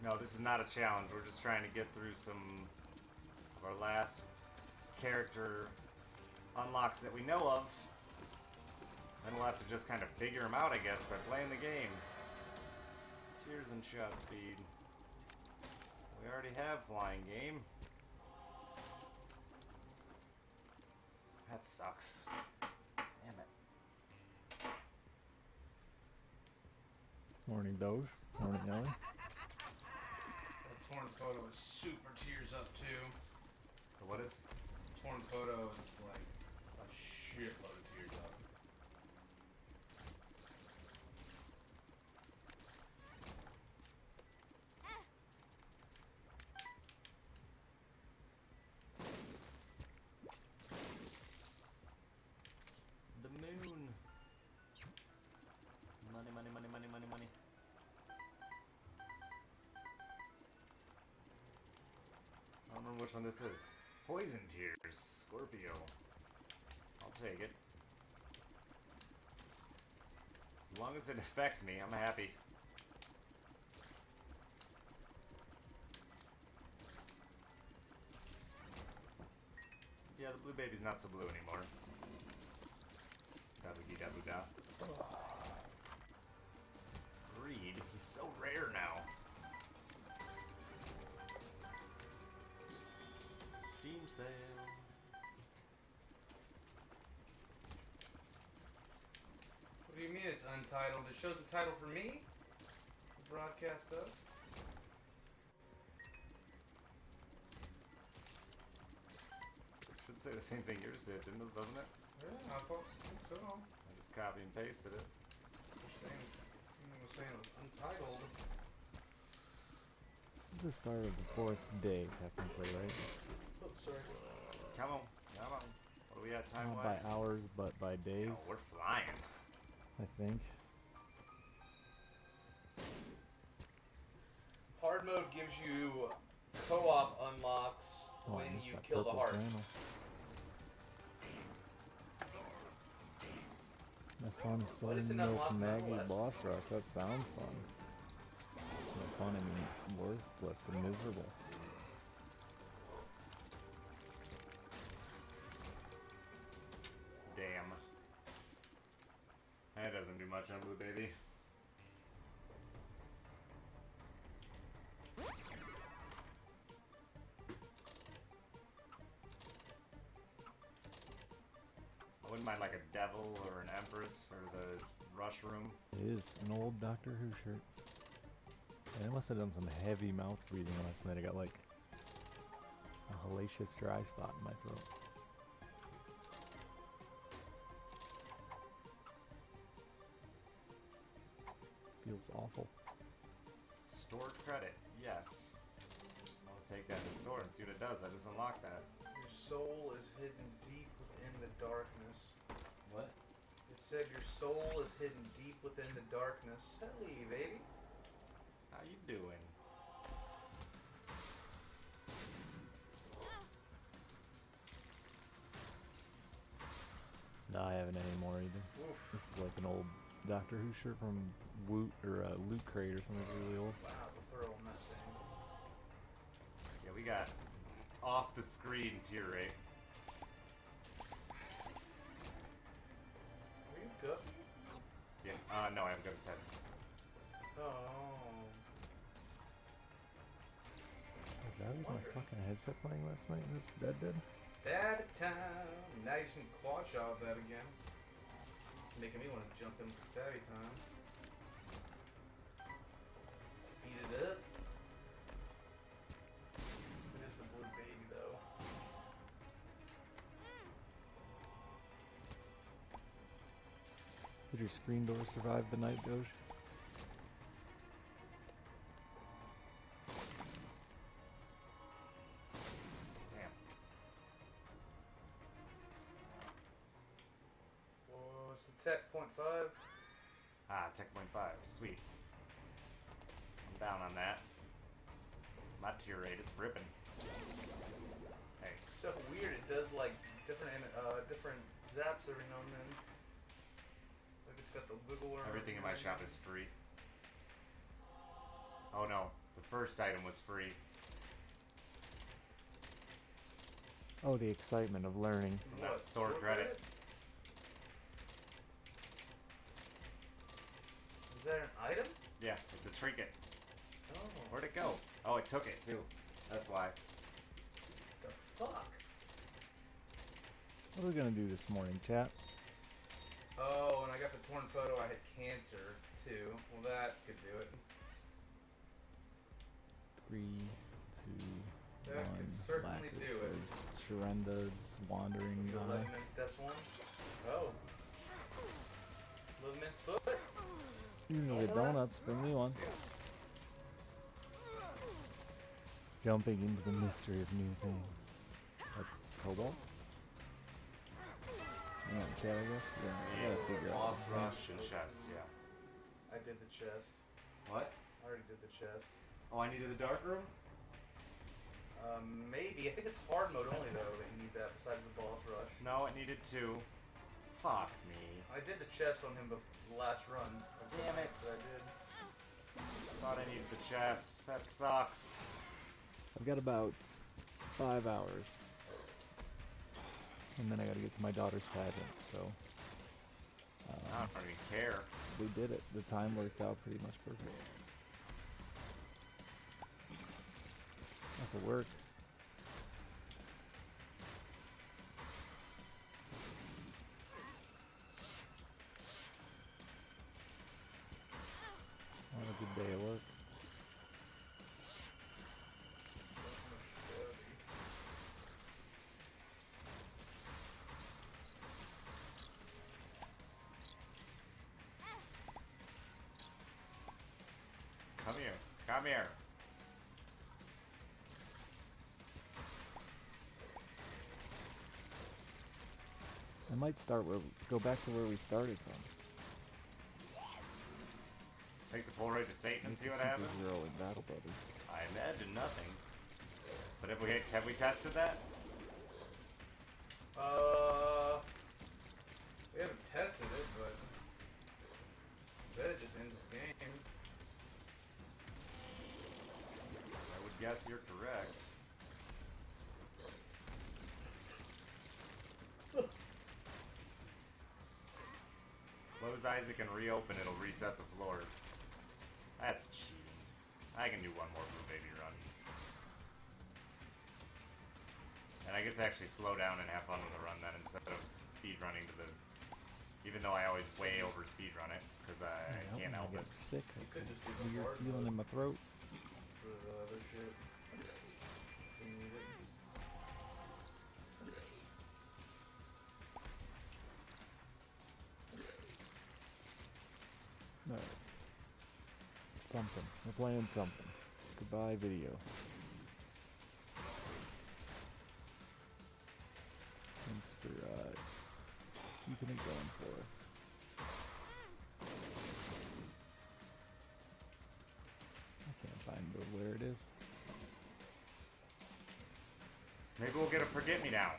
No, this is not a challenge. We're just trying to get through some of our last character unlocks that we know of. Then we'll have to just kind of figure them out, I guess, by playing the game. Tears and shot speed. We already have flying game. That sucks. Damn it. Morning, Doge. Morning, Ellie. That torn photo is super tears up too. So what is? Torn photo is like a shitload of tears up. The moon. Money, money, money, money, money, money. I don't remember which one this is. Poison tears. Scorpio. I'll take it. As long as it affects me, I'm happy. Yeah, the blue baby's not so blue anymore. Da-boo-dee-da-boo-da. Greed. He's so rare now. Steam sale. What do you mean it's untitled? It shows the title for me? The broadcast does? Should say the same thing yours did, doesn't it? Yeah, I thought so. I just copy and pasted it. You're saying, someone was saying it was untitled. This is the start of the 4th day, technically, right? Oh, sorry. Come on, come on. What do we at Not time-wise? by hours, but by days, Oh, we're flying. I think. Hard mode gives you co-op unlocks Oh, I when missed you that kill the purple heart. channel. My fun But it's Southern an Milk unlock Maggie nonetheless. boss rush. That sounds fun. By fun, I mean worthless and miserable. Damn. That doesn't do much on Blue Baby. I wouldn't mind like a devil or an empress for the rush room. It is an old Doctor Who shirt. And I must have done some heavy mouth breathing last night. I got like a hellacious dry spot in my throat. Feels awful. Stored credit, yes. I'll take that to store and see what it does. I just unlocked that. Your soul is hidden deep within the darkness. What? It said your soul is hidden deep within the darkness. Hey, baby. How you doing? No, I haven't anymore either. Oof. This is like an old Doctor Who shirt from Woot or Loot Crate or something really old. Wow, the throw on that thing. Yeah, we got off the screen tier rate. Are you good? Yeah, no, I haven't got a set. Oh. That was my fucking headset playing last night and this dead dead. Stab time. Now you just need quad shot with that again. Making me want to jump in with stabby time. Speed it up. It is the blue baby though. Did your screen door survive the night, Doge? Damn. What's the tech? 0.5? Ah, Tech Point 5. Sweet. I'm down on that. My tier rate, it's ripping. Hey. It's so weird. It does like different different zaps every now and then. Like it's got the wiggle around. Everything in my shop is free. Oh no. The first item was free. Oh, the excitement of learning. That's store credit. Is that an item? Yeah, it's a trinket. Oh. Where'd it go? Oh, it took it too. That's why. The fuck? What are we gonna do this morning, chat? Oh, and I got the torn photo. I had cancer too. Well, that could do it. 3, 2, That 1. could certainly Lacquer do it. says Sharenda's wandering You're by. letting in steps 1. Oh. Little Mince foot. You can go get Alright. donuts. Bring me one. Jumping into the mystery of new things. Like cobalt? Yeah, chat, I guess. Yeah, I gotta figure out. Boss rush and chest, yeah. I did the chest. What? I already did the chest. Oh, I needed the dark room? Maybe. I think it's hard mode only though that you need that besides the boss rush. No, it needed 2. Fuck me. I did the chest on him the last run. Damn it. That I did. Thought I needed the chest. That sucks. I've got about 5 hours. And then I gotta get to my daughter's pageant, so. I don't even care. We did it. The time worked out pretty much perfect. Have to work. What a good day at work. Come here. Come here. I might go back to where we started from. Take the Polaroid to Satan and Make see a what happens. superhero like Battle Brothers. I imagine nothing. But have we tested that? We haven't tested it, but I bet it just ends the game. I would guess you're correct. Close Isaac and reopen, it'll reset the floor. That's cheating. I can do one more Blue Baby run. And I get to actually slow down and have fun with the run then instead of speed running to the... Even though I always way over speed run it, because I can't help it. I get sick. You It's could a just do the weird hard feeling mode. in my throat. For the other shit. If you need it. Alright. Something. We're playing something. Goodbye, video. Thanks for keeping it going for us. I can't find where it is. Maybe we'll get a forget-me-now.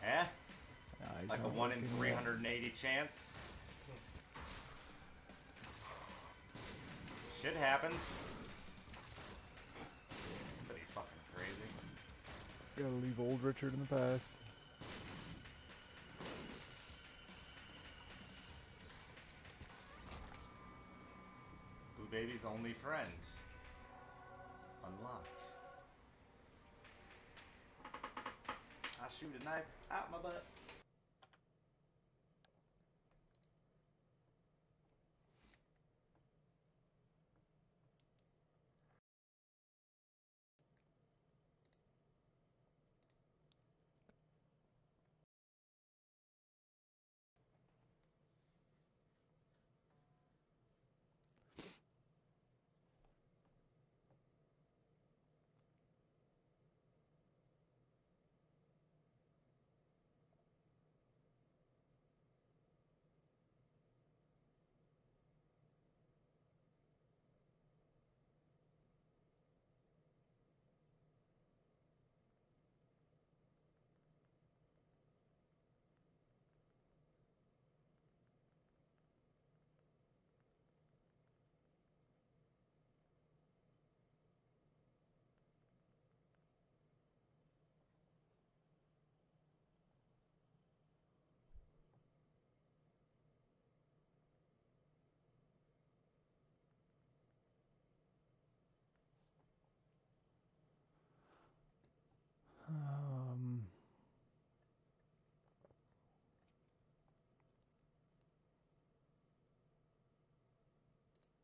Eh? He's Like a not 1 in looking yet. 380 chance? Shit happens. Somebody fucking crazy. Gotta leave old Richard in the past. Blue Baby's only friend. Unlocked. I shoot a knife out my butt.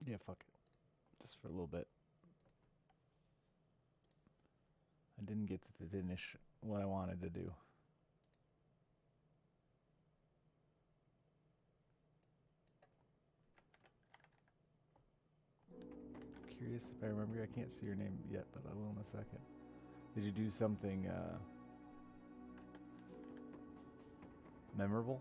Yeah, fuck it. Just for a little bit. I didn't get to finish what I wanted to do. Curious if I remember. I can't see your name yet, but I will in a second. Did you do something memorable?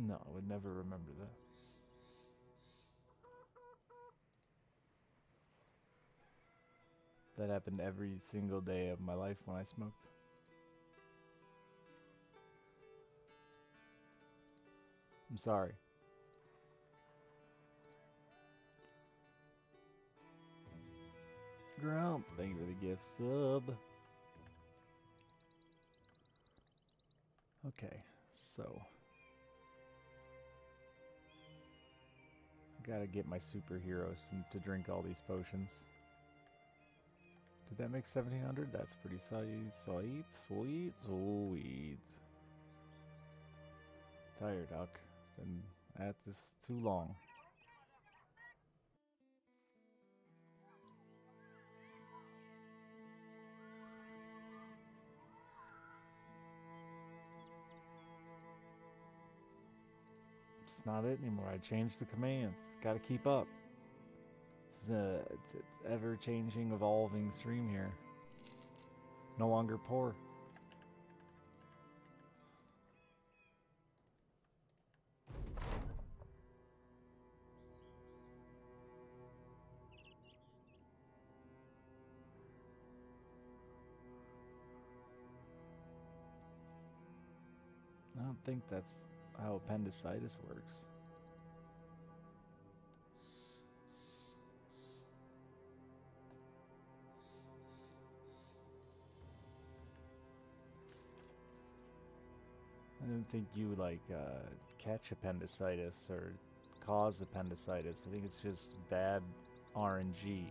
No, I would never remember that. That happened every single day of my life when I smoked. I'm sorry. Grump, thank you for the gift sub. Okay, so I gotta get my superheroes to drink all these potions. Did that make 1700? That's pretty sweet, sweet, sweet, sweet. Tired, Huck. Been at this too long. It's not it anymore. I changed the command. Gotta keep up. This is it's ever-changing, evolving stream here. No longer poor. I don't think that's how appendicitis works. I don't think you like catch appendicitis or cause appendicitis. I think it's just bad RNG.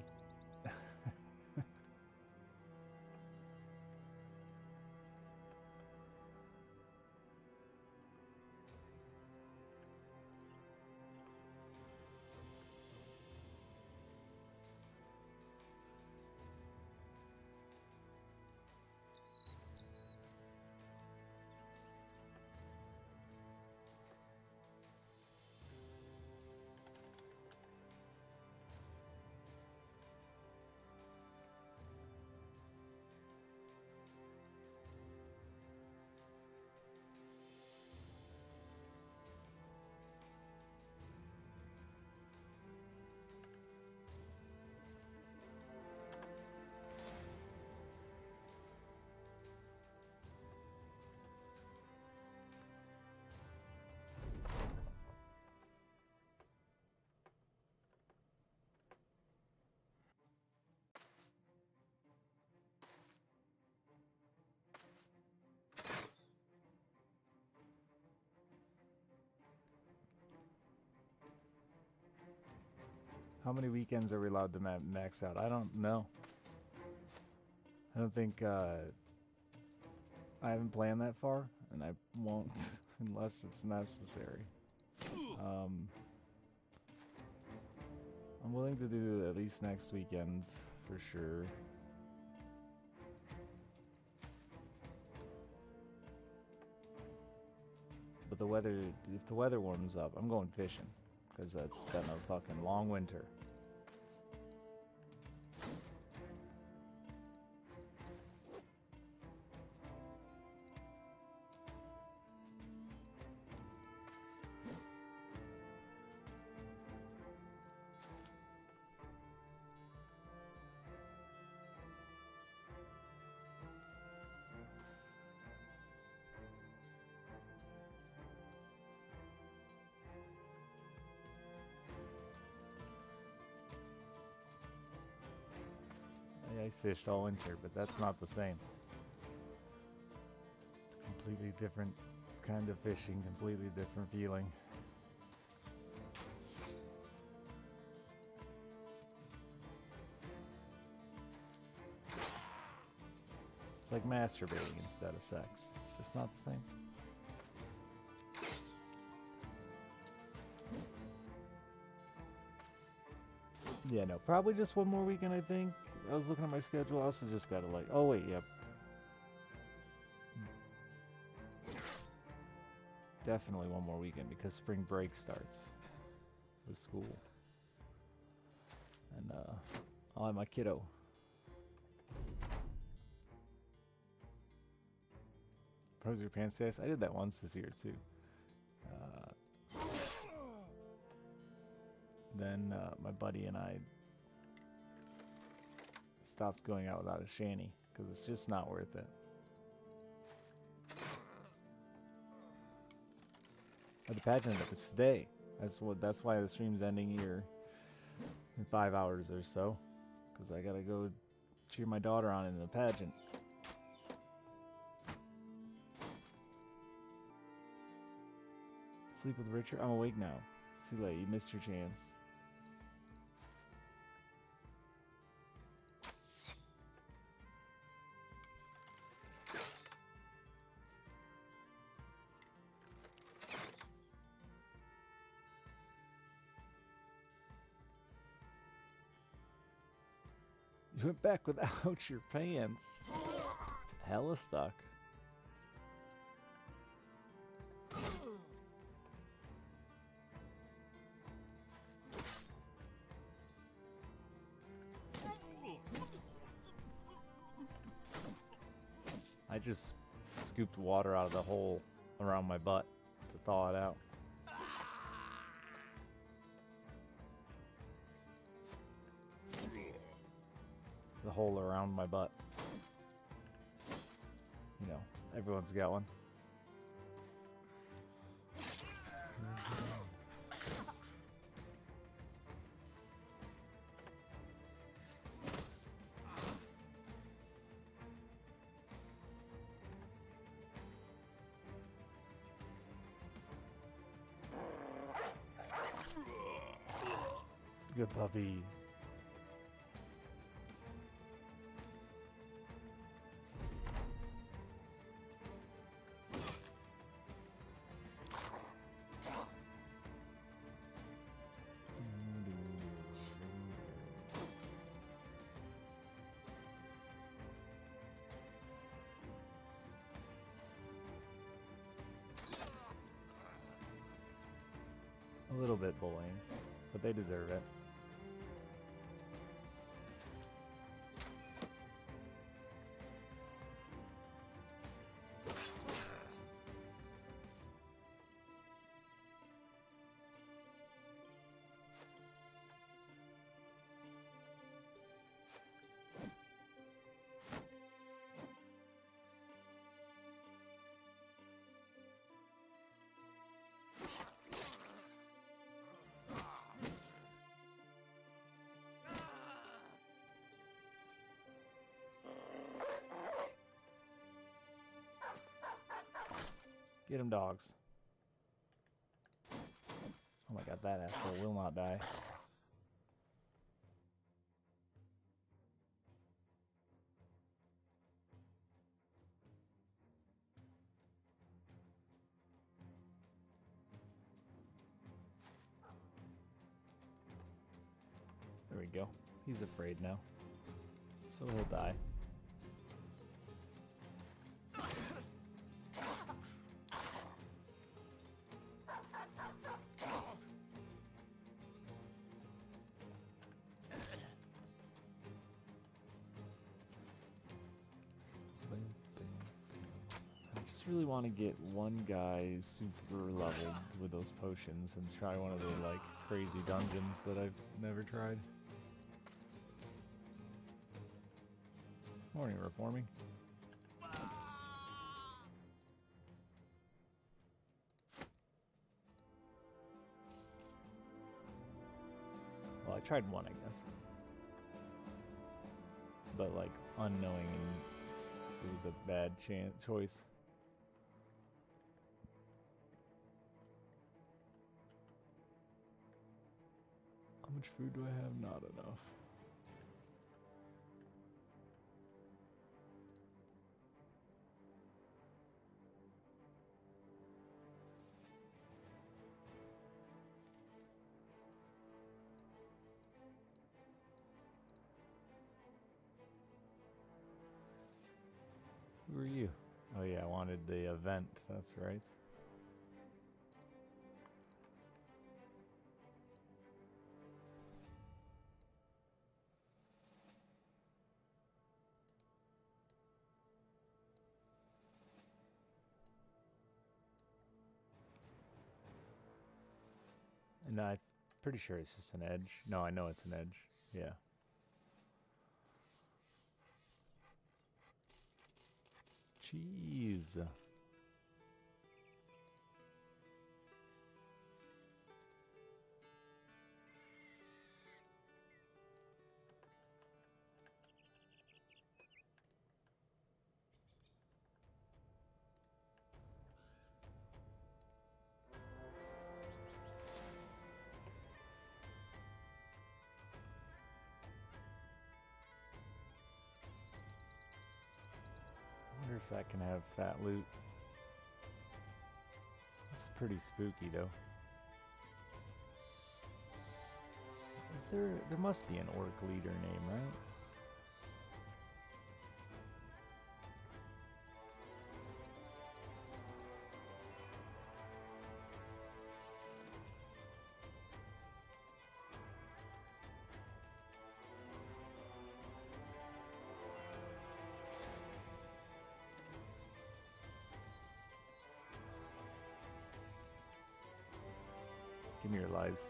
How many weekends are we allowed to max out? I don't know. I don't think, I haven't planned that far, and I won't unless it's necessary. I'm willing to do at least next weekend, for sure. But the weather, if the weather warms up, I'm going fishing. Because it's been a fucking long winter. ice fished all winter, but that's not the same. It's a completely different kind of fishing, completely different feeling. It's like masturbating instead of sex. It's just not the same. Yeah, no, probably just one more weekend, I think. I was looking at my schedule. I also just gotta like, oh wait, yep. Definitely one more weekend because spring break starts with school. And I'll have my kiddo. Froze your pants, yes? I did that once this year too. Then my buddy and I stopped going out without a shanty because it's just not worth it. But the pageant is today. That's why the stream's ending here in 5 hours or so, because I gotta go cheer my daughter on in the pageant. Sleep with Richard? I'm awake now. It's too late. You missed your chance. You went back without your pants. Hella stuck. I just scooped water out of the hole around my butt to thaw it out. The hole around my butt. You know, everyone's got one. Good puppy. A little bit bullying, but they deserve it. Get him, dogs. Oh my god, that asshole will not die. There we go. He's afraid now. So he'll die. Really want to get one guy super leveled with those potions and try one of the like crazy dungeons that I've never tried. Morning, reforming. Well, I tried one, I guess. but like unknowing, and it was a bad choice. How much food do I have? Not enough. Who are you? Oh yeah, I wanted the event, that's right. And I'm pretty sure it's just an edge. No, I know it's an edge. Yeah. Cheese. I wonder if that can have fat loot. It's pretty spooky though. There must be an orc leader name, right? Give me your lives.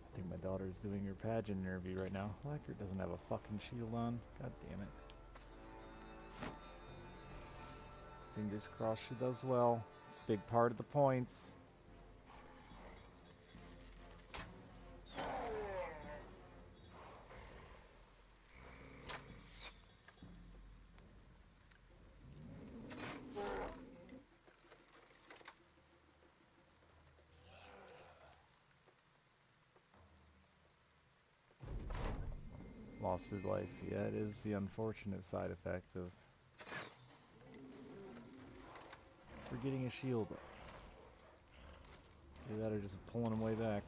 I think my daughter's doing her pageant interview right now. Lacquer doesn't have a fucking shield on. God damn it. Fingers crossed she does well. It's a big part of the points. Lost his life. Yeah, it is the unfortunate side effect of forgetting a shield. Either that or just pulling him way back.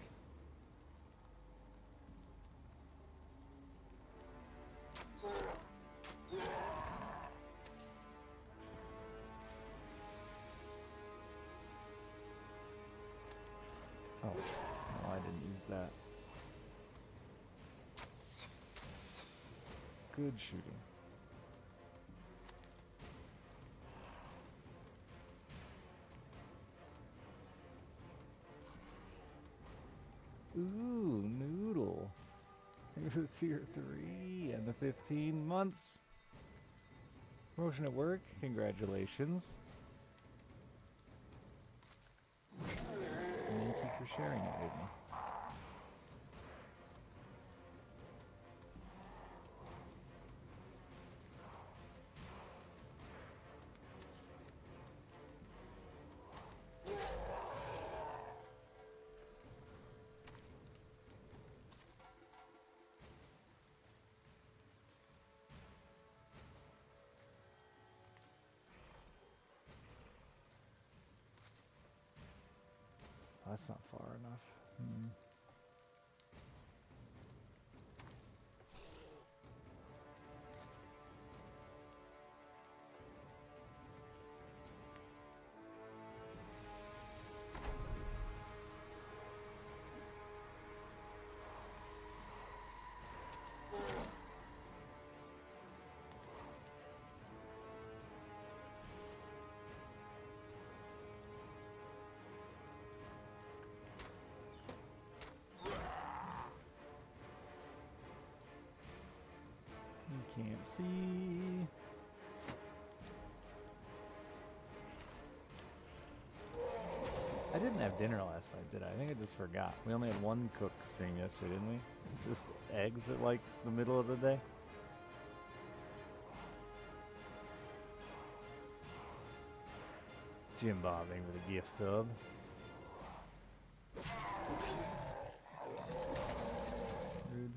Oh, no, I didn't use that. Good shooting. Ooh, Noodle. Tier 3 and the 15 months. Promotion at work. Congratulations. Thank you for sharing it with me. That's not far enough. Can't see. I didn't have dinner last night, did I? I think I just forgot. We only had one cook stream yesterday, didn't we? Just eggs at like the middle of the day. Jim Bobbing with a gift sub. Rude.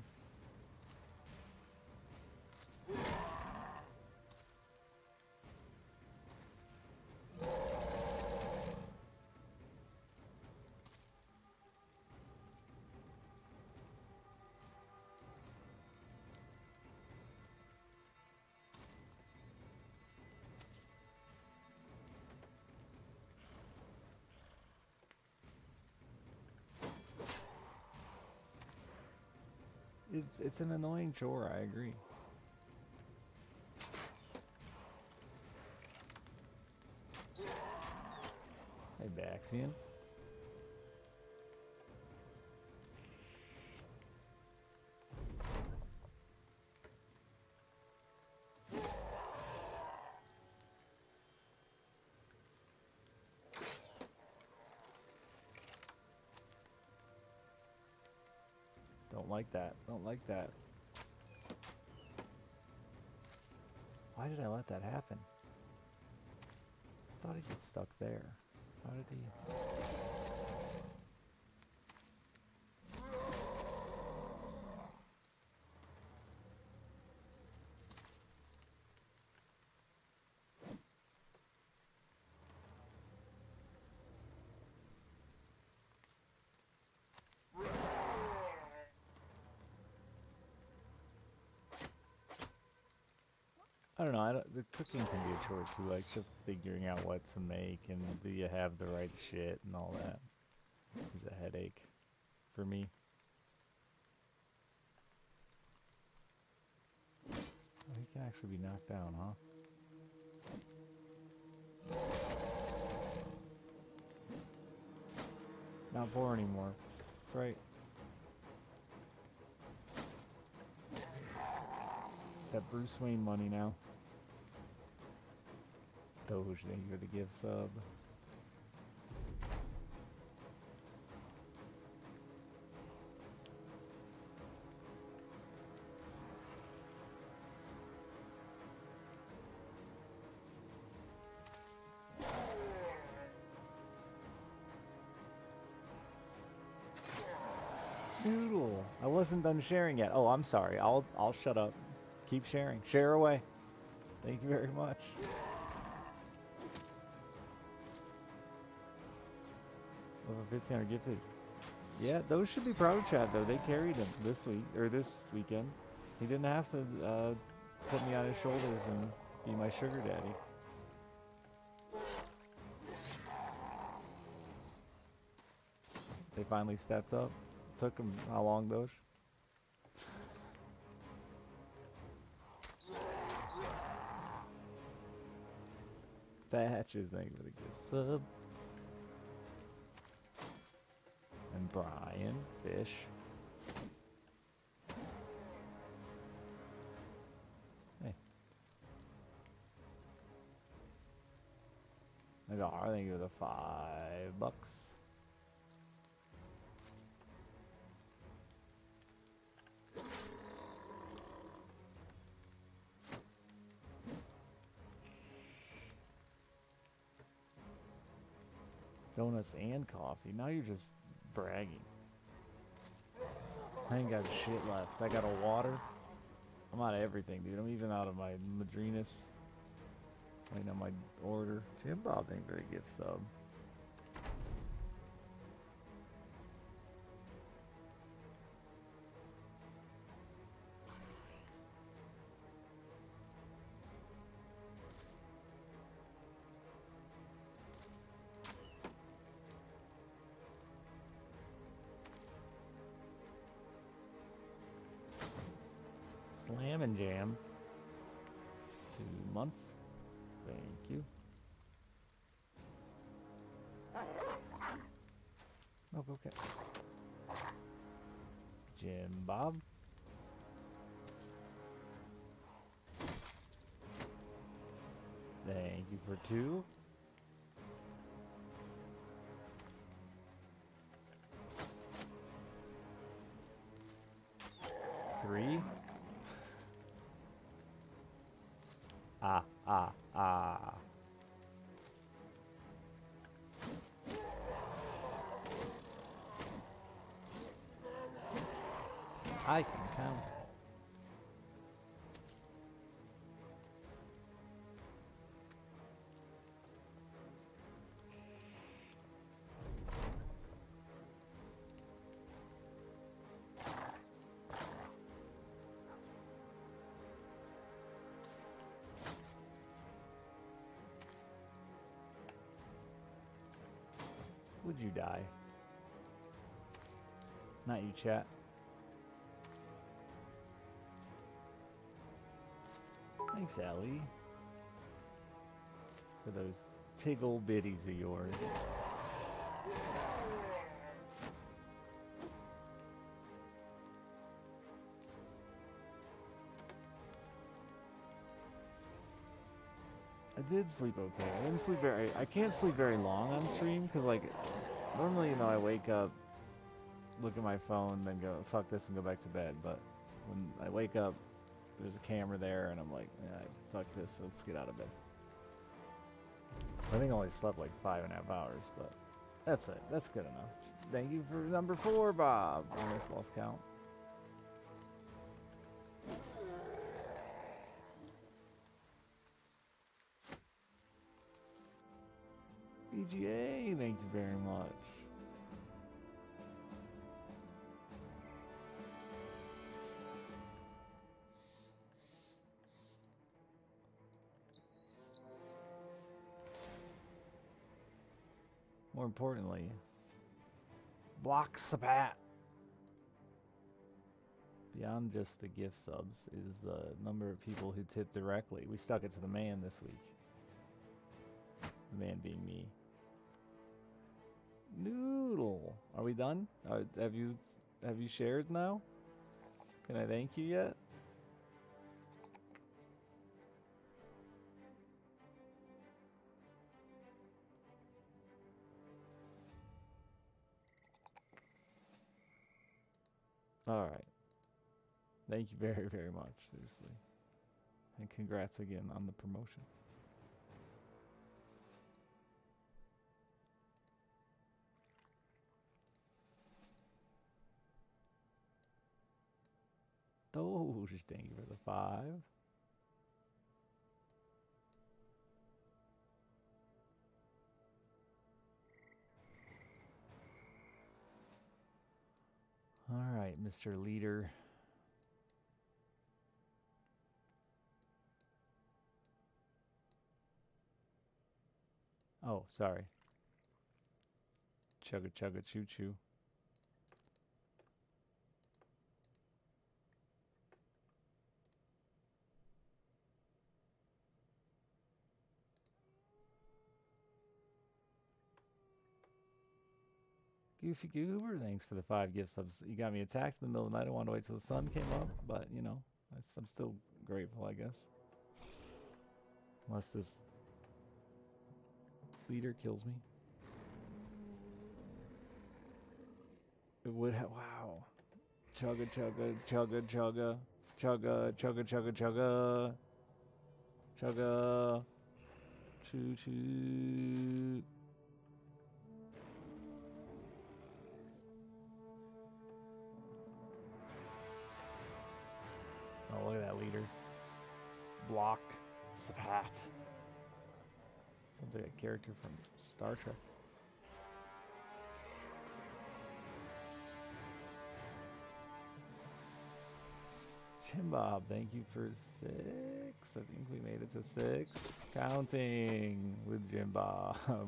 It's an annoying chore, I agree. Hey, Baxian. Don't like that. Don't like that. Why did I let that happen? I thought he'd get stuck there. How did he? I don't know. The cooking can be a chore too, like just figuring out what to make and do you have the right shit and all that is a headache for me. Oh, he can actually be knocked down, huh? Not poor anymore. That's right. That Bruce Wayne money now. Doge, thank you for the gift sub. Noodle, I wasn't done sharing yet. Oh, I'm sorry. I'll shut up. Keep sharing. Share away. Thank you very much. Over 1,500 gifted. Yeah, those should be Pro Chat though. They carried him this week or this weekend. He didn't have to put me on his shoulders and be my sugar daddy. They finally stepped up. Took him how long, Doge? Batches, thank you for the gift sub. And Brian, Fish. Hey. Nadar, thank you for the $5. Donuts and coffee. Now you're just bragging. I ain't got shit left. I got a water. I'm out of everything, dude. I'm even out of my Madrinas. Waiting on my order. Jim Bob, thank you for the gift sub. Slam and Jam. 2 months. Thank you. Oh, okay. Jim Bob. you for 2. Three. Ah. I can count. Would you die? Not you, chat. Thanks, Ellie, for those tiggle bitties of yours. I did sleep okay. I didn't sleep very. I can't sleep very long on stream because, like, normally, you know, I wake up, look at my phone, then go fuck this and go back to bed. But when I wake up, there's a camera there, and I'm like, yeah, fuck this. So let's get out of bed. I think I only slept like 5.5 hours, but that's it. That's good enough. Thank you for number 4, Bob. Almost lost count. BGA, thank you very much. More importantly, block Sabat. Beyond just the gift subs is the number of people who tip directly. We stuck it to the man this week. The man being me. Noodle. Are we done? Have you shared now? Can I thank you yet? All right. Thank you very, very much, seriously. And congrats again on the promotion. Doge, thank you for the 5. All right, Mr. Leader. Oh, sorry. Chugga chugga choo choo. Goofy Goober, thanks for the 5 gift subs. You got me attacked in the middle of the night. I wanted to wait till the sun came up, but you know, I'm still grateful, I guess. Unless this leader kills me. It would have. Wow. Chugga chugga chugga chugga chugga chugga chugga chugga chugga choo choo. Oh, look at that leader. Block Sabat. Sounds like a character from Star Trek. Jim Bob, thank you for 6. I think we made it to 6. Counting with Jim Bob. I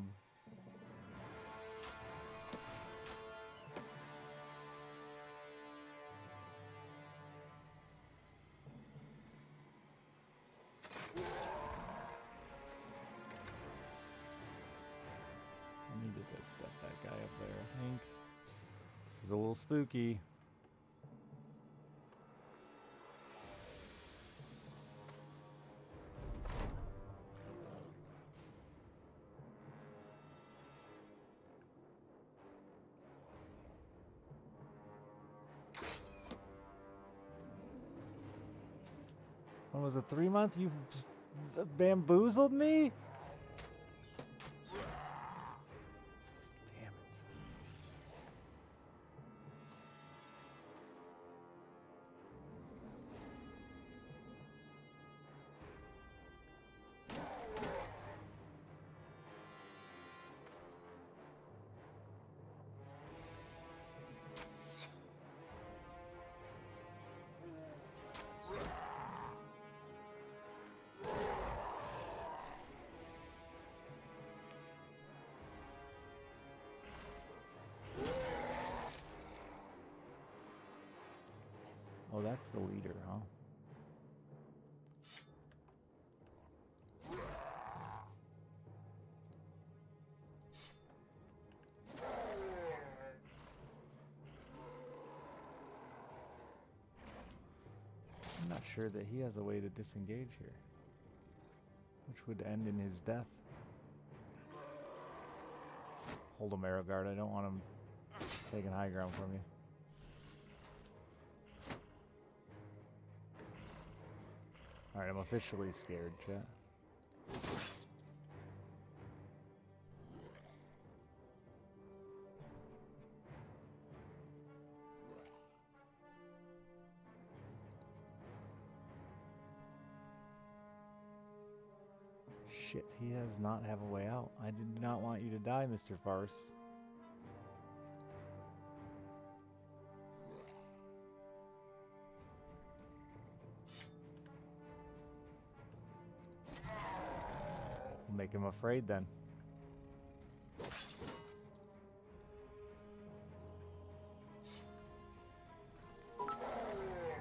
need to go step that guy up there, I think. This is a little spooky. When was it, 3 months? You bamboozled me? Damn it. Oh, that's the leader, huh? I'm not sure that he has a way to disengage here, which would end in his death. Hold him, Arrow Guard. I don't want him taking high ground from you. Alright, I'm officially scared, chat. Shit, he does not have a way out. I did not want you to die, Mr. Farce. Make him afraid then.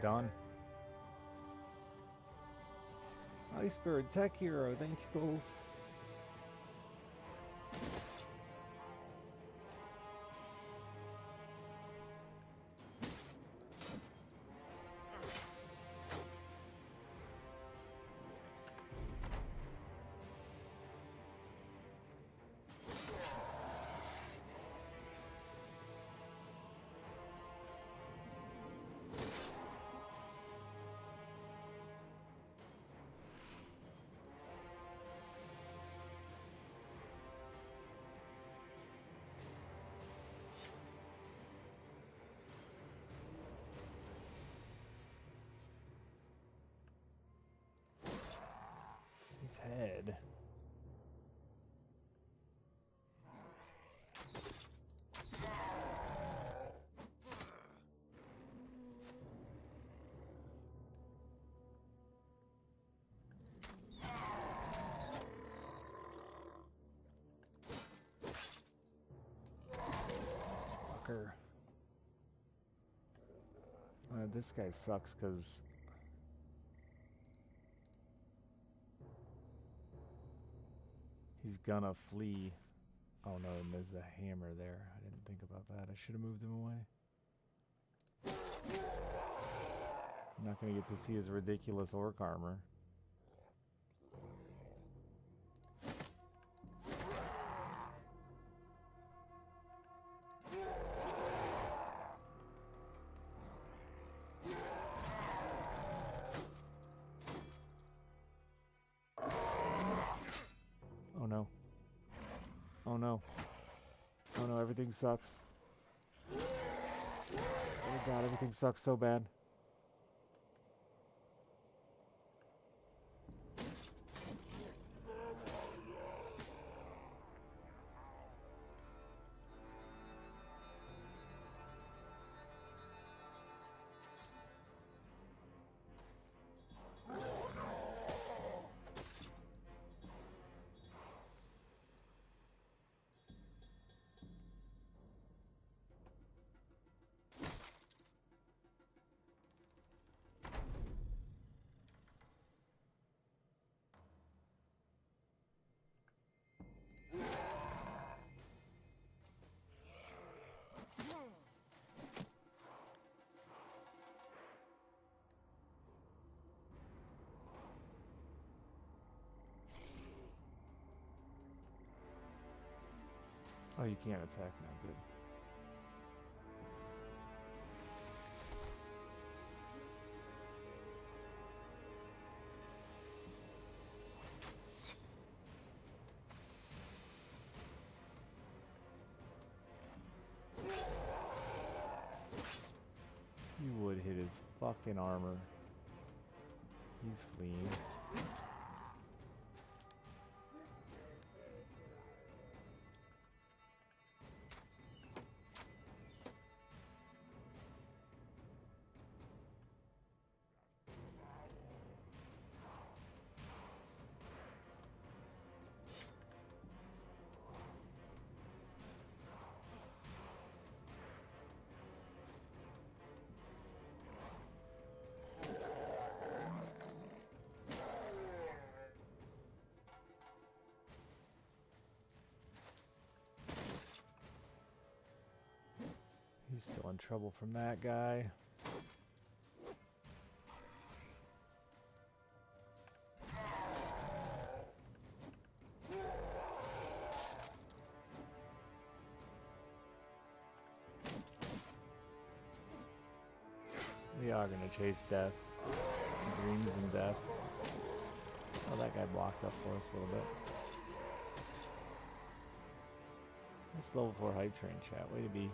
Done. Iceberg Tech Hero, thank you both. His head. Fucker. This guy sucks because he's gonna flee. Oh no, and there's a hammer there. I didn't think about that. I should have moved him away. I'm not gonna get to see his ridiculous orc armor. Oh no. Oh no. Oh no, everything sucks. Oh god, everything sucks so bad. Oh, you can't attack now, good. You would hit his fucking armor. He's fleeing. He's still in trouble from that guy. We are gonna chase death. Dreams and death. Oh, that guy blocked up for us a little bit. This level 4 hype train chat. Way to be.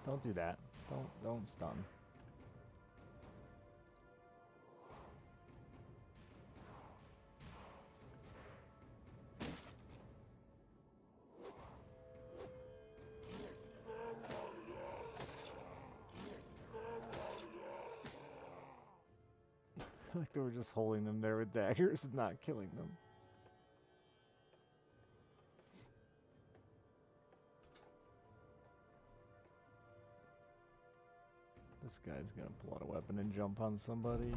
Don't do that. Don't stun. Like they were just holding them there with daggers and not killing them. This guy's gonna pull out a weapon and jump on somebody.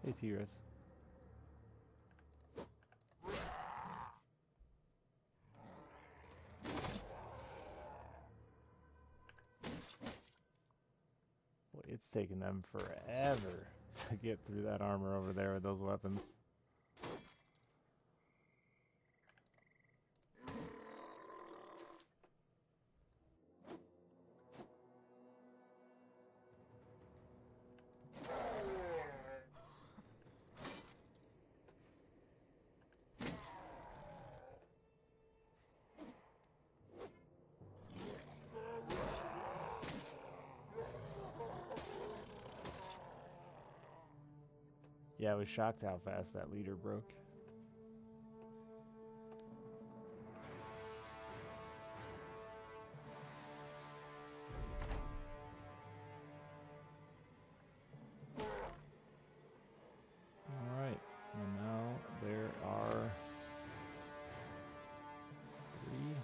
Hey, T-Res. It's taking them forever to get through that armor over there with those weapons. Yeah, I was shocked how fast that leader broke. Alright, and now there are 3.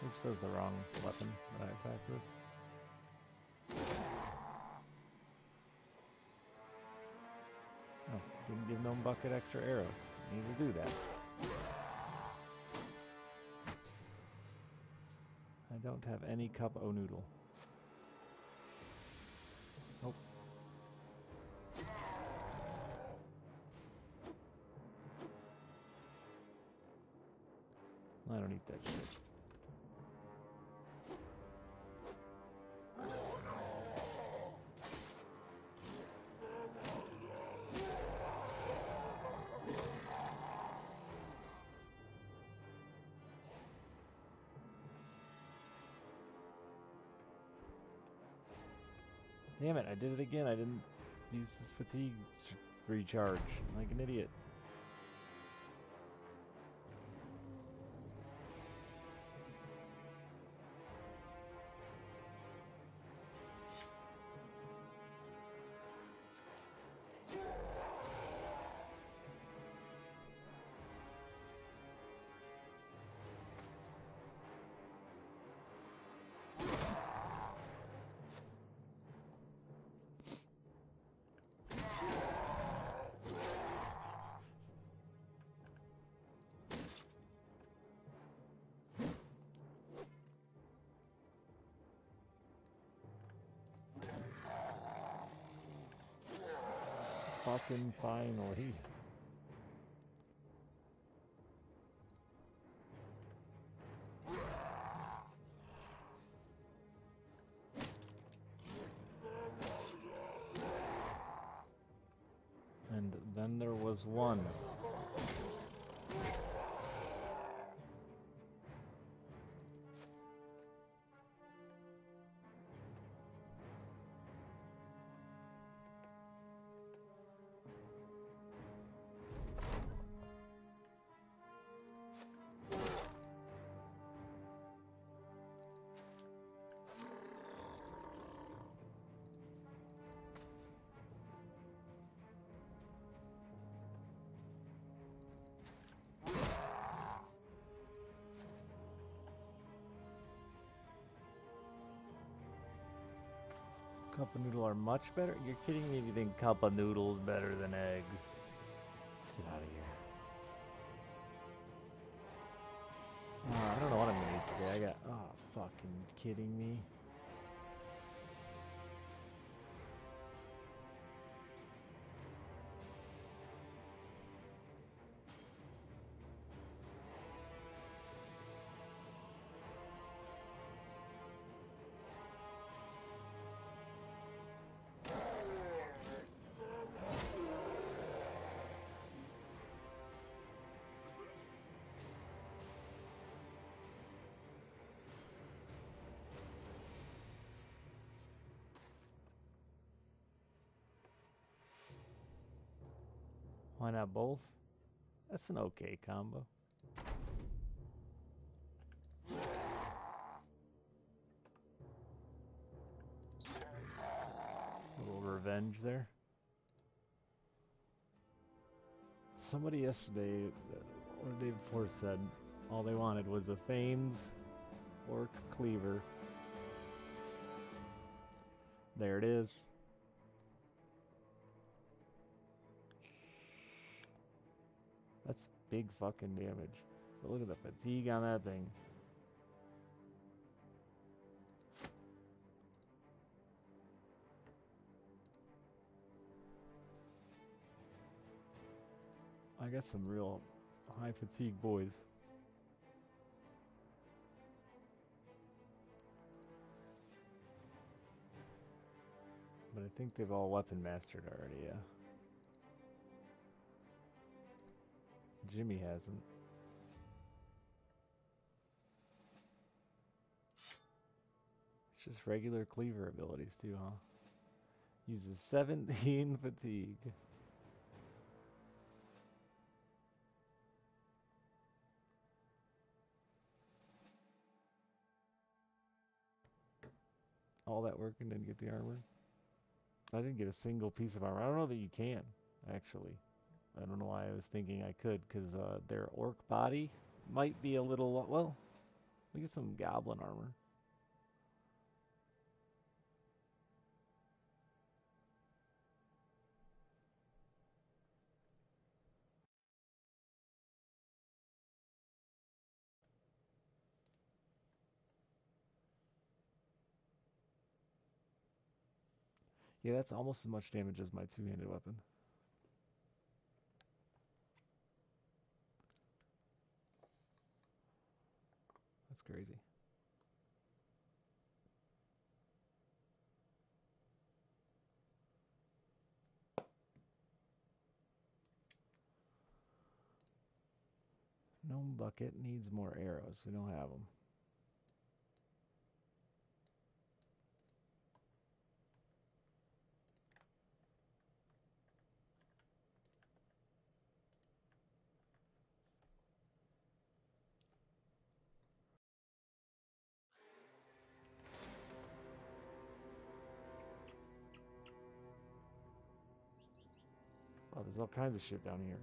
Oops, that was the wrong weapon that I attacked with. Oh, didn't give no bucket extra arrows. Need to do that. I don't have any cup o' noodle. Nope. I don't eat that shit. Damn it, I did it again. I didn't use this fatigue recharge like an idiot. Fucking finally. And then there was one. Cup of noodle are much better? You're kidding me if you think cup of noodle is better than eggs. Get out of here. I don't know what I'm gonna eat today. I got, oh, fucking kidding me. Why not both? That's an okay combo. A little revenge there. Somebody yesterday, or the day before, said all they wanted was a Thames Orc Cleaver. There it is. That's big fucking damage. But look at the fatigue on that thing. I got some real high fatigue boys. But I think they've all weapon mastered already, yeah. Jimmy hasn't. It's just regular cleaver abilities too, huh? Uses 17 fatigue. All that work and didn't get the armor. I didn't get a single piece of armor. I don't know that you can, actually. I don't know why I was thinking I could, because their orc body might be a little... Well, we get some goblin armor. Yeah, that's almost as much damage as my two-handed weapon. That's crazy. Gnome bucket needs more arrows. We don't have them. Oh, there's all kinds of shit down here.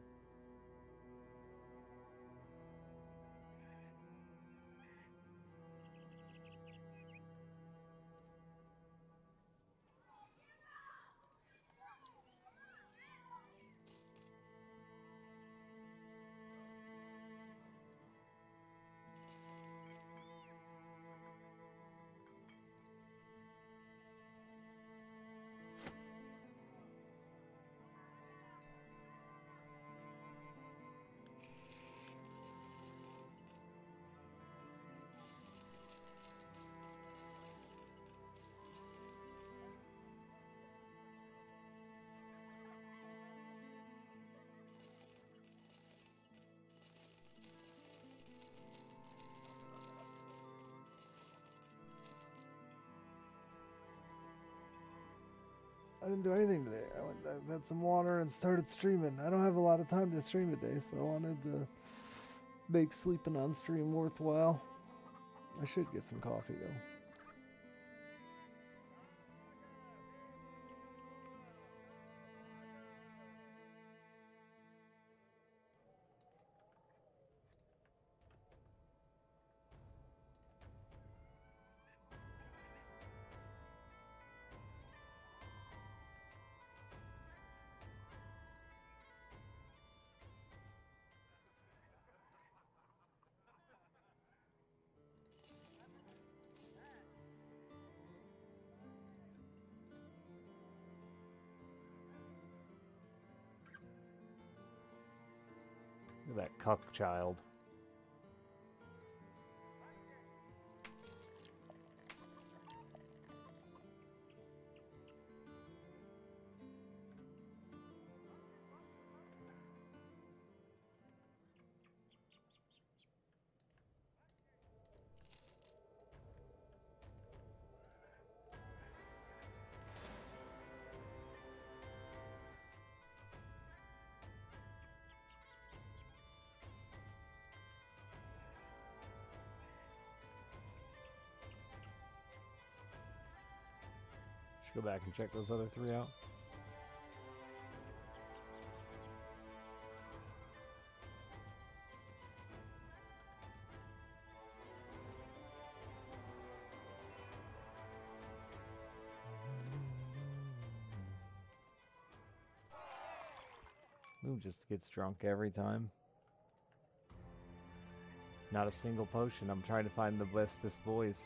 I didn't do anything today. I had some water and started streaming. I don't have a lot of time to stream today, so I wanted to make sleeping on stream worthwhile. I should get some coffee, though. Look at that cuck child. Should go back and check those other three out. Moon just gets drunk every time. Not a single potion. I'm trying to find the bestest boys.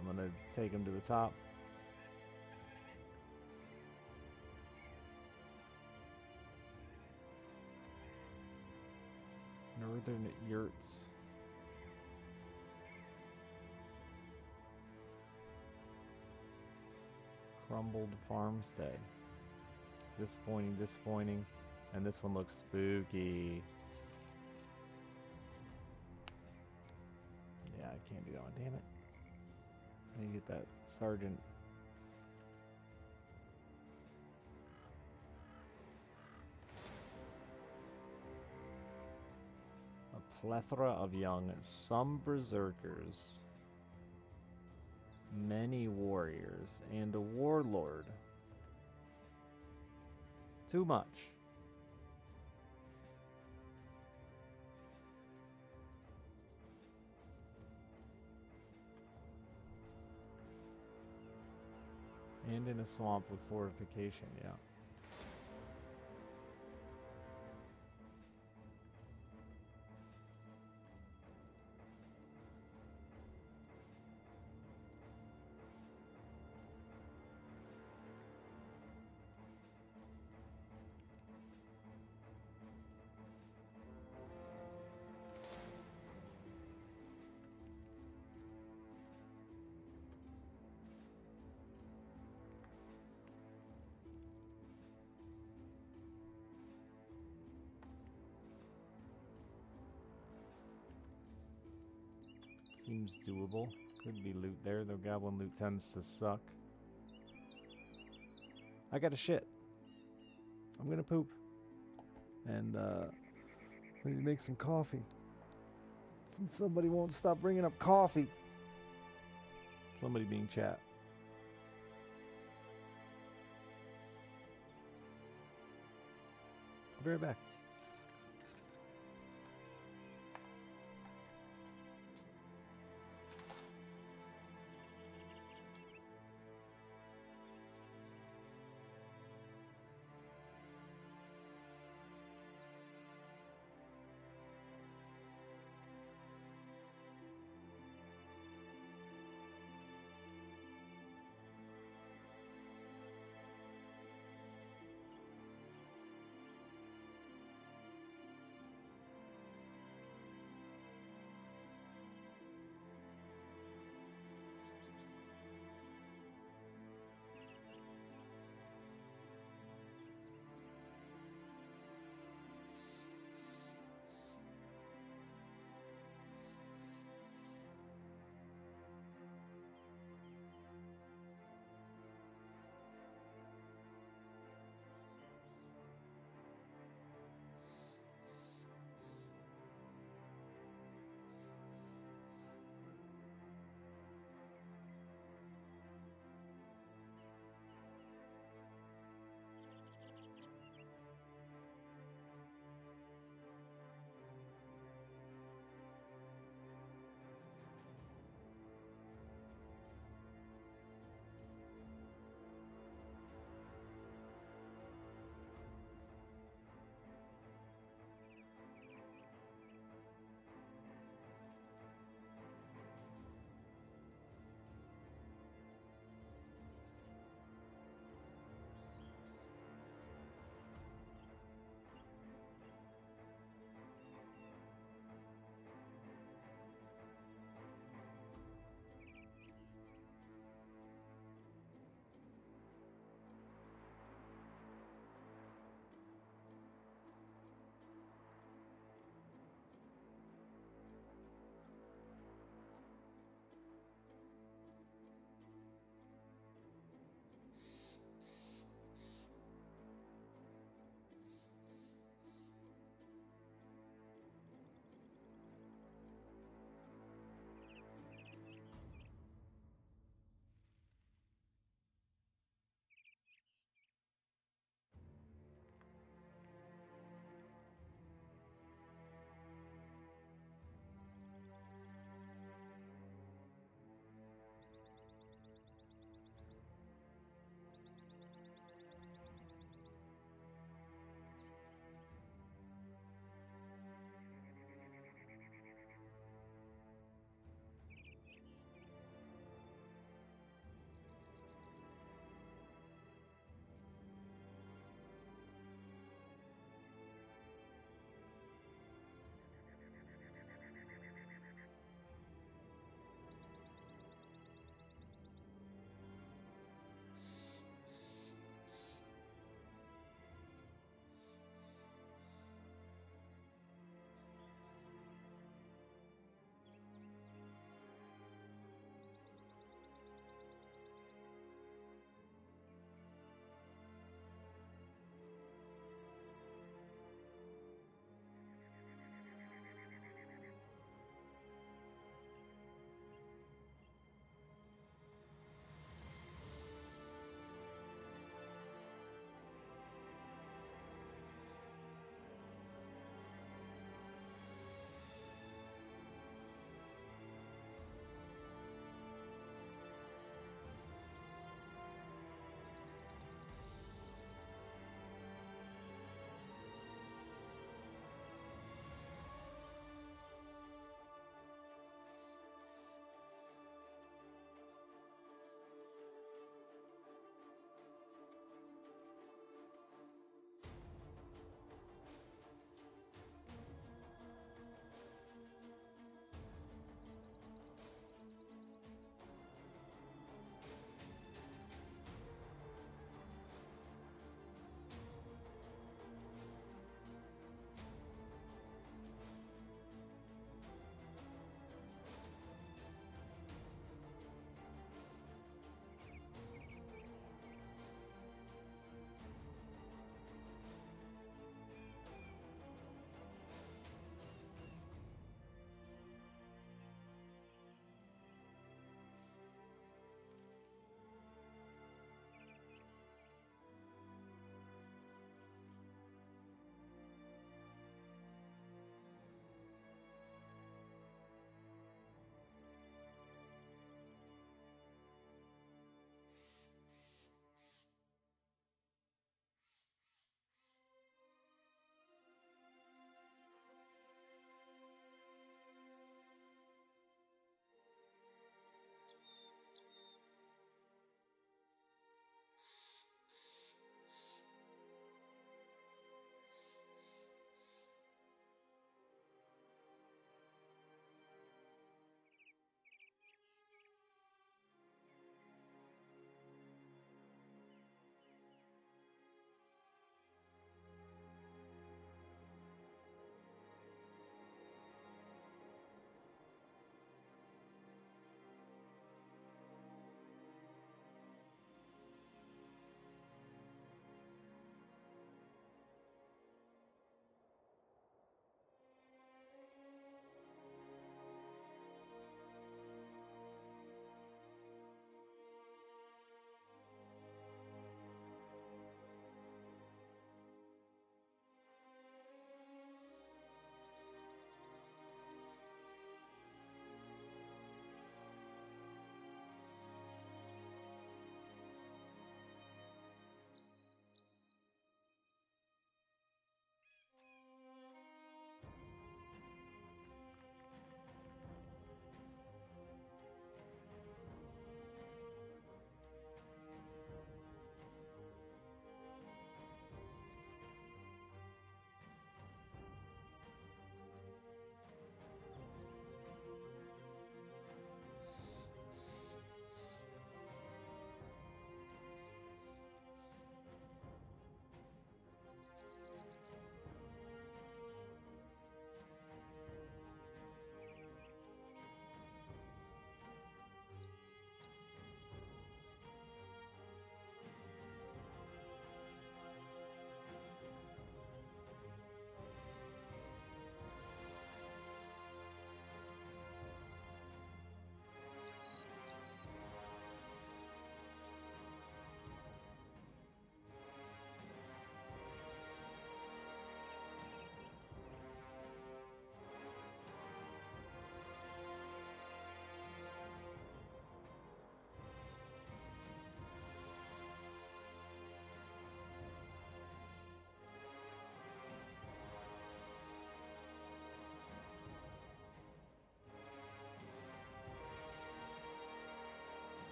I'm gonna take them to the top. Northern Yurts. Crumbled farmstead. Disappointing, disappointing. And this one looks spooky. Yeah, I can't do that one. Damn it. I need to get that sergeant. A plethora of young, some berserkers, many warriors, and a warlord. Too much. And in a swamp with fortification, yeah. Seems doable. Could be loot there, though goblin loot tends to suck. I got to shit. I'm gonna poop. And, we need to make some coffee. Since somebody won't stop bringing up coffee. Somebody being chat. I'll be right back.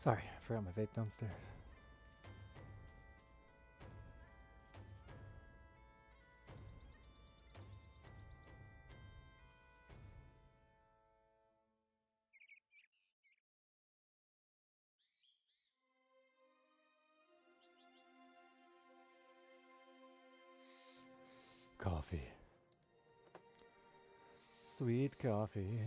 Sorry, I forgot my vape downstairs. Coffee. Sweet coffee.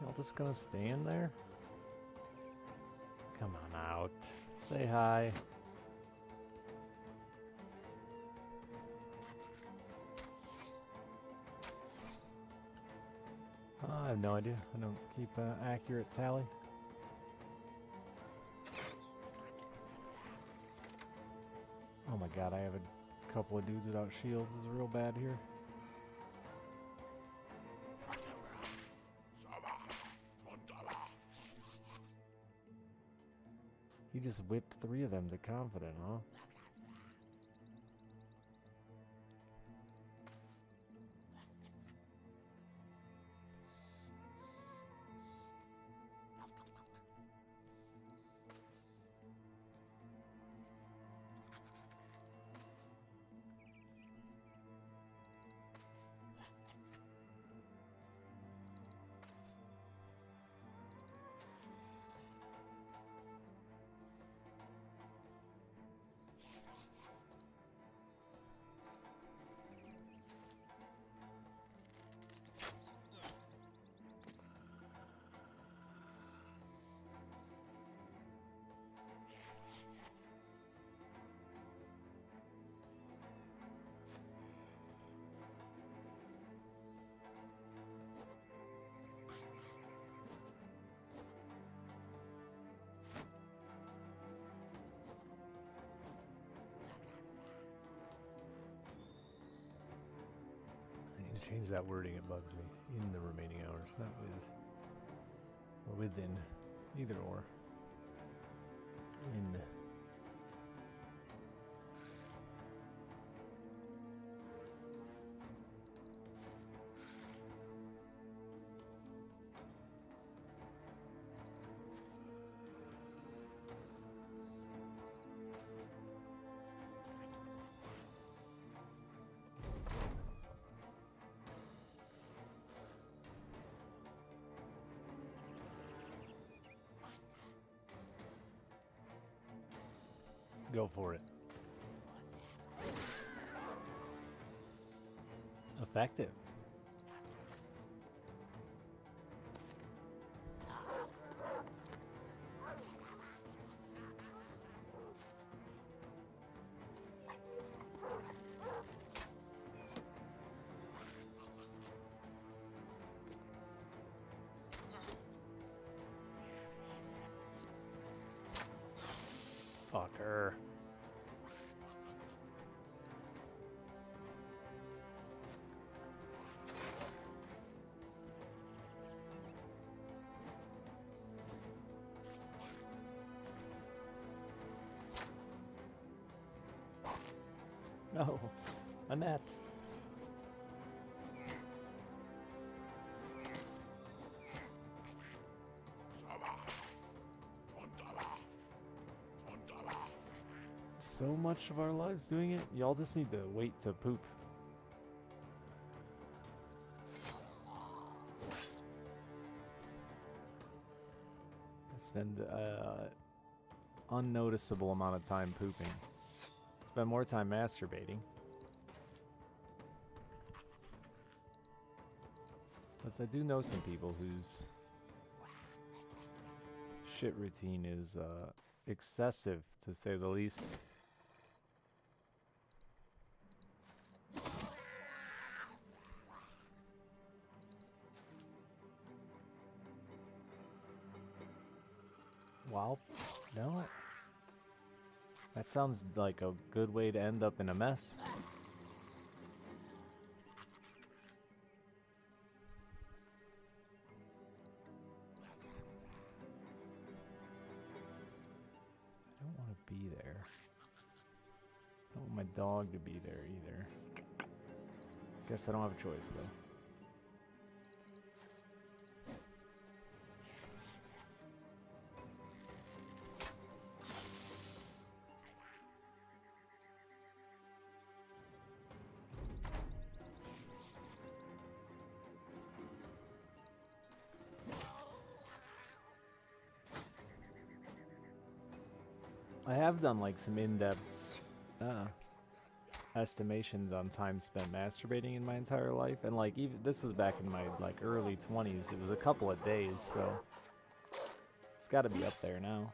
Y'all just gonna stand there? Come on out. Say hi. I have no idea. I don't keep an accurate tally. Oh my god, I have a couple of dudes without shields. This is real bad here. He just whipped 3 of them to confident, huh? Change that wording, it bugs me. In the remaining hours, not with or within, either or. In. Go for it. Effective. Fucker. No, Annette. So much of our lives doing it. Y'all just need to wait to poop. I spend unnoticeable amount of time pooping. Spend more time masturbating. But I do know some people whose shit routine is excessive, to say the least. Wow. No. That sounds like a good way to end up in a mess. I don't want to be there. I don't want my dog to be there either. Guess I don't have a choice though. I have done like some in-depth estimations on time spent masturbating in my entire life, and like even this was back in my like early 20s. It was a couple of days, so it's got to be up there now.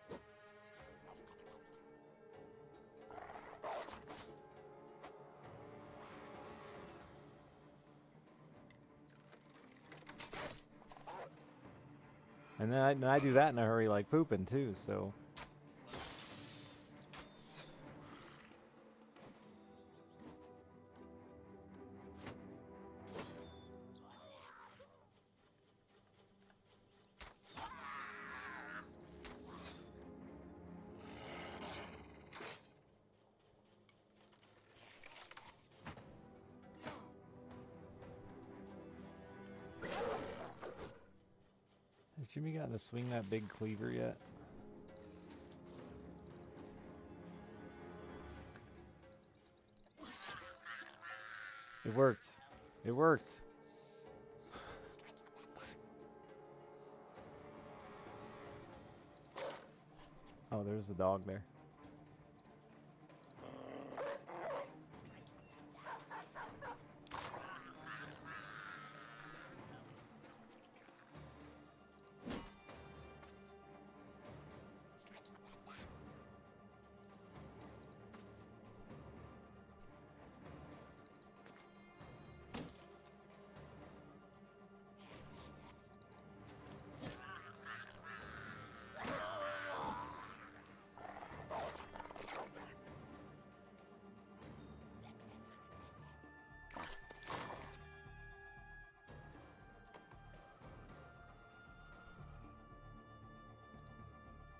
And then I do that in a hurry, like pooping too, so. Has Jimmy gotten to swing that big cleaver yet? It worked. It worked. Oh, there's the dog there.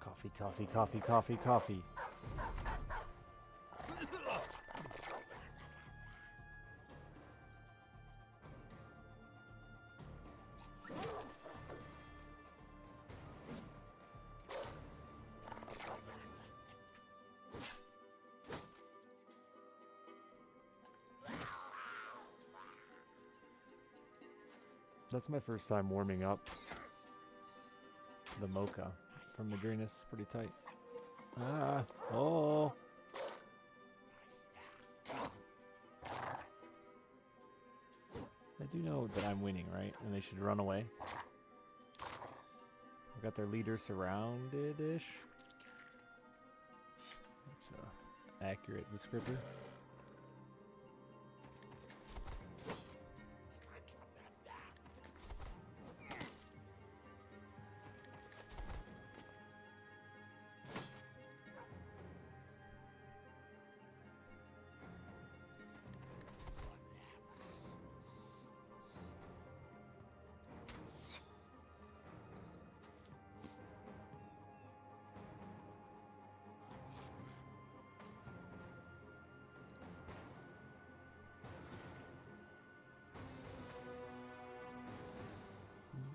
Coffee, coffee, coffee, coffee, coffee. That's my first time warming up the mocha from Madrinas. Pretty tight. Ah, oh. They do know that I'm winning, right? And they should run away. I've got their leader surrounded-ish. That's an accurate descriptor.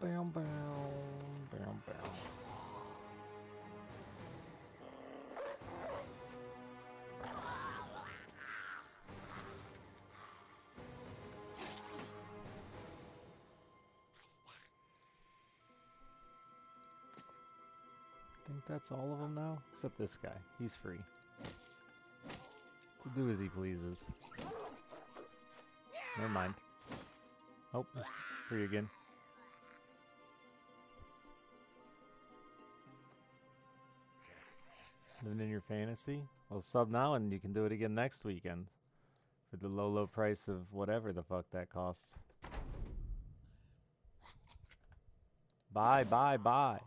Bam, bam, bam, bam. I think that's all of them now, except this guy. He's free to do as he pleases. Never mind. Oh, he's free again. Living in your fantasy? Well, sub now and you can do it again next weekend. For the low, low price of whatever the fuck that costs. Bye, bye, bye.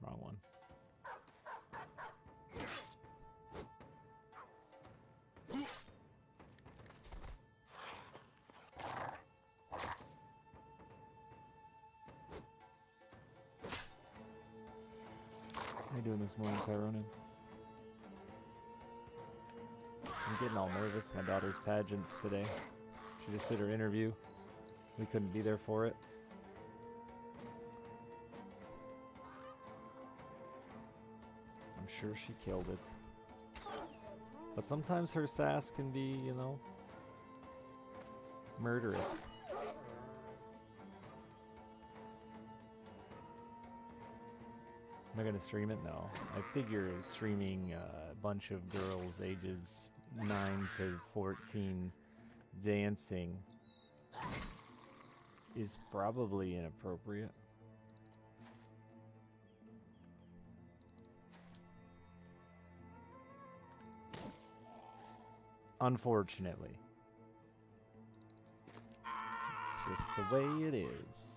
Wrong one. How you doing this morning, Tyronin? I'm getting all nervous. My daughter's pageants today. She just did her interview. We couldn't be there for it. I'm sure she killed it. But sometimes her sass can be, you know, murderous. Am I gonna stream it? No. I figure streaming a bunch of girls ages 9 to 14 dancing is probably inappropriate. Unfortunately. It's just the way it is.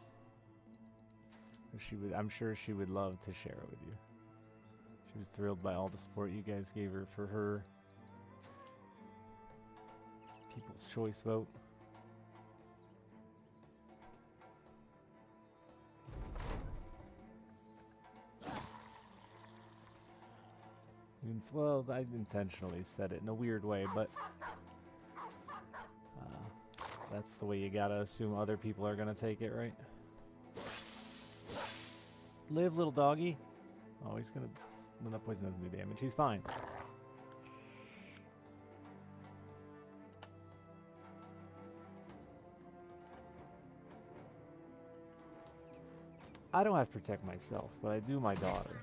I'm sure she would love to share it with you. She was thrilled by all the support you guys gave her for her People's Choice vote. Well, I intentionally said it in a weird way, but that's the way you gotta assume other people are gonna take it, right? Live, little doggy. Oh, he's gonna... No, that poison doesn't do damage. He's fine. I don't have to protect myself, but I do my daughter.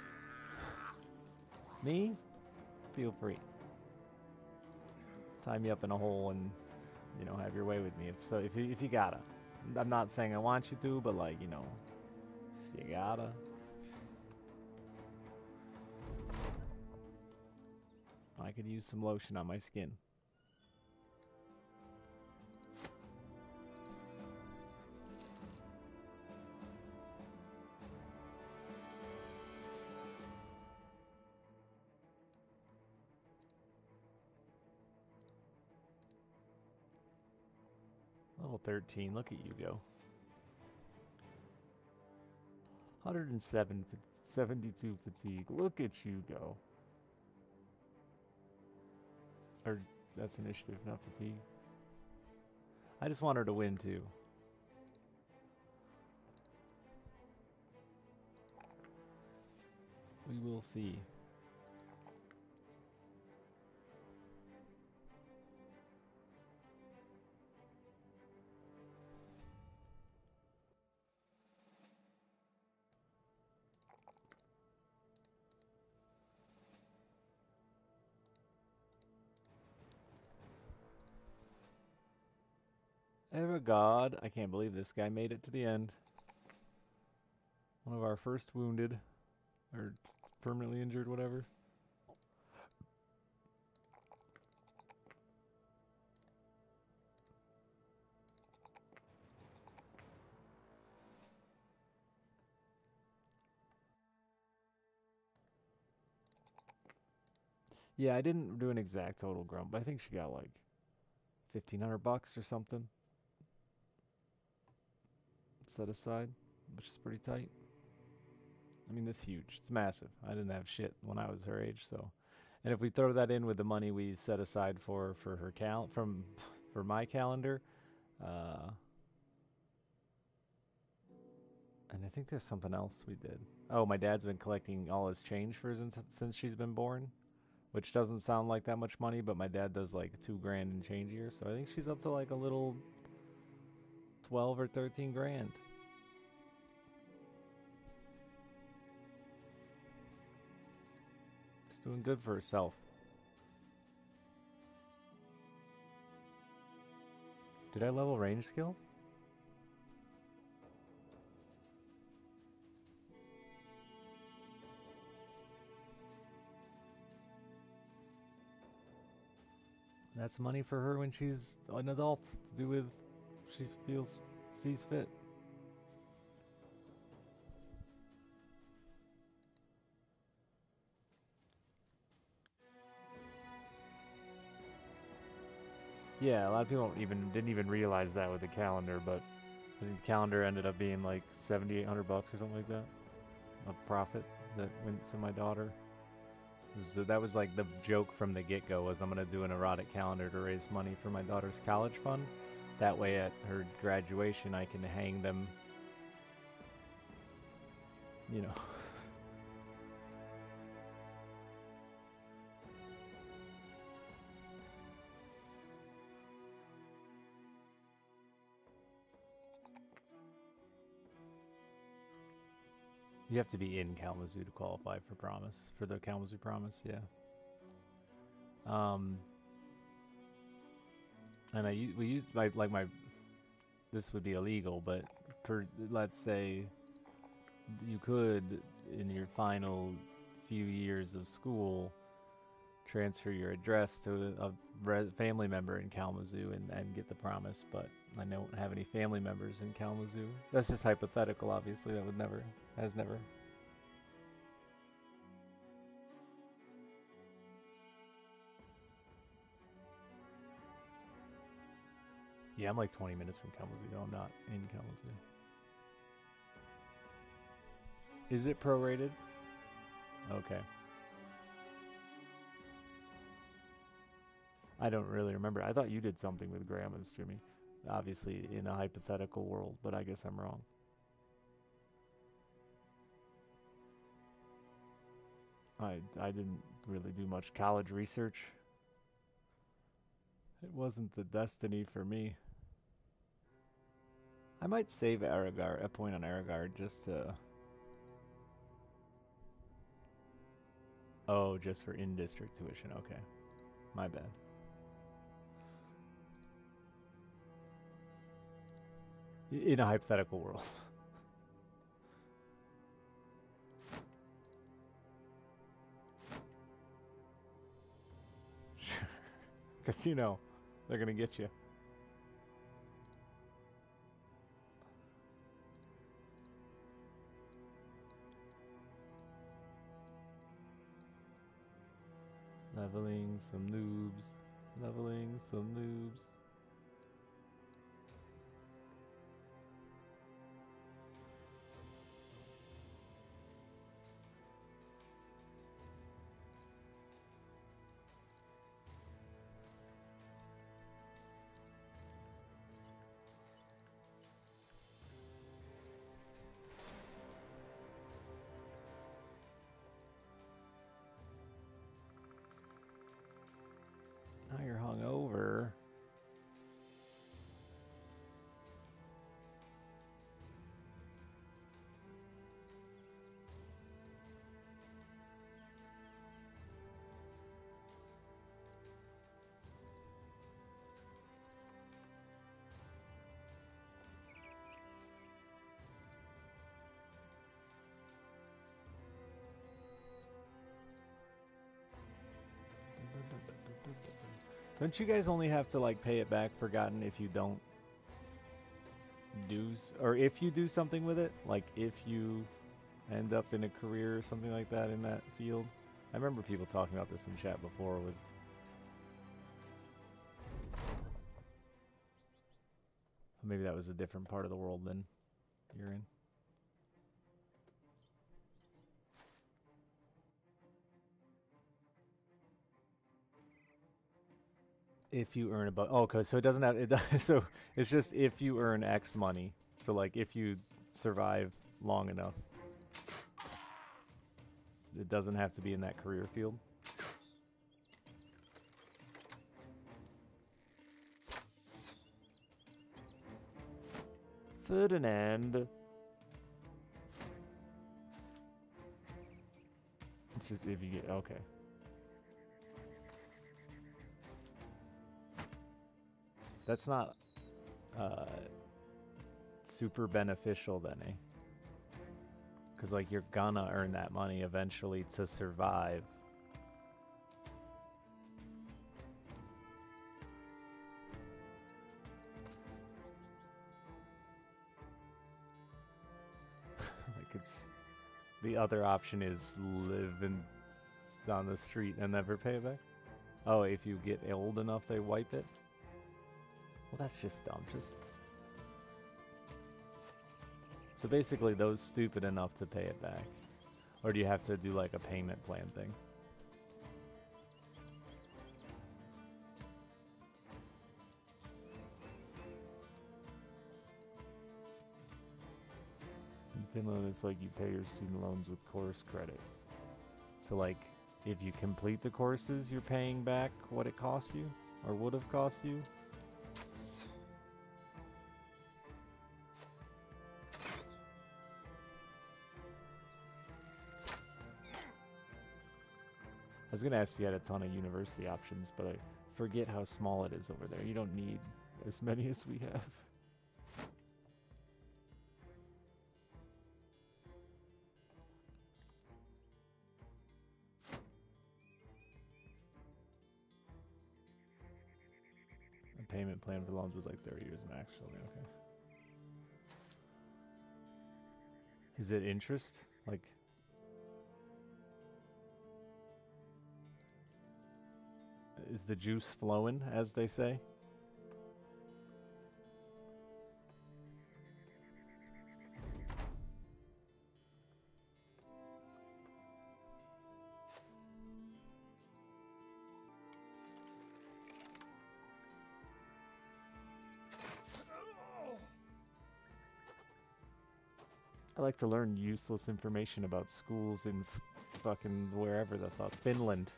Me? Feel free. Tie me up in a hole and, you know, have your way with me. If you gotta. I'm not saying I want you to, but like, you know, you gotta. I could use some lotion on my skin. Level 13, look at you go. 172 fatigue, look at you go. Or, that's initiative, not fatigue. I just want her to win, too. We will see. Ever God, I can't believe this guy made it to the end. One of our first wounded, or permanently injured, whatever. Yeah, I didn't do an exact total grump, but I think she got like $1,500 or something set aside, which is pretty tight. I mean, that's huge. It's massive. I didn't have shit when I was her age, so. And if we throw that in with the money we set aside for her for my calendar, and I think there's something else we did. Oh, my dad's been collecting all his change for since she's been born, which doesn't sound like that much money, but my dad does like $2,000 in change a year, so I think she's up to like a little 12 or 13 grand. She's doing good for herself. Did I level range skill? That's money for her when she's an adult to do with she sees fit. Yeah, a lot of people didn't even realize that with the calendar, but I think the calendar ended up being like $7,800 or something like that. of profit that went to my daughter. That was like the joke from the get-go, was I'm gonna do an erotic calendar to raise money for my daughter's college fund. That way at her graduation I can hang them, you know. You have to be in Kalamazoo to qualify for promise, for the Kalamazoo promise, yeah. And we used like my, this would be illegal, but let's say you could, in your final few years of school, transfer your address to a family member in Kalamazoo and get the promise, but I don't have any family members in Kalamazoo. That's just hypothetical, obviously. That would never, has never. Yeah, I'm like 20 minutes from Kalamazoo, though. I'm not in Kalamazoo. Is it prorated? Okay. I don't really remember. I thought you did something with grandmas, Jimmy. Obviously in a hypothetical world, but I guess I'm wrong. I didn't really do much college research. It wasn't the destiny for me. I might save Aragard, a point on Aragard, just to... Oh, just for in-district tuition. Okay. My bad. In a hypothetical world. Sure. Casino. They're gonna get you. Leveling some noobs. Leveling some noobs. Now you're hungover. Don't you guys only have to like pay it back Forgotten if you don't do, or if you do something with it? Like if you end up in a career or something like that in that field? I remember people talking about this in chat before with... Maybe that was a different part of the world than you're in. If you earn about, oh, okay, so it doesn't have it. So it's just if you earn X money. So like if you survive long enough, it doesn't have to be in that career field. Ferdinand. It's just if you get, okay. That's not super beneficial then, eh? Because like you're gonna earn that money eventually to survive. Like it's, the other option is live on the street and never pay it back. Oh, if you get old enough, they wipe it. Well, that's just dumb. Just so basically, those stupid enough to pay it back. Or do you have to do like a payment plan thing? In Finland, it's like you pay your student loans with course credit. So like, if you complete the courses, you're paying back what it cost you, or would have cost you. I was gonna ask if you had a ton of university options, but I forget how small it is over there. You don't need as many as we have. The payment plan for loans was like 30 years max, okay. Is it interest? Like, is the juice flowing, as they say? I like to learn useless information about schools in fucking wherever the fuck. Finland.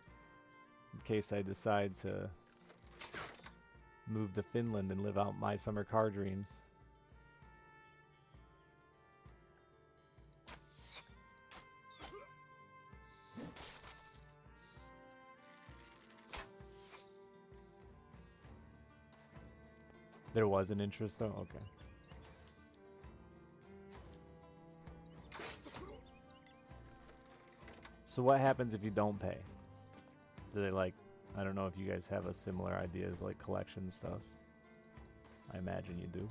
In case I decide to move to Finland and live out my summer car dreams. There was an interest though? Okay. So what happens if you don't pay? Do they like, I don't know if you guys have a similar idea as like collection stuff. I imagine you do.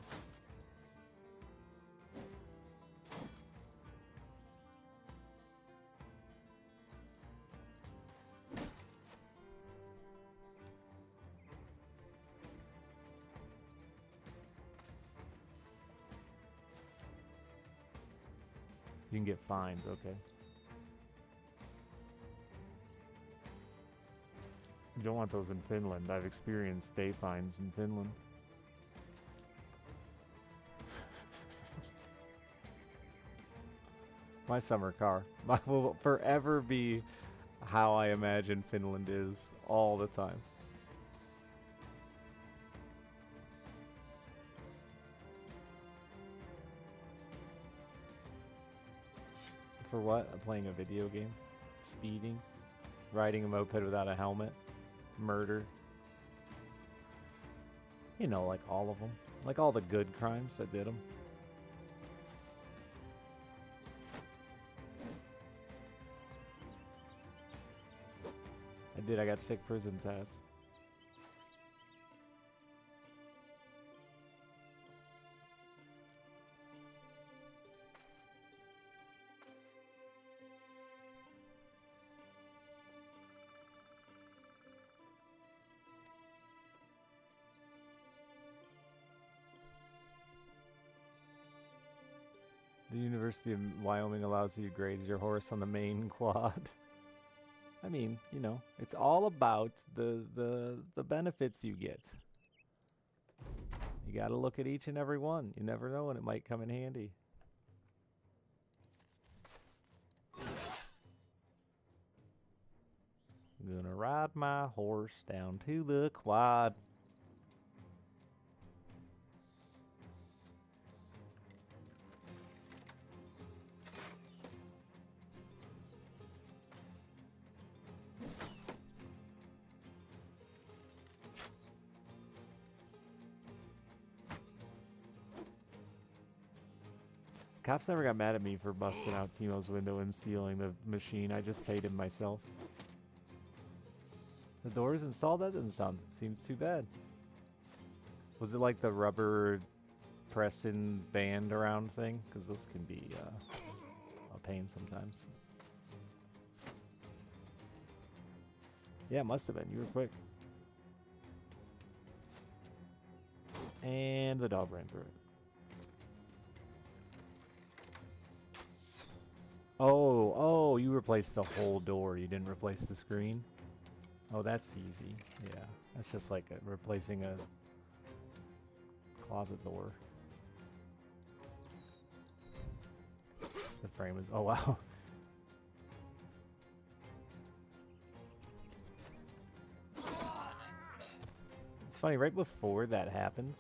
You can get fines, okay. You don't want those in Finland. I've experienced day fines in Finland. My summer car will forever be how I imagine Finland is all the time. For what? Playing a video game? Speeding? Riding a moped without a helmet? Murder? You know, like all of them. Like all the good crimes that did them. I got sick prison tats. The University of Wyoming allows you to graze your horse on the main quad. I mean, you know, it's all about the benefits you get. You gotta look at each and every one. You never know when it might come in handy. I'm gonna ride my horse down to the quad. Cops never got mad at me for busting out Timo's window and stealing the machine. I just paid him myself. The doors installed? That doesn't seem too bad. Was it like the rubber pressing band around thing? Because those can be a pain sometimes. Yeah, it must have been. You were quick. And the dog ran through it. Oh, you replaced the whole door. You didn't replace the screen? Oh, that's easy. Yeah, that's just like replacing a closet door. The frame is... Oh, wow. It's funny, right before that happens,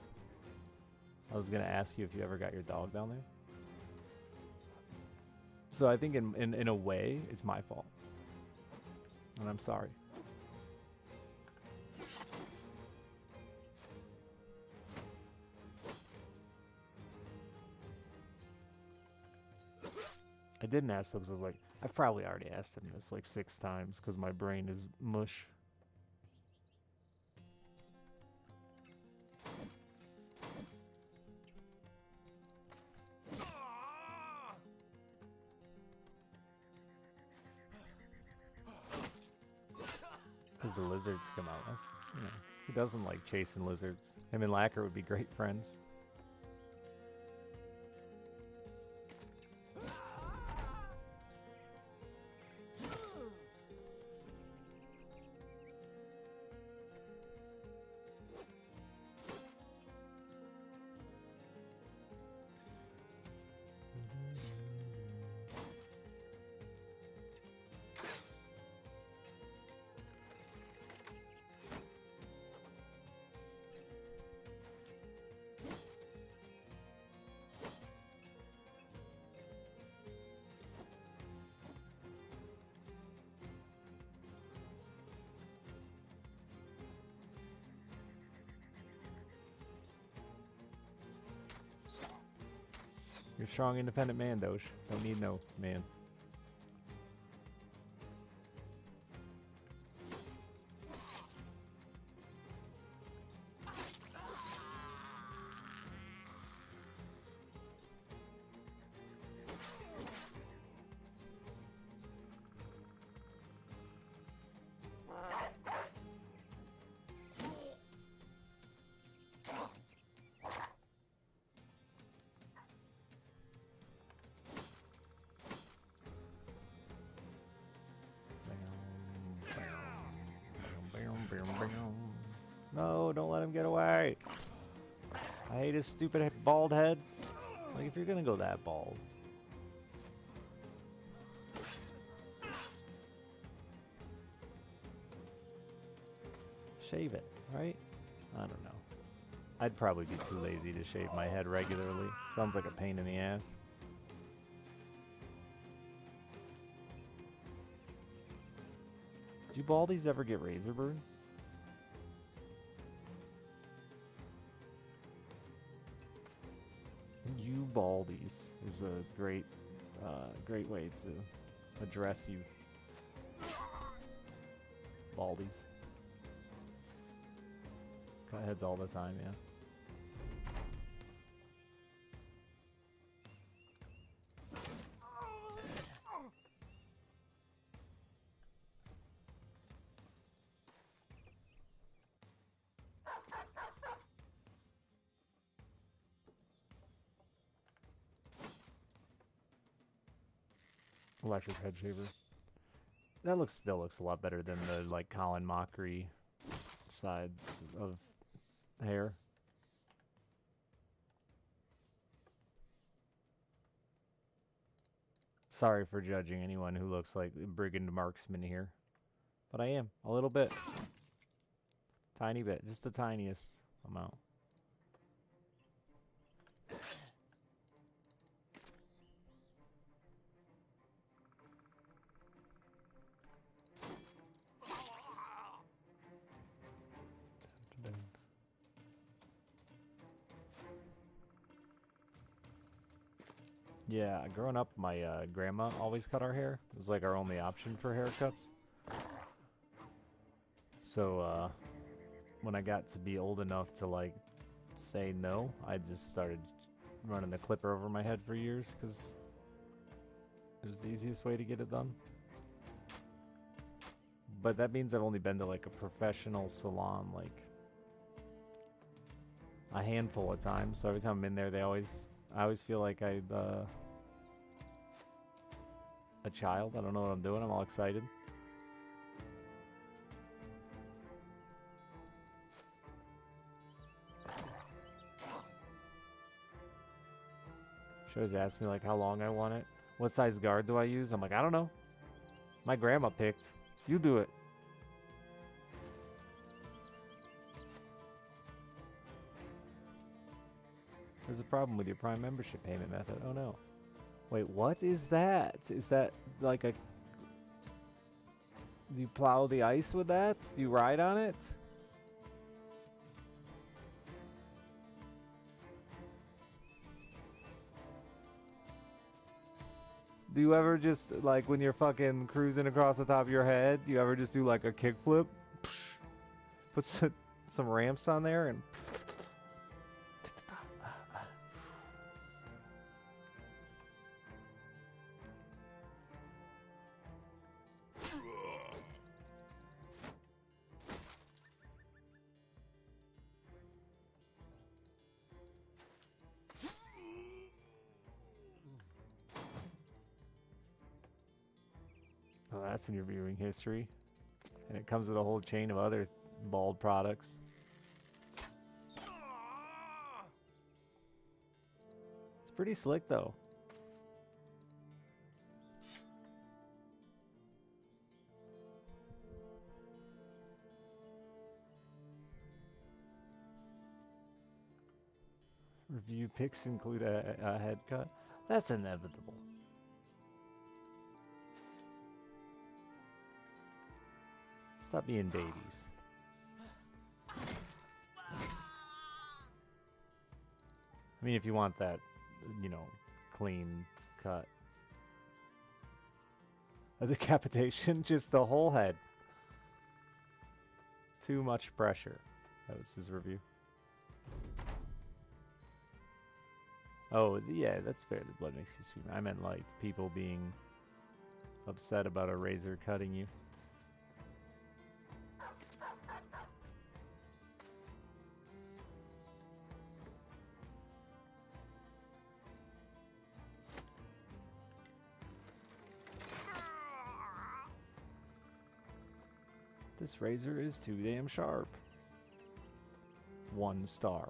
I was going to ask you if you ever got your dog down there. So I think in a way, it's my fault. And I'm sorry. I didn't ask him because I was like, I've probably already asked him this like 6 times because my brain is mush. Because the lizards come out. That's, you know, who doesn't like chasing lizards? Him and Lacquer would be great friends. You're a strong, independent man, Doge. Don't need no man. No, don't let him get away. I hate his stupid bald head. Like, if you're gonna go that bald. Shave it, right? I don't know. I'd probably be too lazy to shave my head regularly. Sounds like a pain in the ass. Do baldies ever get razor burn? You baldies is a great way to address you. Baldies. Cut heads all the time, yeah. Electric head shaver. That still looks a lot better than the like Colin Mockery sides of hair. Sorry for judging anyone who looks like a brigand marksman here, but I am a little bit, tiny bit, just the tiniest amount. Yeah, growing up, my grandma always cut our hair. It was like our only option for haircuts. So when I got to be old enough to like say no, I just started running the clipper over my head for years because it was the easiest way to get it done. But that means I've only been to like a professional salon like a handful of times. So every time I'm in there, I always feel like a child. I don't know what I'm doing. I'm all excited. She always asks me like how long I want it. What size guard do I use? I'm like, I don't know. My grandma picked. You do it. There's a problem with your Prime membership payment method. Oh no. Wait, what is that? Is that like a... Do you plow the ice with that? Do you ride on it? Do you ever just, like, when you're fucking cruising across the top of your head, do you ever just do, like, a kickflip? Put some ramps on there and... Oh, that's in your viewing history. And it comes with a whole chain of other bald products. It's pretty slick, though. Review picks include a head cut. That's inevitable. Stop being babies. I mean, if you want that, you know, clean cut. A decapitation, just the whole head. Too much pressure. That was his review. Oh, yeah, that's fair. The blood makes you scream. I meant like people being upset about a razor cutting you. This razor is too damn sharp. 1 star.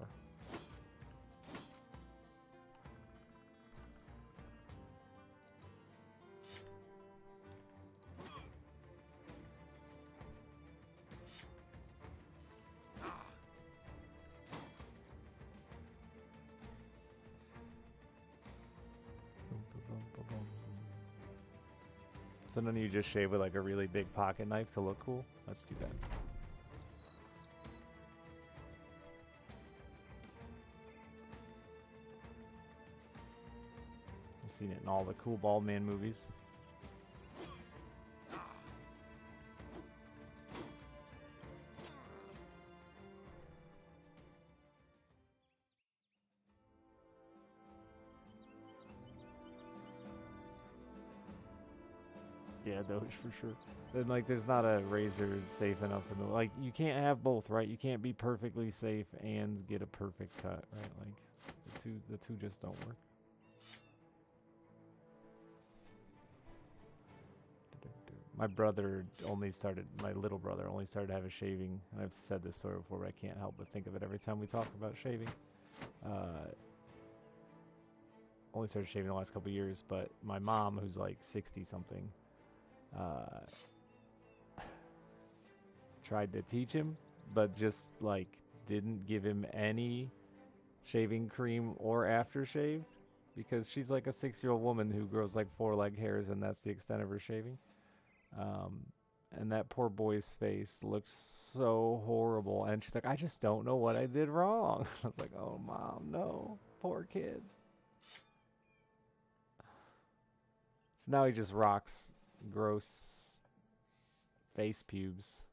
So none of you just shave with like a really big pocket knife to look cool? That's too bad. I've seen it in all the cool bald man movies. Yeah, Doge for sure. Then like there's not a razor safe enough in the like you can't have both, right? You can't be perfectly safe and get a perfect cut, right? Like the two just don't work. My little brother only started having shaving, and I've said this story before, but I can't help but think of it every time we talk about shaving. Only started shaving the last couple of years, but my mom, who's like 60 something, tried to teach him, but just like didn't give him any shaving cream or aftershave because she's like a 6-year-old woman who grows like 4 leg hairs, and that's the extent of her shaving. And that poor boy's face looked so horrible, and she's like, I just don't know what I did wrong. I was like, oh mom, no, poor kid. So now he just rocks gross face pubes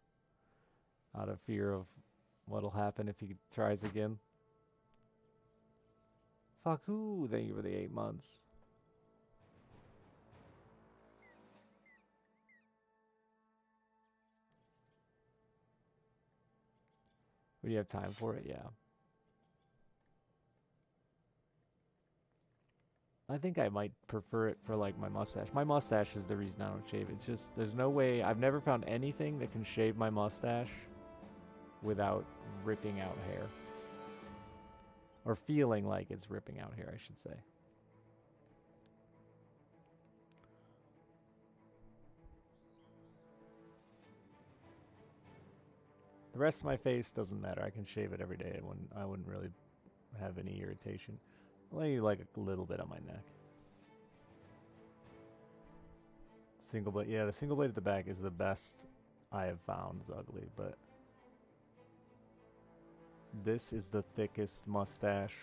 out of fear of what'll happen if he tries again. Fuck who? Thank you for the 8 months. When you have time for it, yeah. I think I might prefer it for like my mustache. My mustache is the reason I don't shave. It's just there's no way. I've never found anything that can shave my mustache without ripping out hair. Or feeling like it's ripping out hair, I should say. The rest of my face doesn't matter. I can shave it every day. I wouldn't really have any irritation. Only like a little bit on my neck. Single blade. Yeah, the single blade at the back is the best I have found. It's ugly, but this is the thickest mustache.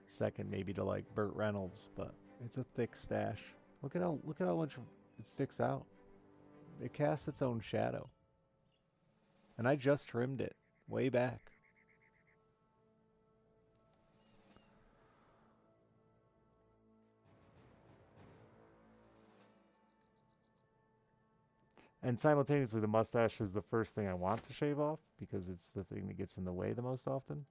Second maybe to like Burt Reynolds, but it's a thick stash. Look at how much it sticks out. It casts its own shadow. And I just trimmed it way back. And simultaneously, the mustache is the first thing I want to shave off because it's the thing that gets in the way the most often.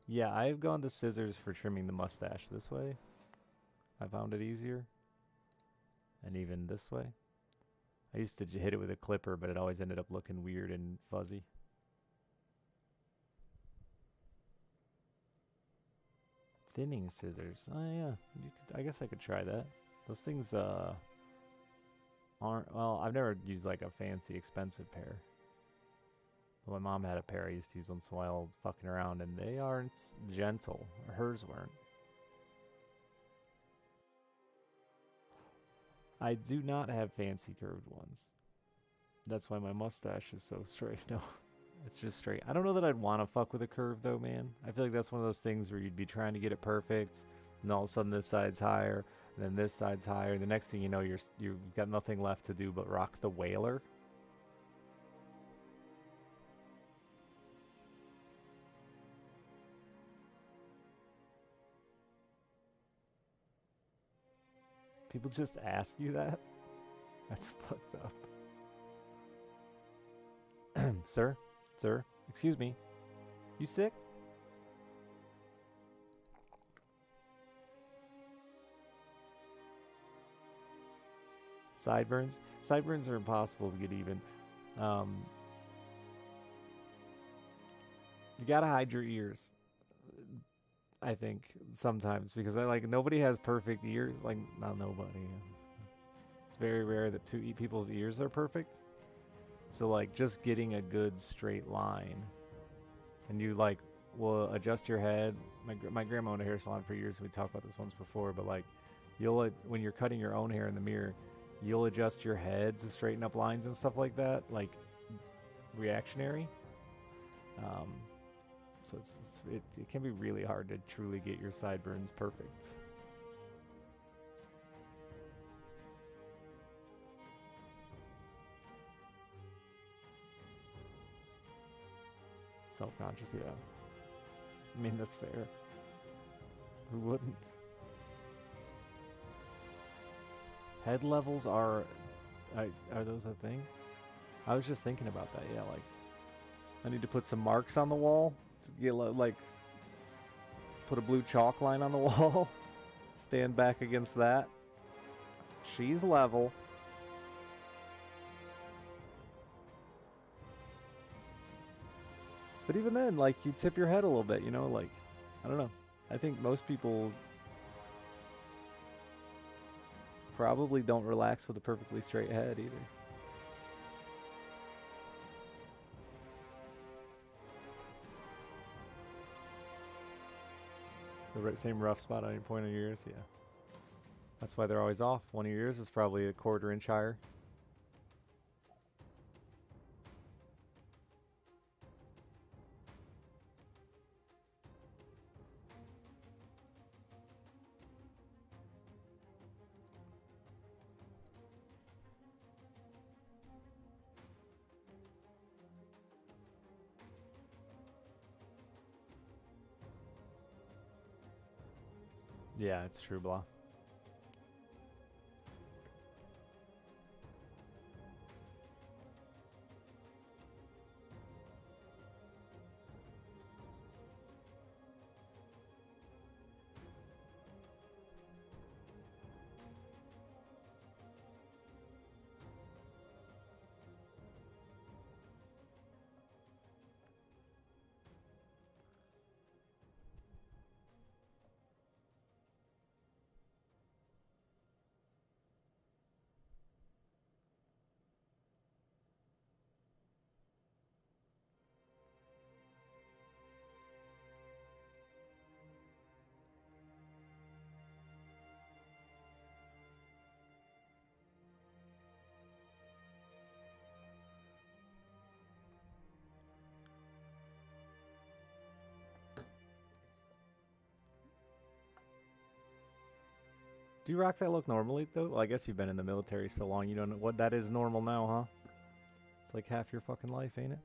Yeah, I've gone to scissors for trimming the mustache this way. I found it easier. And even this way. I used to hit it with a clipper, but it always ended up looking weird and fuzzy. Thinning scissors. Oh yeah, I guess I could try that. Those things aren't, well, I've never used like a fancy expensive pair. But my mom had a pair I used to use once in a while fucking around, and they aren't gentle. Hers weren't. I do not have fancy curved ones. That's why my mustache is so straight. No, it's just straight. I don't know that I'd want to fuck with a curve though, man. I feel like that's one of those things where you'd be trying to get it perfect, and all of a sudden this side's higher, and then this side's higher, and the next thing you know, you've got nothing left to do but rock the whaler. People just ask you that? That's fucked up. Sir? Sir? Excuse me. You sick? Sideburns? Sideburns are impossible to get even. You gotta hide your ears. I think sometimes because nobody has perfect ears. Like, not nobody. It's very rare that people's ears are perfect. So like just getting a good straight line, and you like will adjust your head. My grandma owned a hair salon for years. We talked about this once before, but like you'll when you're cutting your own hair in the mirror, you'll adjust your head to straighten up lines and stuff like that, like reactionary. So it can be really hard to truly get your sideburns perfect. Self-conscious, yeah. I mean, that's fair. Who wouldn't? Head levels are those a thing? I was just thinking about that, yeah, like I need to put some marks on the wall to get like put a blue chalk line on the wall. Stand back against that. She's level. But even then, like, you tip your head a little bit, you know, like, I don't know. I think most people probably don't relax with a perfectly straight head either. The same rough spot on your point of your ears, yeah. That's why they're always off. One of your ears is probably a 1/4 inch higher. Yeah, it's true, blah. Do you rock that look normally, though? Well, I guess you've been in the military so long, you don't know what that is normal now, huh? It's like half your fucking life, ain't it?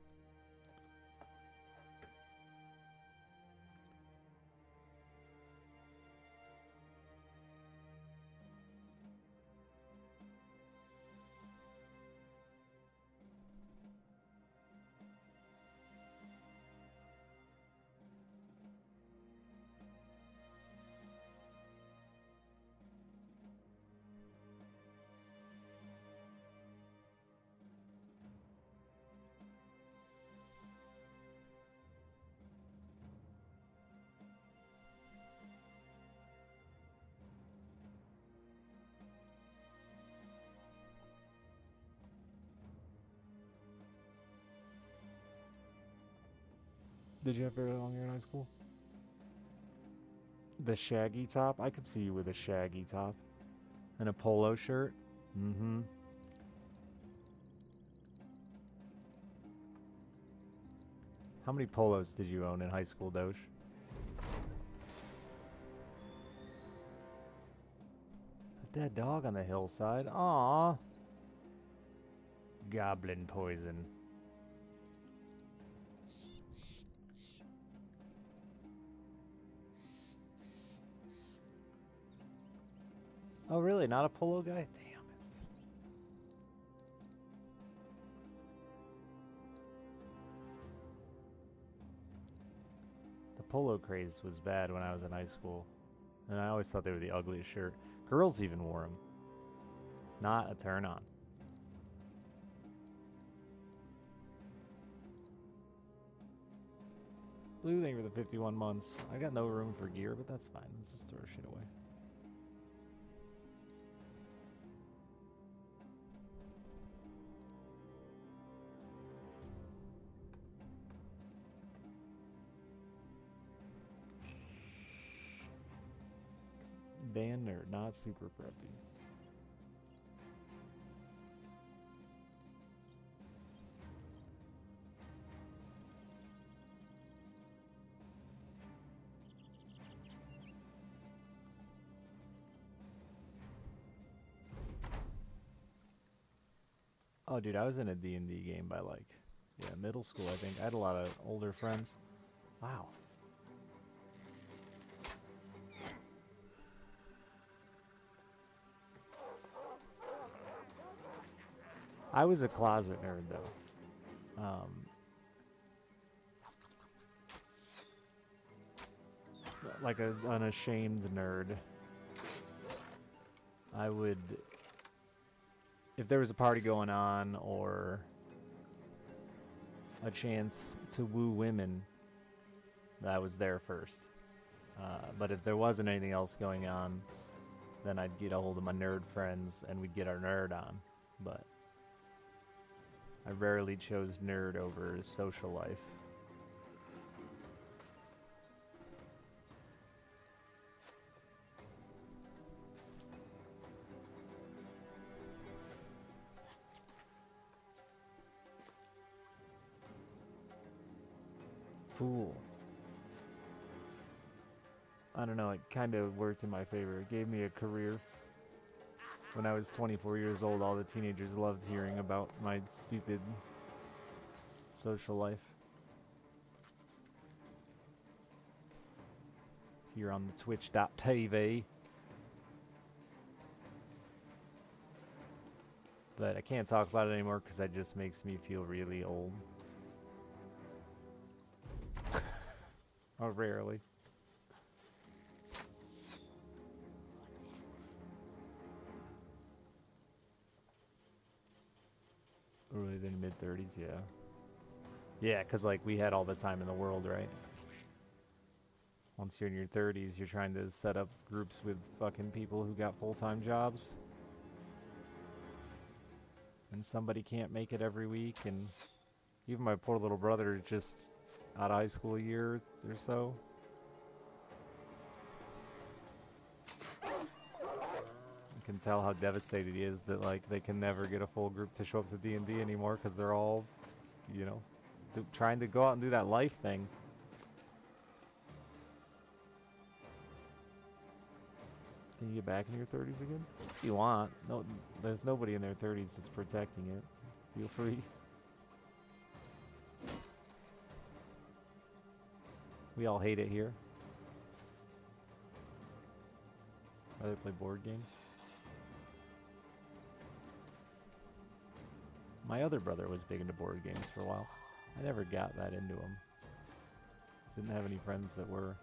Did you have very long hair in high school? The shaggy top? I could see you with a shaggy top. And a polo shirt? Mm-hmm. How many polos did you own in high school, Doge? A dead dog on the hillside? Aww. Goblin poison. Oh, really? Not a polo guy? Damn it. The polo craze was bad when I was in high school. And I always thought they were the ugliest shirt. Girls even wore them. Not a turn on. Blue, thank you for the 51 months. I got no room for gear, but that's fine. Let's just throw shit away. Band nerd, not super preppy. Oh, dude, I was in a D&D game by like, middle school, I think. I had a lot of older friends. Wow. I was a closet nerd, though. Like an unashamed nerd. I would, if there was a party going on or a chance to woo women, I was there first. But if there wasn't anything else going on, then I'd get a hold of my nerd friends and we'd get our nerd on. But I rarely chose nerd over social life. Fool. I don't know, it kind of worked in my favor. It gave me a career. When I was 24 years old, all the teenagers loved hearing about my stupid social life. Here on the Twitch.tv. But I can't talk about it anymore because that just makes me feel really old. Or rarely. Early than mid-30s, yeah. Yeah, because, like, we had all the time in the world, right? Once you're in your 30s, you're trying to set up groups with fucking people who got full-time jobs. And somebody can't make it every week, and even my poor little brother is just out of high school a year or so. You can tell how devastated he is that, like, they can never get a full group to show up to D&D anymore because they're all, you know, trying to go out and do that life thing. Can you get back in your 30s again? If you want. No, there's nobody in their 30s that's protecting it. Feel free. We all hate it here. Rather play board games. My other brother was big into board games for a while. I never got that into them. Didn't have any friends that were.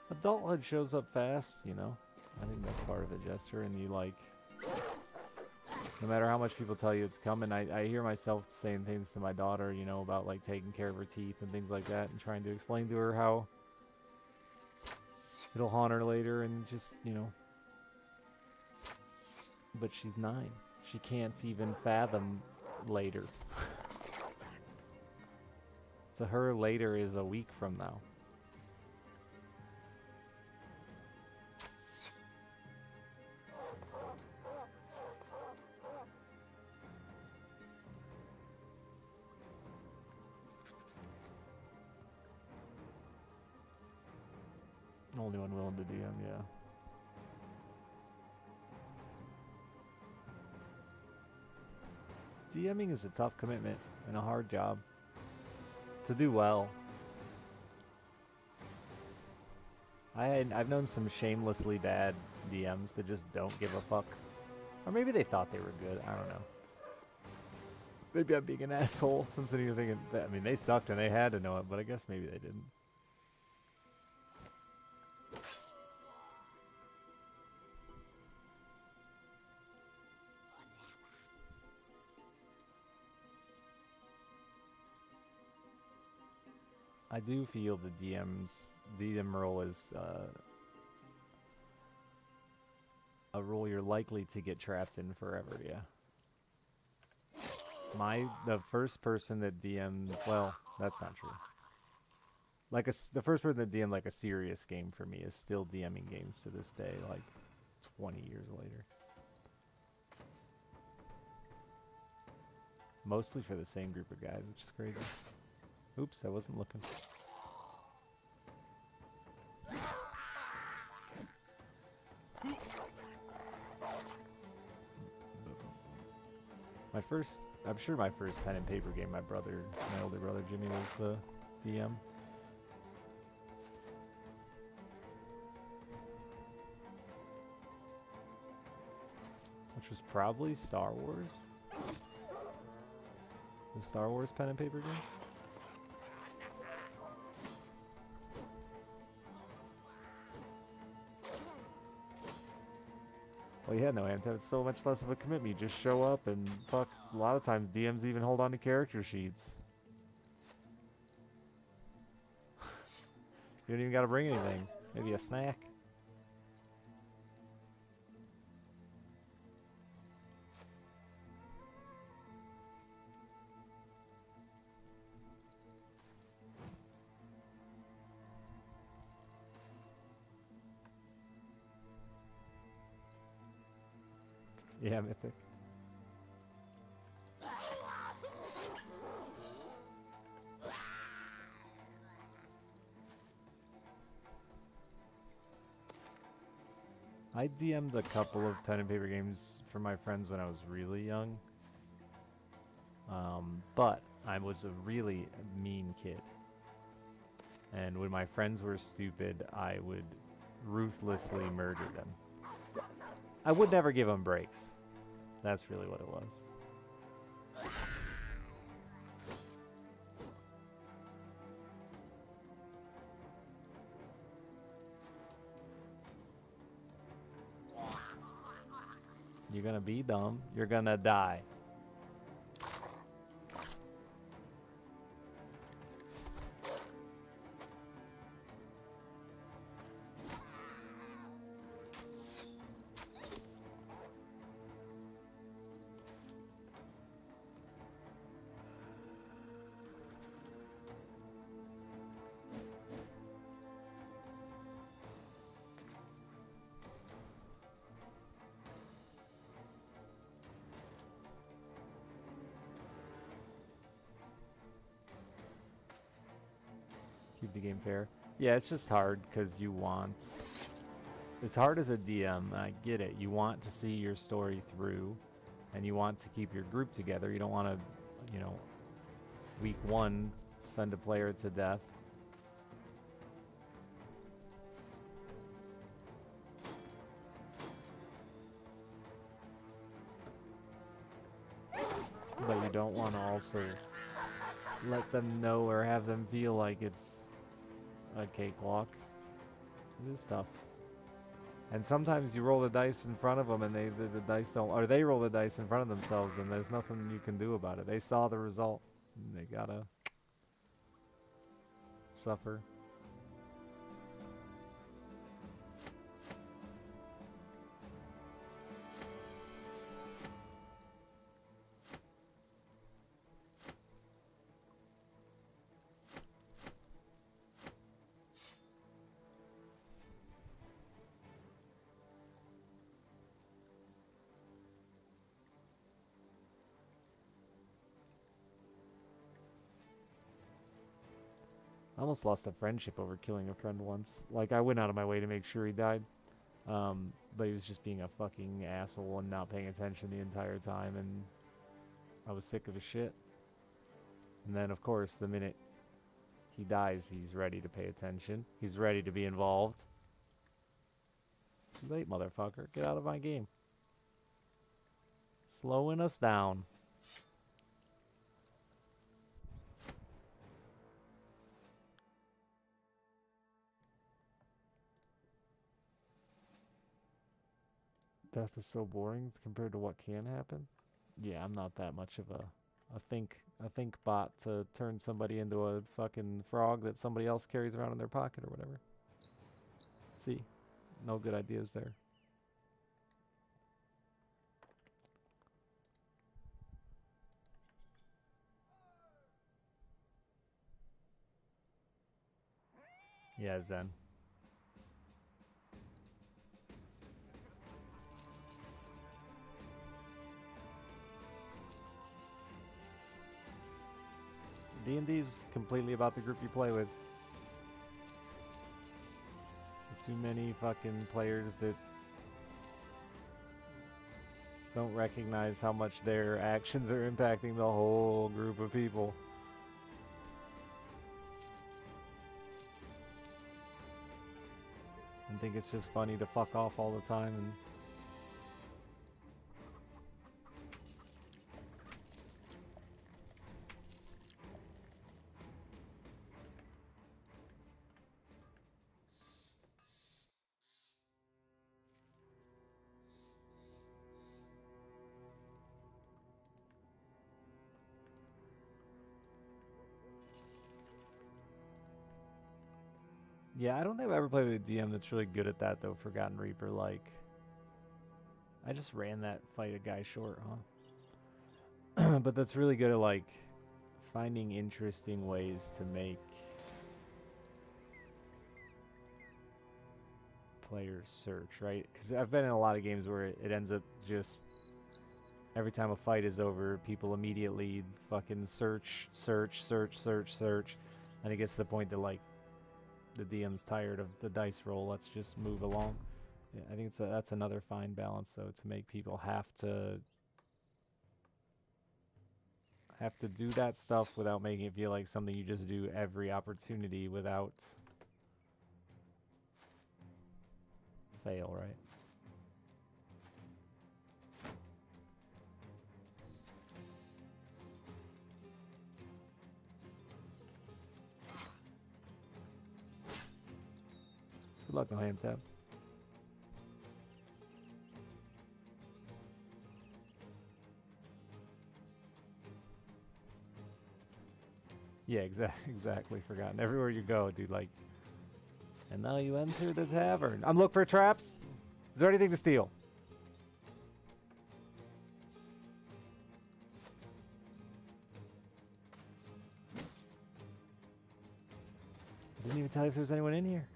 Adulthood shows up fast, you know. I think that's part of it, Jester. And you like, no matter how much people tell you it's coming, I hear myself saying things to my daughter, you know, about like taking care of her teeth and things like that, and trying to explain to her how it'll haunt her later, and just, you know. But she's 9. She can't even fathom later. To her, later is a week from now. Only one willing to DM, yeah. DMing is a tough commitment and a hard job to do well. I've known some shamelessly bad DMs that just don't give a fuck. Or maybe they thought they were good, I don't know. Maybe I'm being an asshole. I'm sitting here thinking that, I mean, they sucked and they had to know it, but I guess maybe they didn't. I do feel the DM role is a role you're likely to get trapped in forever, yeah. The first person that DM'd, well, that's not true. Like the first person that DM'd like a serious game for me is still DMing games to this day, like 20 years later. Mostly for the same group of guys, which is crazy. Oops, I wasn't looking. I'm sure my first pen and paper game, my older brother Jimmy was the DM. Which was probably Star Wars. The Star Wars pen and paper game. Well, yeah, no, it's so much less of a commitment. You just show up and fuck. A lot of times DMs even hold on to character sheets. You don't even gotta bring anything. Maybe a snack. Yeah, Mythic. I DM'd a couple of pen and paper games for my friends when I was really young. But I was a really mean kid. And when my friends were stupid, I would ruthlessly murder them. I would never give them breaks. That's really what it was. You're gonna be dumb. You're gonna die. the game fair. Yeah, it's just hard because you want... It's hard as a DM, I get it. You want to see your story through, and you want to keep your group together. You don't want to, you know, week 1, send a player to death. But you don't want to also let them know or have them feel like it's a cakewalk. It is tough. And sometimes you roll the dice in front of them and the dice don't, or they roll the dice in front of themselves and there's nothing you can do about it. They saw the result and they gotta suffer. I almost lost a friendship over killing a friend once. Like, I went out of my way to make sure he died. But he was just being a fucking asshole and not paying attention the entire time, and I was sick of his shit. And then, of course, the minute he dies, he's ready to pay attention. He's ready to be involved. Too late, motherfucker. Get out of my game. Slowing us down. Death is so boring compared to what can happen. Yeah, I'm not that much of a think bot to turn somebody into a fucking frog that somebody else carries around in their pocket or whatever. See, no good ideas there. Yeah, Zen. D&D's completely about the group you play with. There's too many fucking players that don't recognize how much their actions are impacting the whole group of people. And think it's just funny to fuck off all the time and yeah, I don't think I've ever played with a DM that's really good at that, though, Forgotten Reaper. Like, I just ran that fight a guy short, huh? But that's really good at, like, finding interesting ways to make players search, right? Because I've been in a lot of games where it ends up just, every time a fight is over, people immediately fucking search, and it gets to the point that, like, the DM's tired of the dice roll. Let's just move along. Yeah, I think that's another fine balance, though, to make people have to do that stuff without making it feel like something you just do every opportunity without fail, right? Good luck, no ham tab. Yeah, exactly. Forgotten. Everywhere you go, dude, like... And now you enter the tavern. I'm looking for traps. Is there anything to steal? I didn't even tell you if there was anyone in here.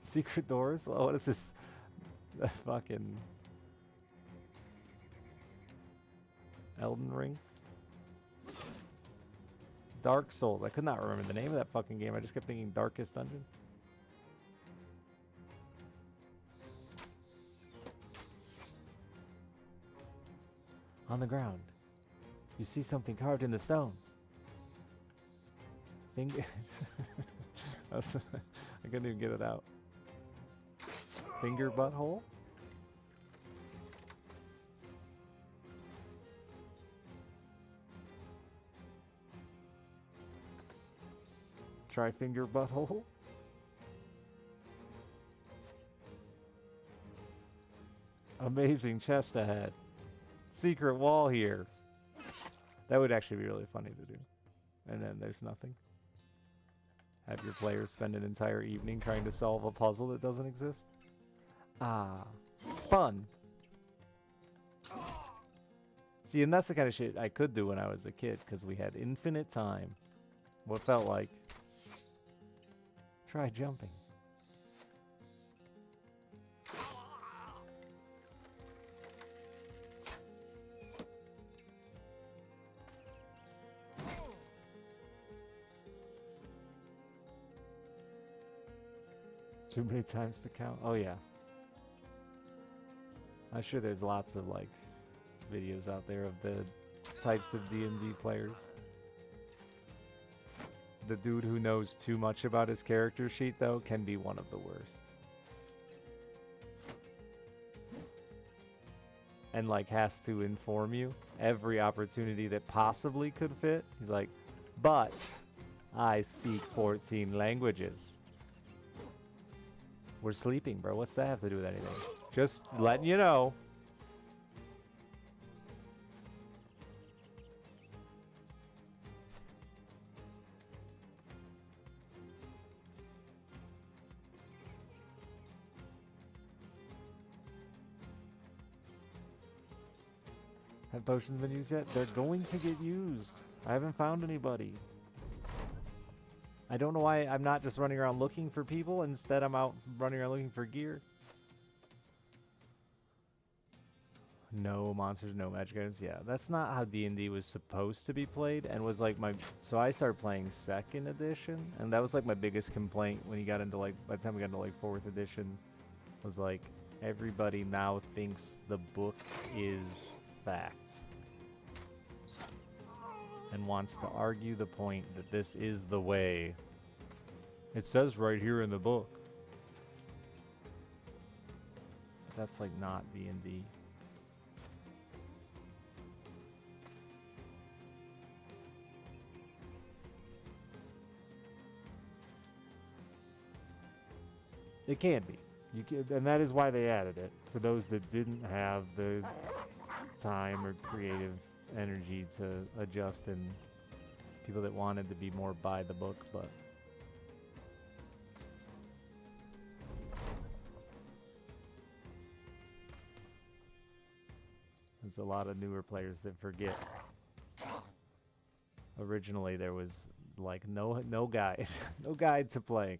Secret doors? Oh, what is this? The fucking... Elden Ring? Dark Souls. I could not remember the name of that fucking game. I just kept thinking Darkest Dungeon. On the ground, you see something carved in the stone. Finger. I couldn't even get it out. Finger butthole? Try finger butthole? Amazing chest ahead. Secret wall here. That would actually be really funny to do. And then there's nothing. Have your players spend an entire evening trying to solve a puzzle that doesn't exist. Ah, fun. See, and that's the kind of shit I could do when I was a kid, because we had infinite time. What felt like. Try jumping. Too many times to count. Oh yeah. I'm sure there's lots of like videos out there of the types of D&D players. The dude who knows too much about his character sheet though can be one of the worst. And like has to inform you every opportunity that possibly could fit. He's like, but I speak 14 languages. We're sleeping, bro. What's that have to do with anything? Just letting you know. Have potions been used yet? They're going to get used. I haven't found anybody. I don't know why I'm not just running around looking for people. Instead, I'm out running around looking for gear. No monsters, no magic items. Yeah, that's not how D&D was supposed to be played, and was like my. So I started playing 2nd edition, and that was like my biggest complaint when you got into like. By the time we got into like 4th edition, was like everybody now thinks the book is fact, and wants to argue the point that this is the way. It says right here in the book. That's like not D&D. It can be. You can, and that is why they added it. For those that didn't have the time or creative energy to adjust, and people that wanted to be more by the book, but there's a lot of newer players that forget. Originally there was like no guide, no guide to playing.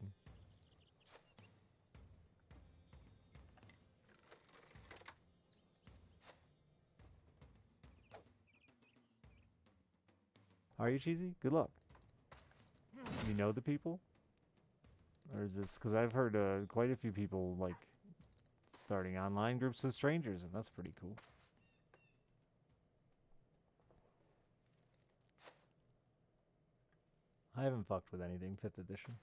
Are you cheesy? Good luck. You know the people? Or is this... Because I've heard quite a few people, like, starting online groups with strangers, and that's pretty cool. I haven't fucked with anything 5th edition.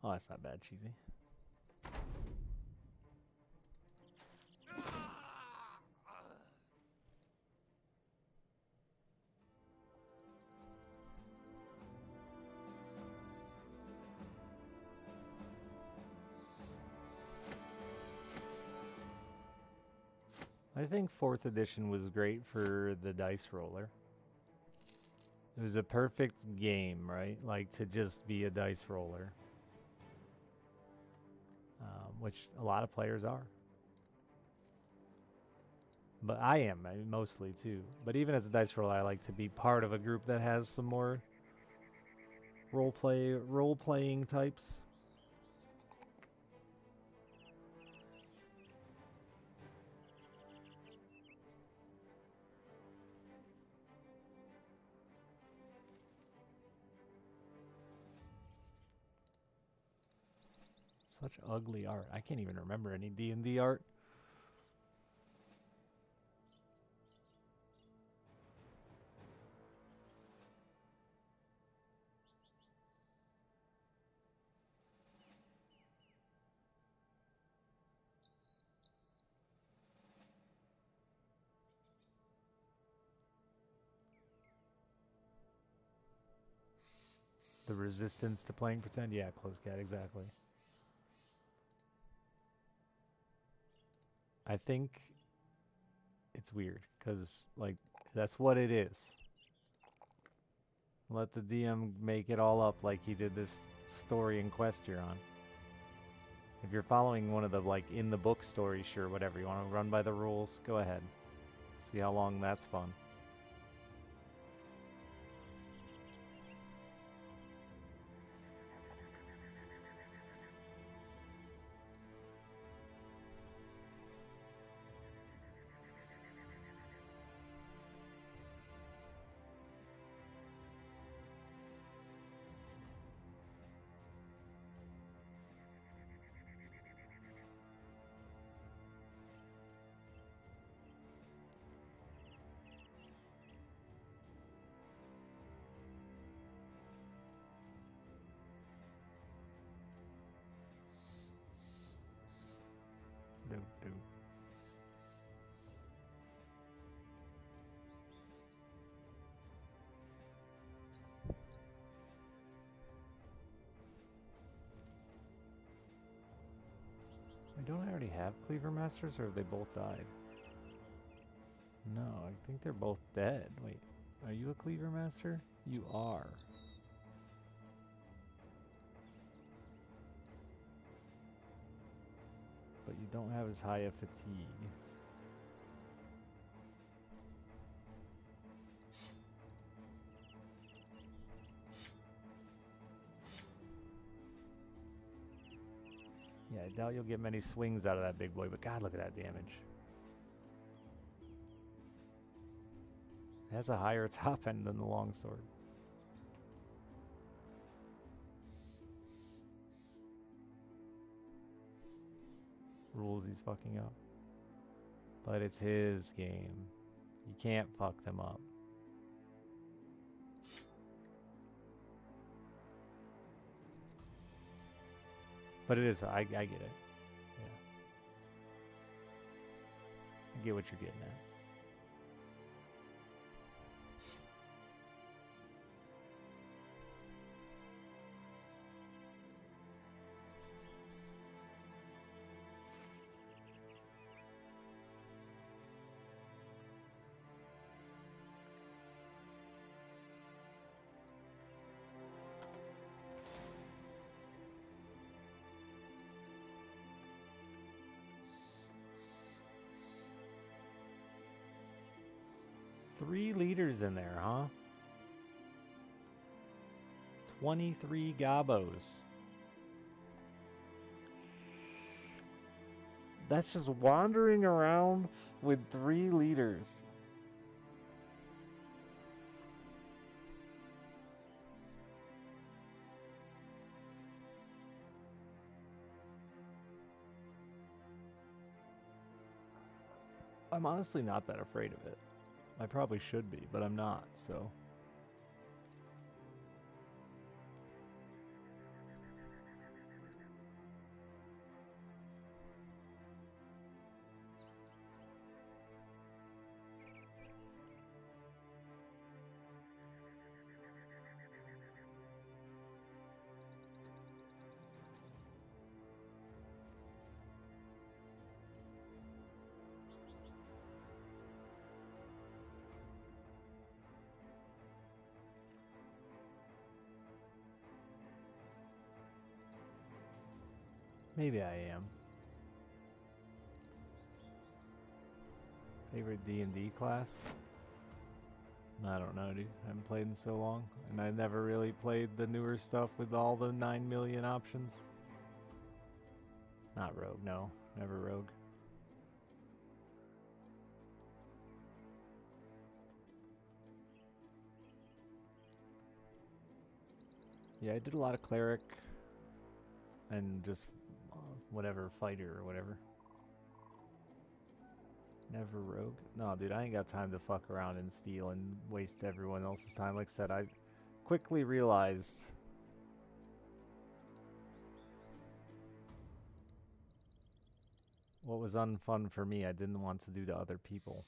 Oh, that's not bad, cheesy. I think 4th edition was great for the dice roller. It was a perfect game, right? Like, to just be a dice roller. Which a lot of players are. But I am, mostly, too. But even as a dice roller, I like to be part of a group that has some more role-playing types. Such ugly art. I can't even remember any D&D art. The resistance to playing pretend? Yeah, close cat, exactly. I think it's weird, because, like, that's what it is. Let the DM make it all up like he did this story in Quest you're on. If you're following one of the, like, in the book stories, sure, whatever. You want to run by the rules, go ahead. See how long that's fun. Doop, doop. Don't I already have Cleaver Masters, or have they both died? No, I think they're both dead. Wait, are you a Cleaver Master? You are. But you don't have as high a fatigue. Yeah, I doubt you'll get many swings out of that big boy, but God, look at that damage. It has a higher top end than the longsword. Rules he's fucking up. But it's his game. You can't fuck them up. But it is, I get it. Yeah. I get what you're getting at. Three leaders in there, huh? 23 gobos. That's just wandering around with 3 leaders. I'm honestly not that afraid of it. I probably should be, but I'm not, so. Maybe I am. Favorite D&D class? I don't know, dude. I haven't played in so long. And I never really played the newer stuff with all the 9 million options. Not Rogue, no. Never Rogue. Yeah, I did a lot of Cleric. And just whatever fighter or whatever. Never rogue? No, dude, I ain't got time to fuck around and steal and waste everyone else's time. Like I said, I quickly realized what was unfun for me, I didn't want to do to other people.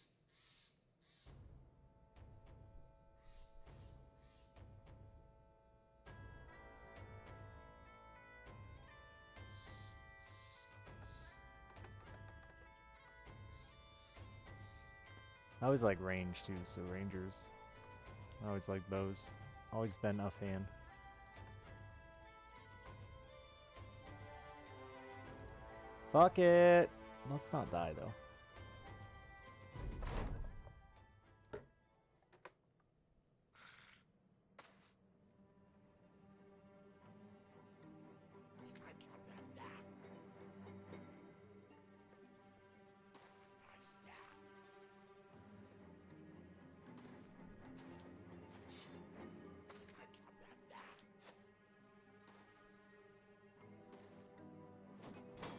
I always like range too, so rangers. I always like bows. Always been a fan. Fuck it! Let's not die though.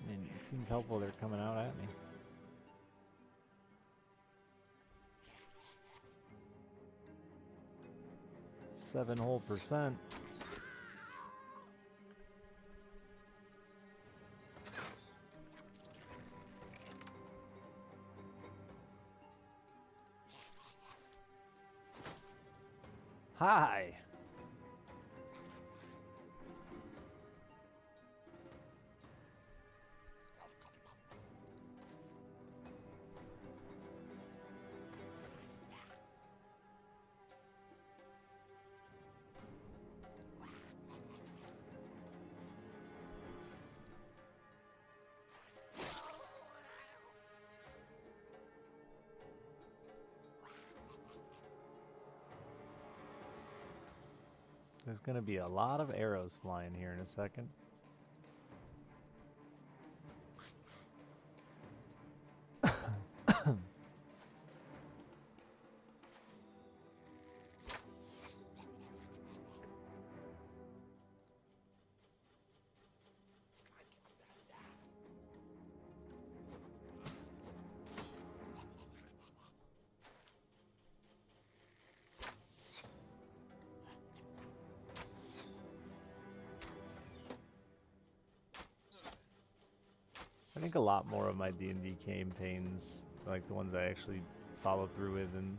I mean, it seems helpful they're coming out at me. Seven whole %. Hi. There's gonna be a lot of arrows flying here in a second. I think a lot more of my D&D campaigns, like the ones I actually followed through with and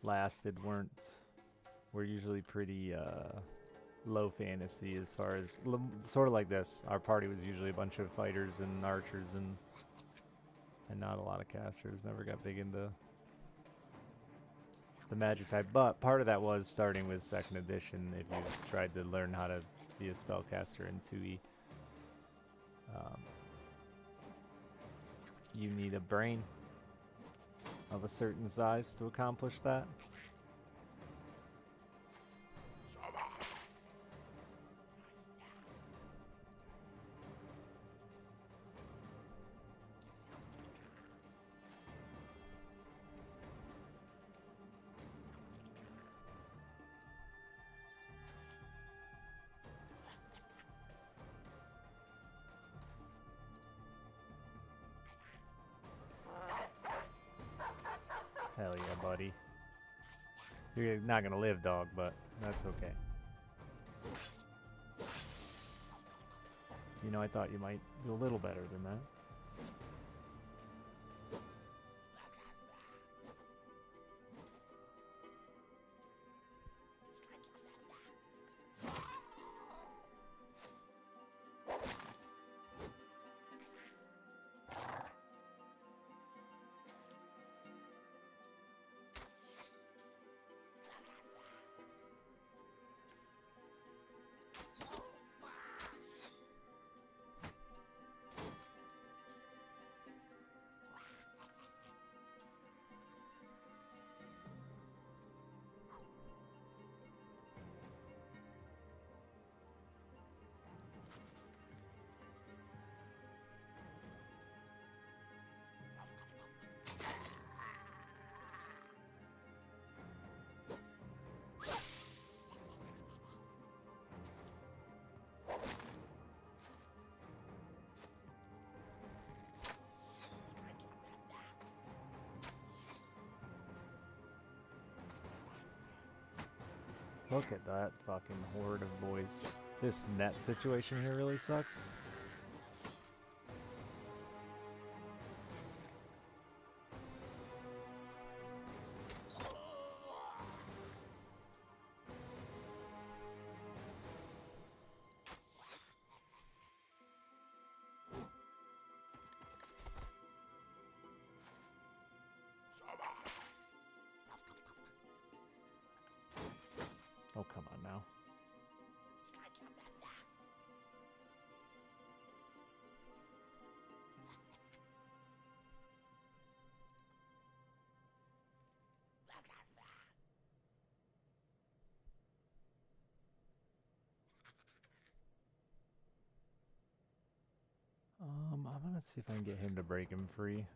lasted, were usually pretty low fantasy as far as sort of like this. Our party was usually a bunch of fighters and archers and not a lot of casters. Never got big into the magic side, but part of that was starting with 2nd edition. If you tried to learn how to be a spellcaster in 2e. You need a brain of a certain size to accomplish that. Hell yeah, buddy. You're not gonna live, dog, but that's okay. You know, I thought you might do a little better than that. Look at that fucking horde of boys. This net situation here really sucks. Oh, come on now. I'm gonna see if I can get him to break him free.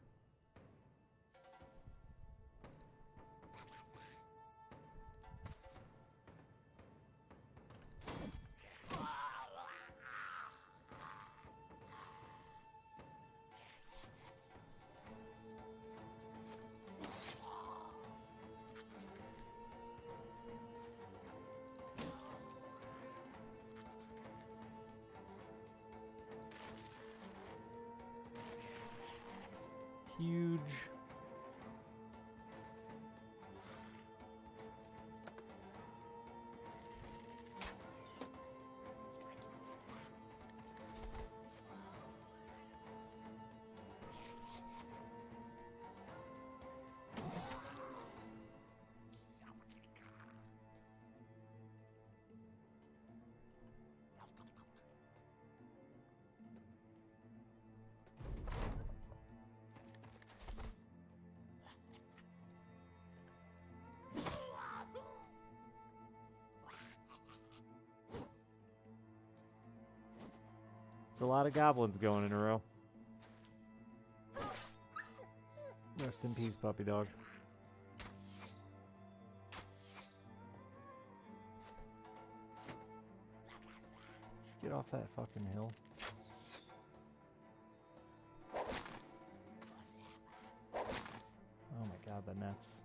Huge. It's a lot of goblins going in a row. Rest in peace, puppy dog. Get off that fucking hill. Oh my god, the nets.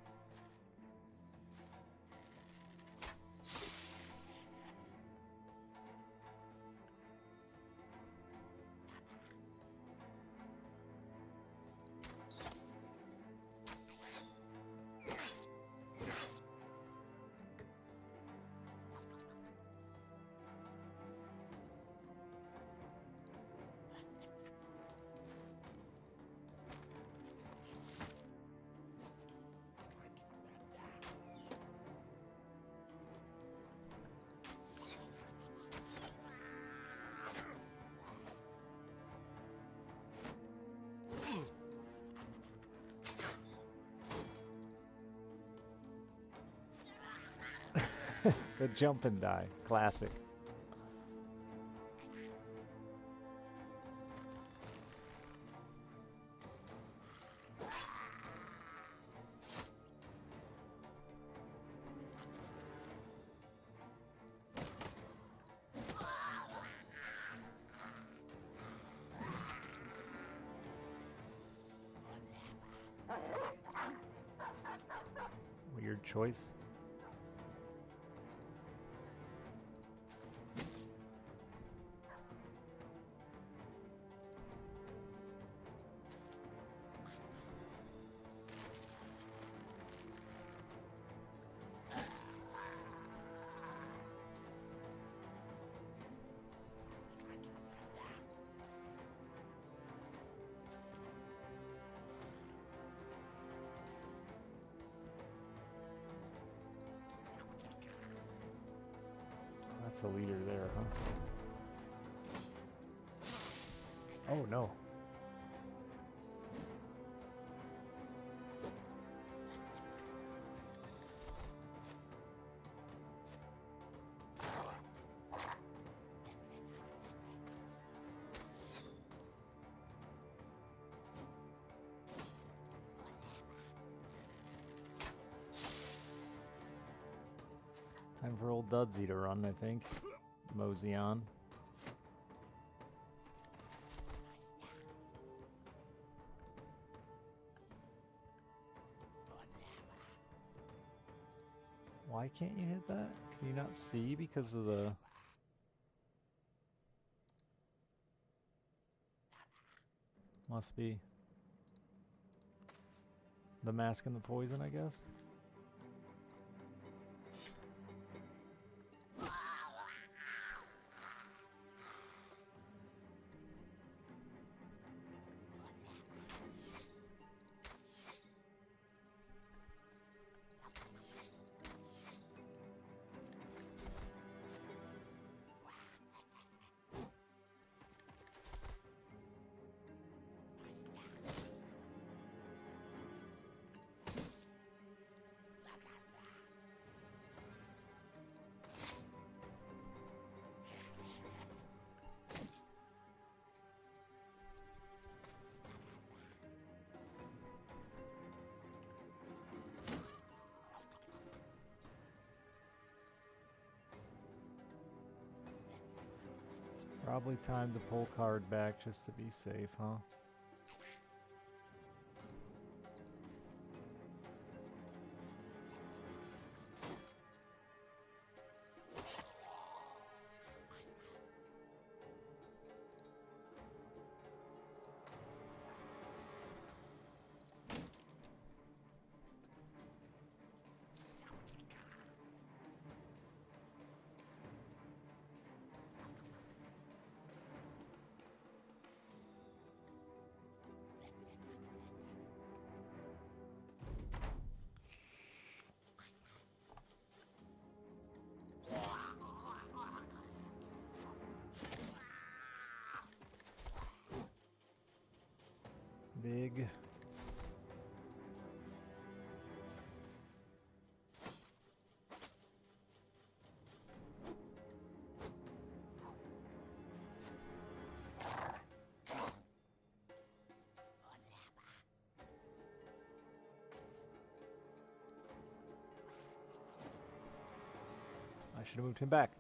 The jump and die. Classic. Weird choice. That's a leader there, huh? Oh no. Time for old Dudsy to run, I think. Mosey on. Why can't you hit that? Can you not see because of the... Must be the mask and the poison, I guess. Probably time to pull card back just to be safe, huh? Big. I should have moved him back.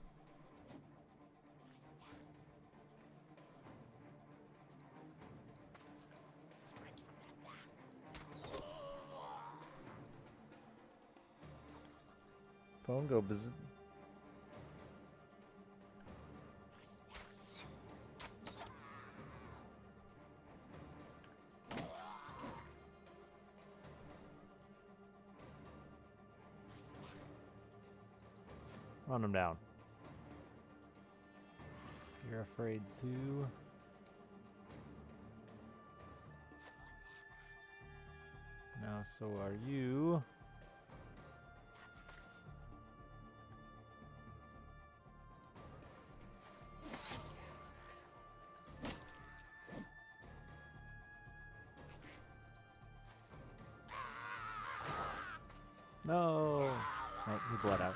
Phone go buzz. Run him down. You're afraid too. Now, so are you. No! Oh, he bled out.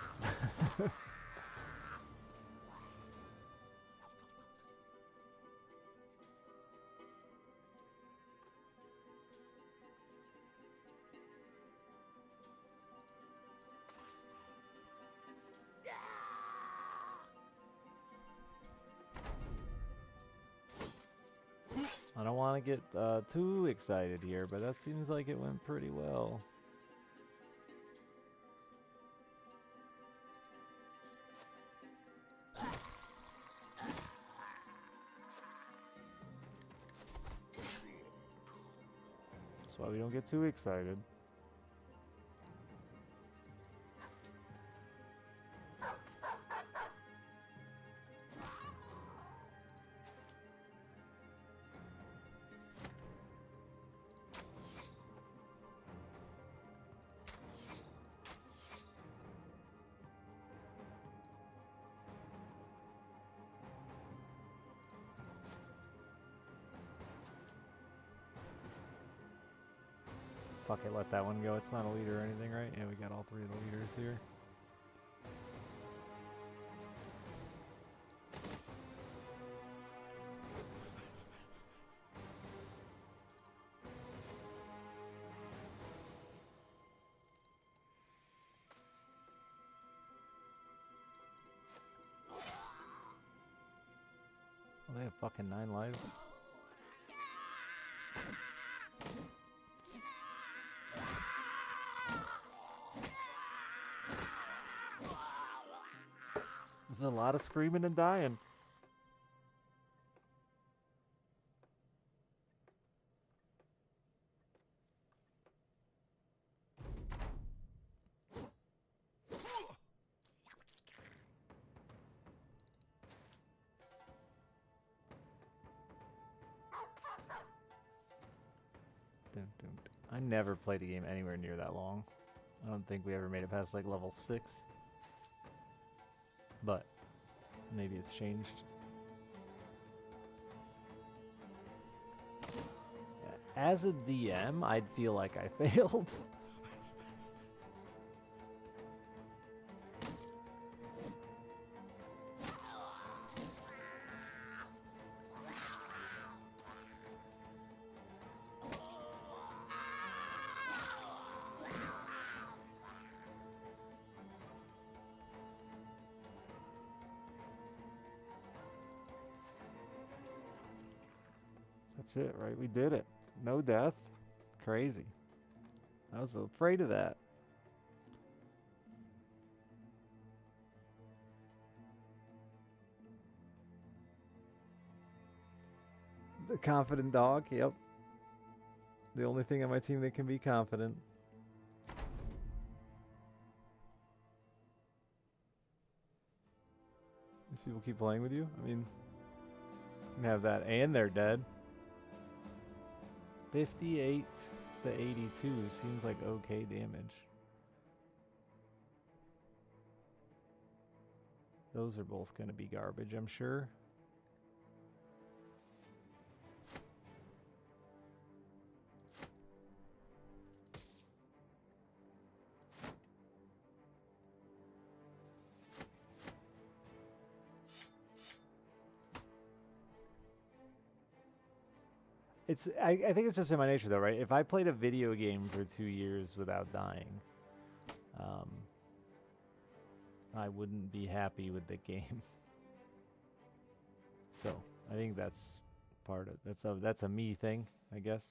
I don't want to get too excited here, but that seems like it went pretty well. That's why we don't get too excited. Fuck it, let that one go. It's not a leader or anything, right? Yeah, we got all three of the leaders here. Oh, they have fucking 9 lives. There's a lot of screaming and dying. I never played a game anywhere near that long. I don't think we ever made it past like level 6. But maybe it's changed. As a DM, I'd feel like I failed. That's it, right? We did it. No death. Crazy. I was afraid of that. The confident dog, yep. The only thing on my team that can be confident. These people keep playing with you? I mean, you can have that and they're dead. 58 to 82 seems like okay damage. Those are both going to be garbage, I'm sure. I think it's just in my nature though, right? If I played a video game for 2 years without dying, I wouldn't be happy with the game. So I think that's part of that's a me thing, I guess.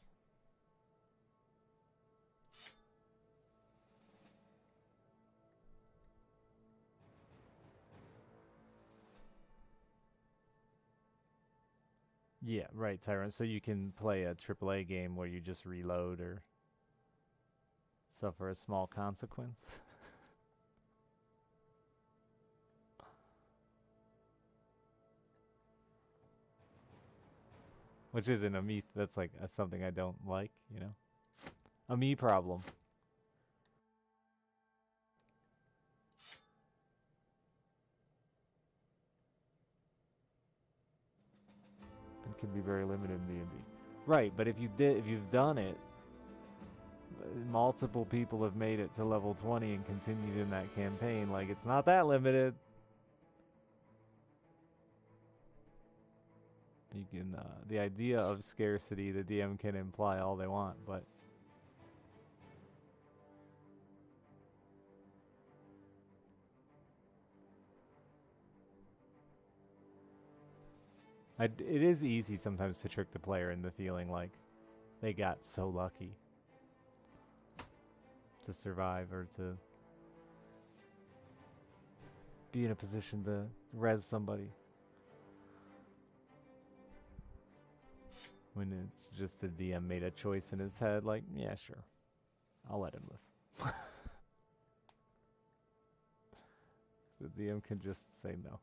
Yeah, right, Tyrant. So you can play a AAA game where you just reload or suffer a small consequence. Which isn't a me, that's something I don't like, you know? A me problem. It can be very limited in D&D. Right, but if you've done it, multiple people have made it to level 20 and continued in that campaign, like it's not that limited. You can the idea of scarcity, the DM can imply all they want, but it is easy sometimes to trick the player into feeling like they got so lucky to survive or to be in a position to res somebody. When it's just the DM made a choice in his head, like, yeah, sure, I'll let him live. The DM can just say no.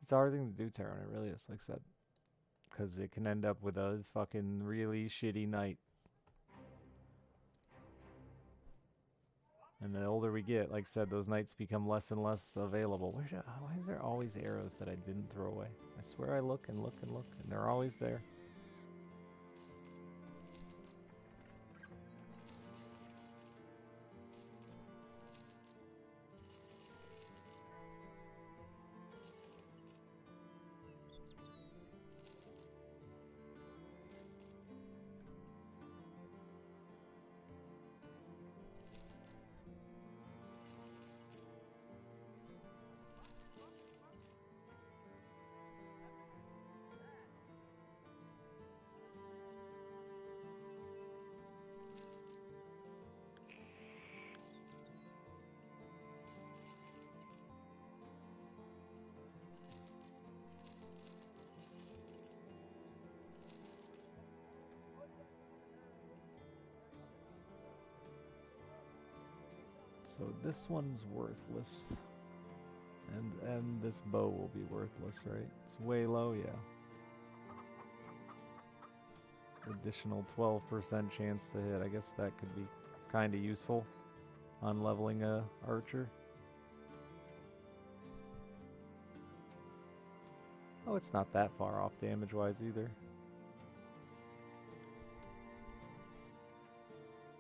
It's a hard thing to do, Taron. It really is, like I said. Because it can end up with a fucking really shitty night. And the older we get, like I said, those nights become less and less available. Why is there always arrows that I didn't throw away? I swear I look and look and look, and they're always there. So this one's worthless. And this bow will be worthless, right? It's way low, yeah. Additional 12% chance to hit. I guess that could be kind of useful on leveling a archer. Oh, it's not that far off damage-wise either.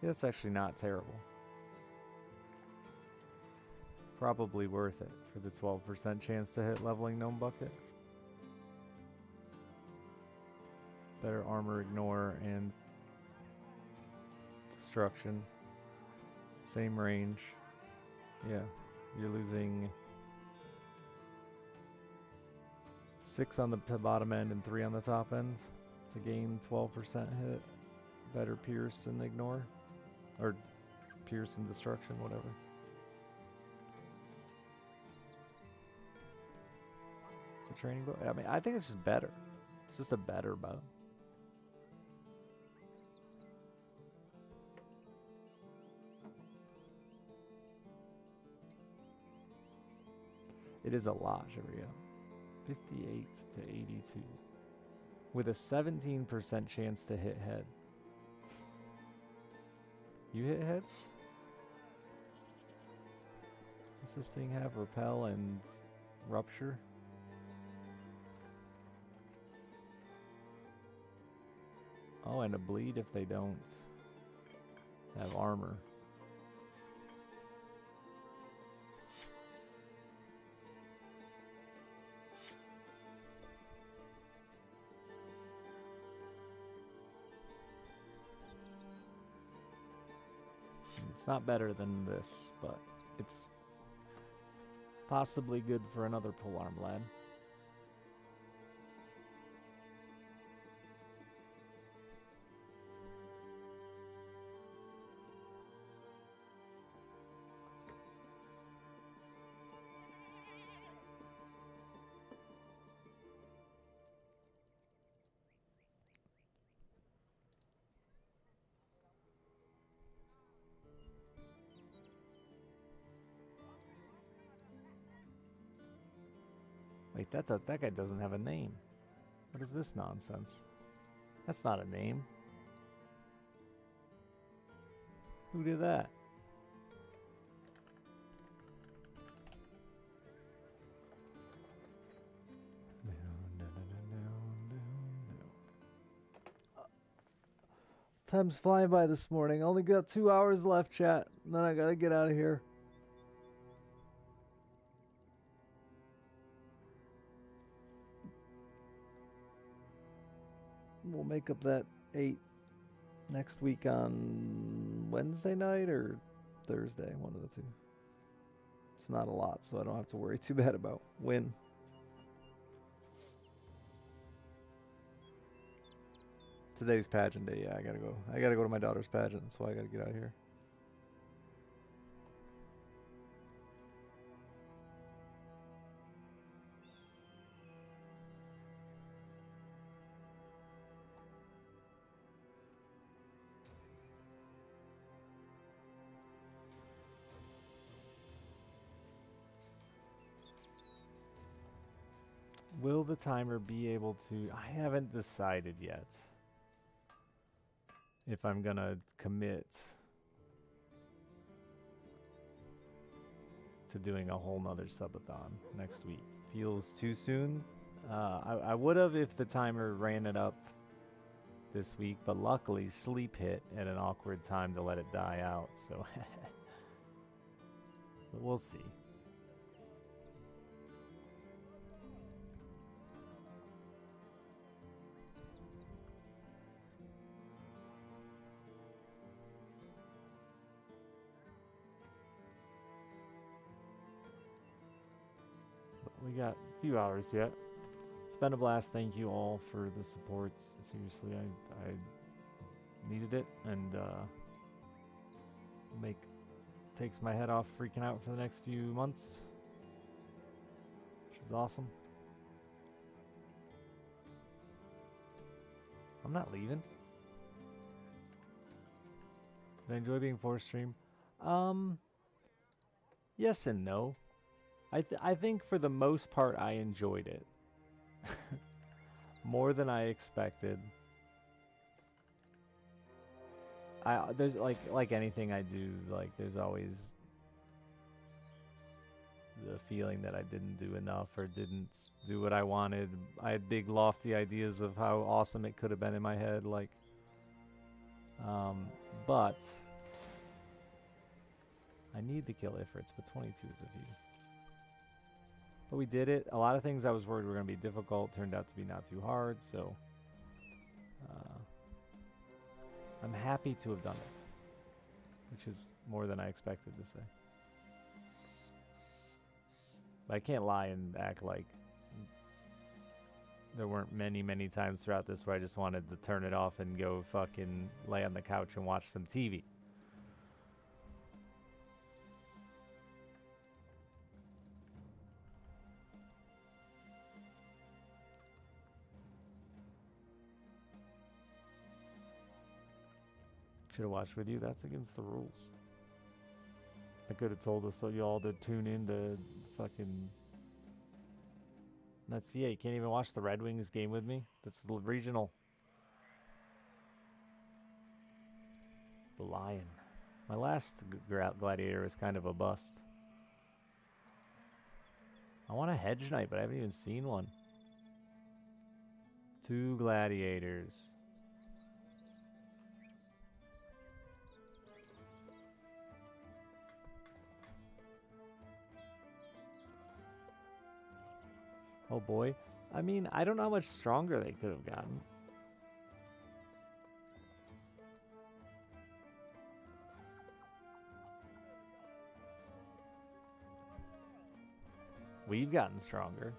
Yeah, it's actually not terrible. Probably worth it for the 12% chance to hit leveling Gnome Bucket. Better armor ignore and destruction. Same range. Yeah, you're losing 6 on the bottom end and 3 on the top end to gain 12% hit. Better pierce and ignore. Or pierce and destruction, whatever. It's a training bow. I mean, I think it's just better. It's just a better bow. It is a lot, Shibuya. 58 to 82. With a 17% chance to hit head. You hit head? Does this thing have repel and rupture? Oh, and a bleed if they don't have armor. It's not better than this, but it's possibly good for another polearm lad. Wait, that guy doesn't have a name. What is this nonsense? That's not a name. Who did that? Time's flying by this morning. Only got 2 hours left, chat. And then I gotta get out of here. We'll make up that 8 next week on Wednesday night or Thursday, one of the two. It's not a lot, so I don't have to worry too bad about when. Today's pageant day, yeah, I gotta go. I gotta go to my daughter's pageant, that's why I gotta get out of here. Will the timer be able to... I haven't decided yet if I'm gonna commit to doing a whole nother subathon next week. Feels too soon. I would have if the timer ran it up this week, but luckily sleep hit at an awkward time to let it die out, so... But we'll see. We got a few hours yet. It's been a blast. Thank you all for the support. Seriously, I needed it, and takes my head off freaking out for the next few months, which is awesome. I'm not leaving. Did I enjoy being forced stream? Yes and no. I think for the most part I enjoyed it. More than I expected. There's like anything I do, like there's always the feeling that I didn't do enough or didn't do what I wanted. I had big lofty ideas of how awesome it could have been in my head, like but I need to kill Ifrits, but 22 is a few. But we did it. A lot of things I was worried were going to be difficult turned out to be not too hard, so I'm happy to have done it, which is more than I expected to say. But I can't lie and act like there weren't many times throughout this where I just wanted to turn it off and go fucking lay on the couch and watch some TV. Should have watched with you. That's against the rules. I could have told us so y'all to tune in to fucking. That's yeah. You can't even watch the Red Wings game with me. That's the regional. The Lion. My last gladiator is kind of a bust. I want a hedge knight, but I haven't even seen one. 2 gladiators. Oh boy. I mean, I don't know how much stronger they could have gotten. We've gotten stronger.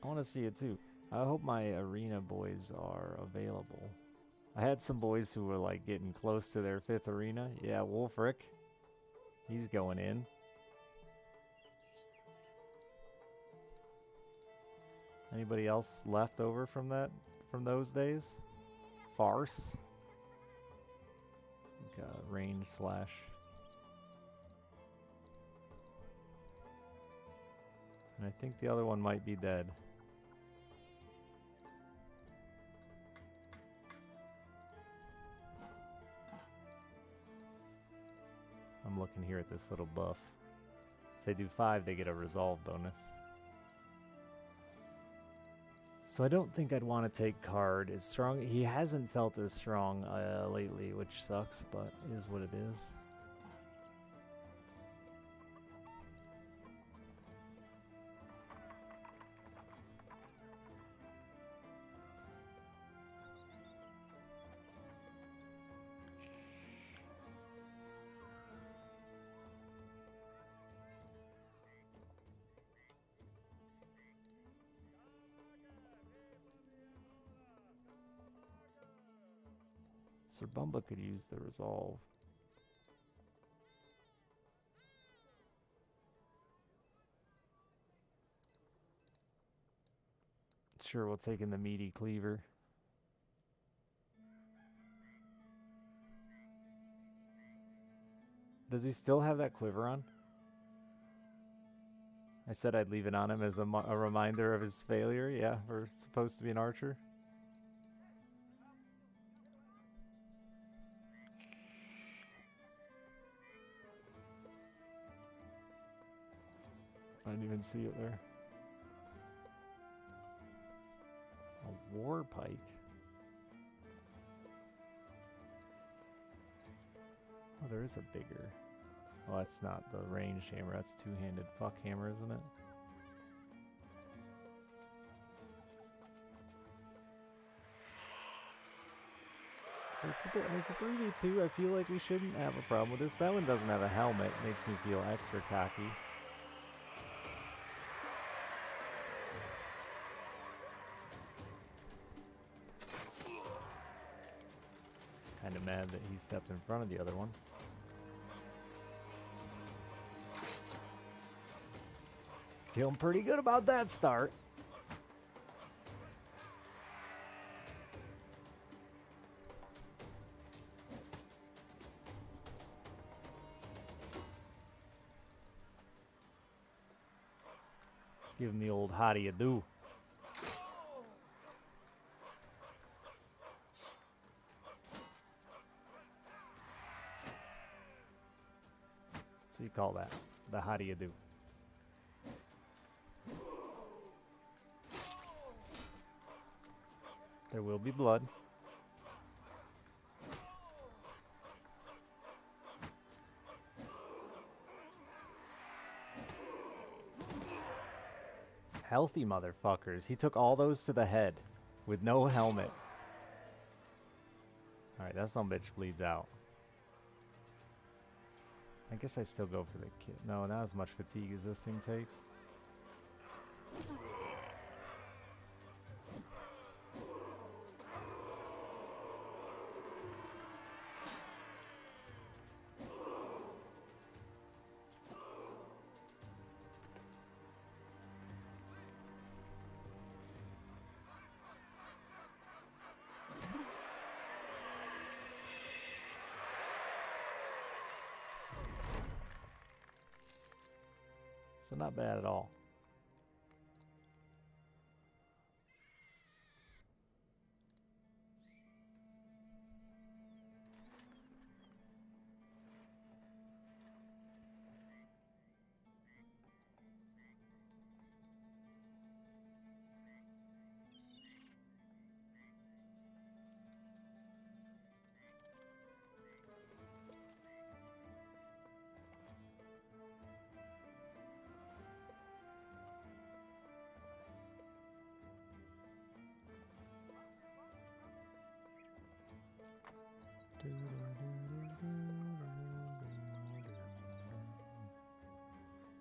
I want to see it too. I hope my arena boys are available. I had some boys who were like getting close to their 5th arena. Yeah, Wolfric. He's going in. Anybody else left over from those days? Farce. Like range slash. And I think the other one might be dead. I'm looking here at this little buff. If they do 5, they get a resolve bonus. So I don't think I'd want to take Card as strong. He hasn't felt as strong lately, which sucks, but is what it is. Sir Bumba could use the resolve. Sure, we'll take in the meaty cleaver. Does he still have that quiver on? I said I'd leave it on him as a reminder of his failure. Yeah, we're supposed to be an archer. I didn't even see it there. A war pike. Oh, there is a bigger. Oh, that's not the ranged hammer. That's two-handed fuck hammer, isn't it? So it's a 3v2. I feel like we shouldn't have a problem with this. That one doesn't have a helmet. Makes me feel extra cocky. Kind of mad that he stepped in front of the other one. Feeling pretty good about that start. Give him the old how do you do. So you call that the how do you do. There will be blood. Healthy motherfuckers. He took all those to the head with no helmet. Alright, that son bitch bleeds out. I guess I still go for the kid. No, not as much fatigue as this thing takes. So not bad at all.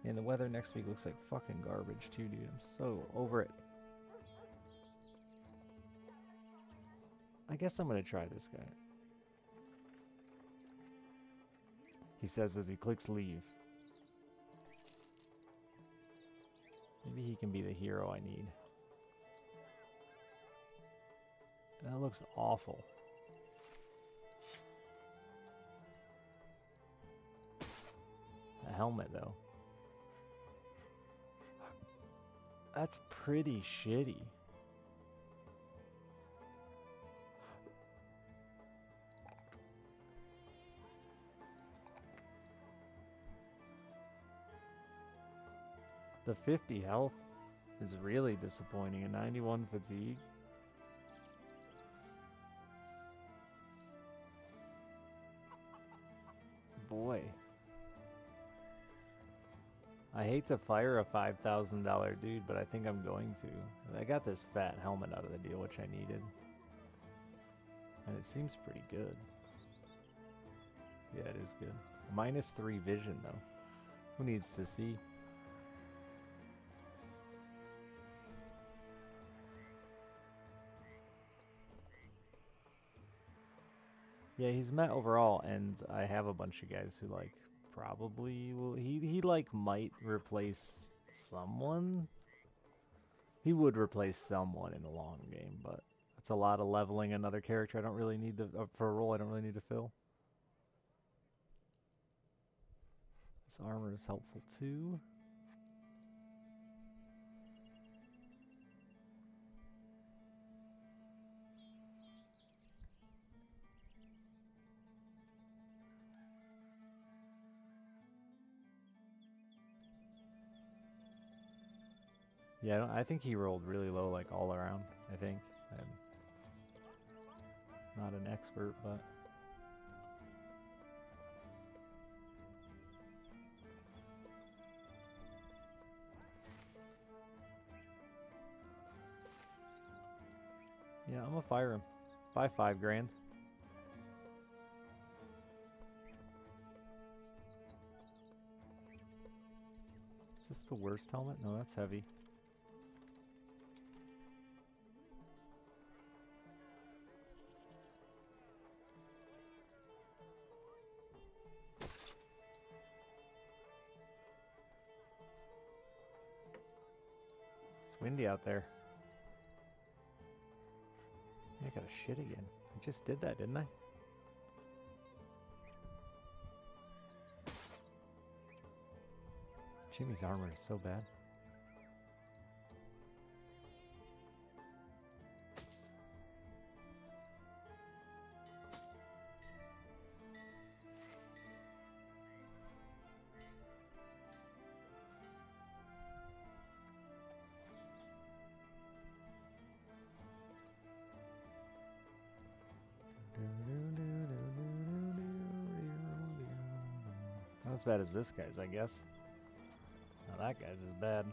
And the weather next week looks like fucking garbage too, dude. I'm so over it. I guess I'm gonna try this guy. He says as he clicks leave. Maybe he can be the hero I need. That looks awful. A helmet though. That's pretty shitty. The 50 health is really disappointing. A 91 fatigue. Boy. I hate to fire a $5,000 dude, but I think I'm going to. I got this fat helmet out of the deal, which I needed. And it seems pretty good. Yeah, it is good. -3 vision, though. Who needs to see? Yeah, he's met overall, and I have a bunch of guys who, like, probably will. He like might replace someone. He would replace someone in the long game, but that's a lot of leveling another character. I don't really need to for a role I don't really need to fill. This armor is helpful too. Yeah, I think he rolled really low, like all around. I think. I'm not an expert, but yeah, I'm gonna fire him. Buy $5 grand. Is this the worst helmet? No, that's heavy. It's windy out there. I got a shit again. I just did that, didn't I? Jimmy's armor is so bad. Not as bad as this guy's, I guess. Now that guy's is bad.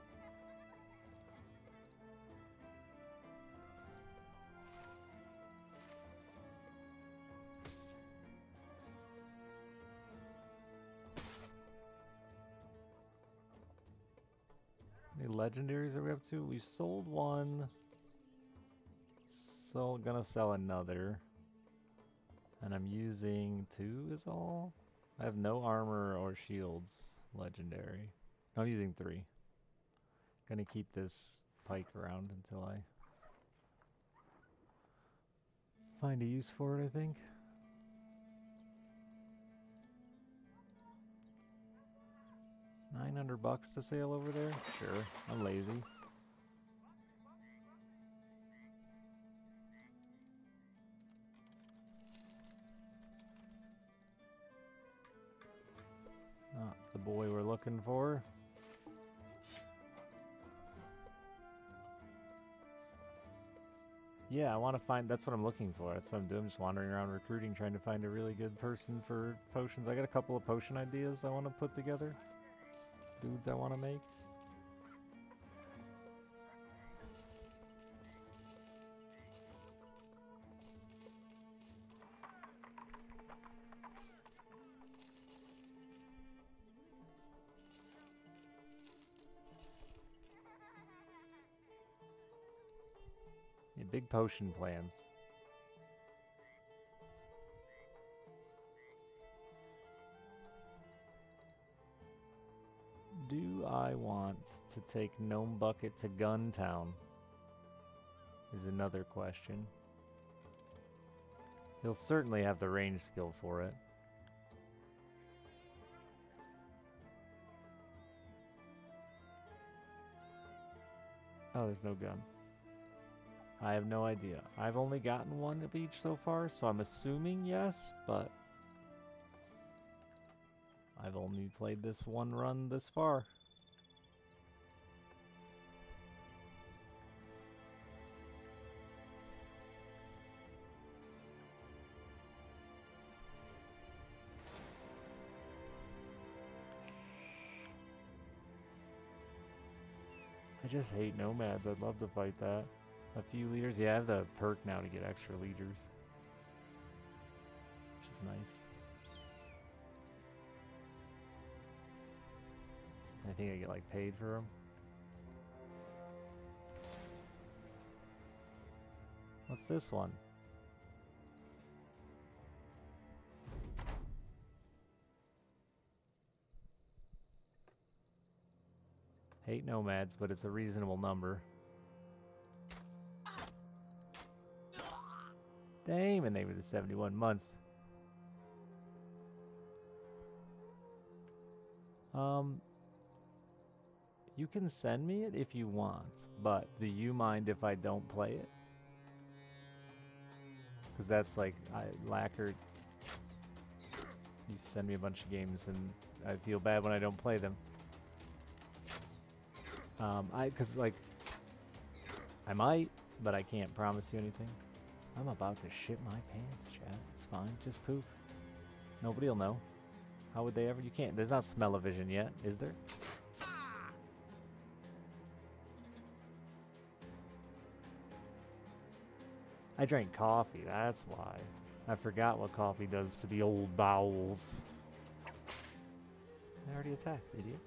Any legendaries are we up to? We've sold one. So gonna sell another. And I'm using 2 is all? I have no armor or shields legendary. No, I'm using 3. Gonna keep this pike around until I find a use for it, I think. $900 to sail over there? Sure, I'm lazy. Not the boy we're looking for. Yeah, I want to find, that's what I'm looking for. That's what I'm doing, just wandering around recruiting, trying to find a really good person for potions. I got a couple of potion ideas I want to put together. Dudes I want to make. Yeah, big potion plans. Do I want to take Gnome Bucket to Guntown? Is another question. He'll certainly have the range skill for it. Oh, there's no gun. I have no idea. I've only gotten one of each so far, so I'm assuming yes, but I've only played this one run this far. I just hate nomads. I'd love to fight that. A few leaders. Yeah, I have the perk now to get extra leaders, which is nice. I think I get like paid for them. What's this one? Hate nomads, but it's a reasonable number. Damn, and they were the 71 months. You can send me it if you want, but do you mind if I don't play it? Because that's like, Lacquer, you send me a bunch of games and I feel bad when I don't play them. Cause like, I might, but I can't promise you anything. I'm about to shit my pants, chat. It's fine, just poop. Nobody'll know. How would they ever? You can't, there's not smell-o-vision yet, is there? I drank coffee, that's why. I forgot what coffee does to the old bowels. I already attacked, idiot.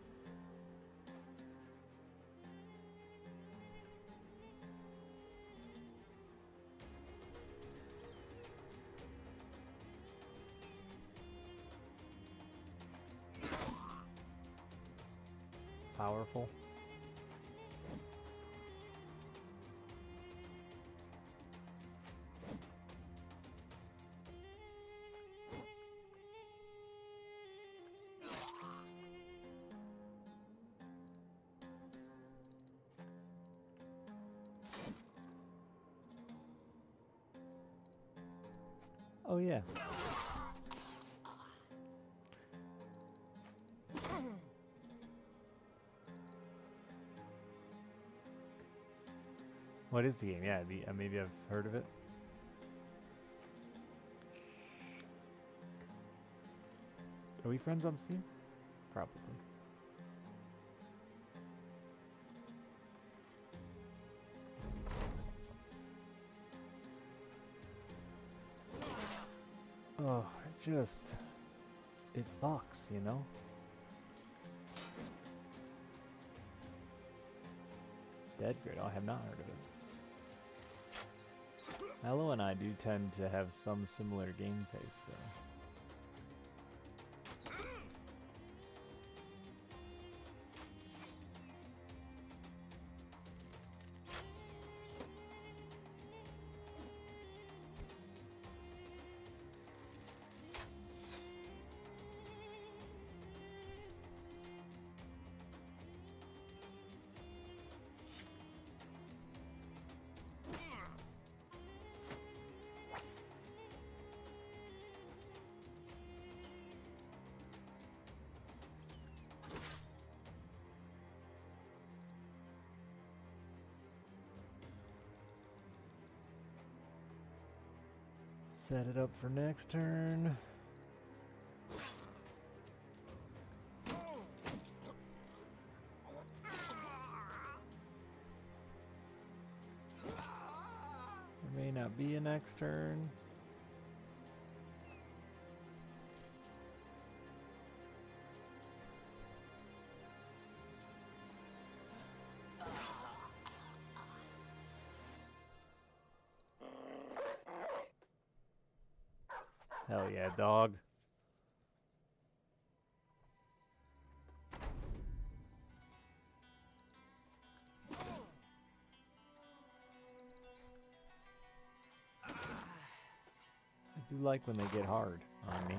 Powerful. Oh yeah. What is the game? Yeah, maybe I've heard of it. Are we friends on Steam? Probably. Oh, it fucks, you know? Dead Grid, I have not heard of it. Hello and I do tend to have some similar game taste, so. Set it up for next turn. There may not be a next turn. Hell yeah, dog. I do like when they get hard on me.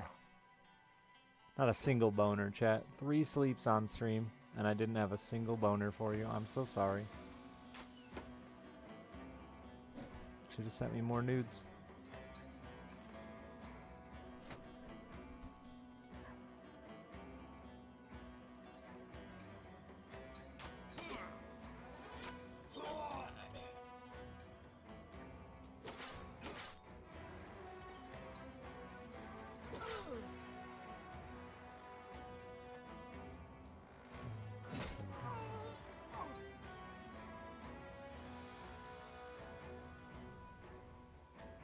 Not a single boner, chat. 3 sleeps on stream, and I didn't have a single boner for you. I'm so sorry. Should have sent me more nudes.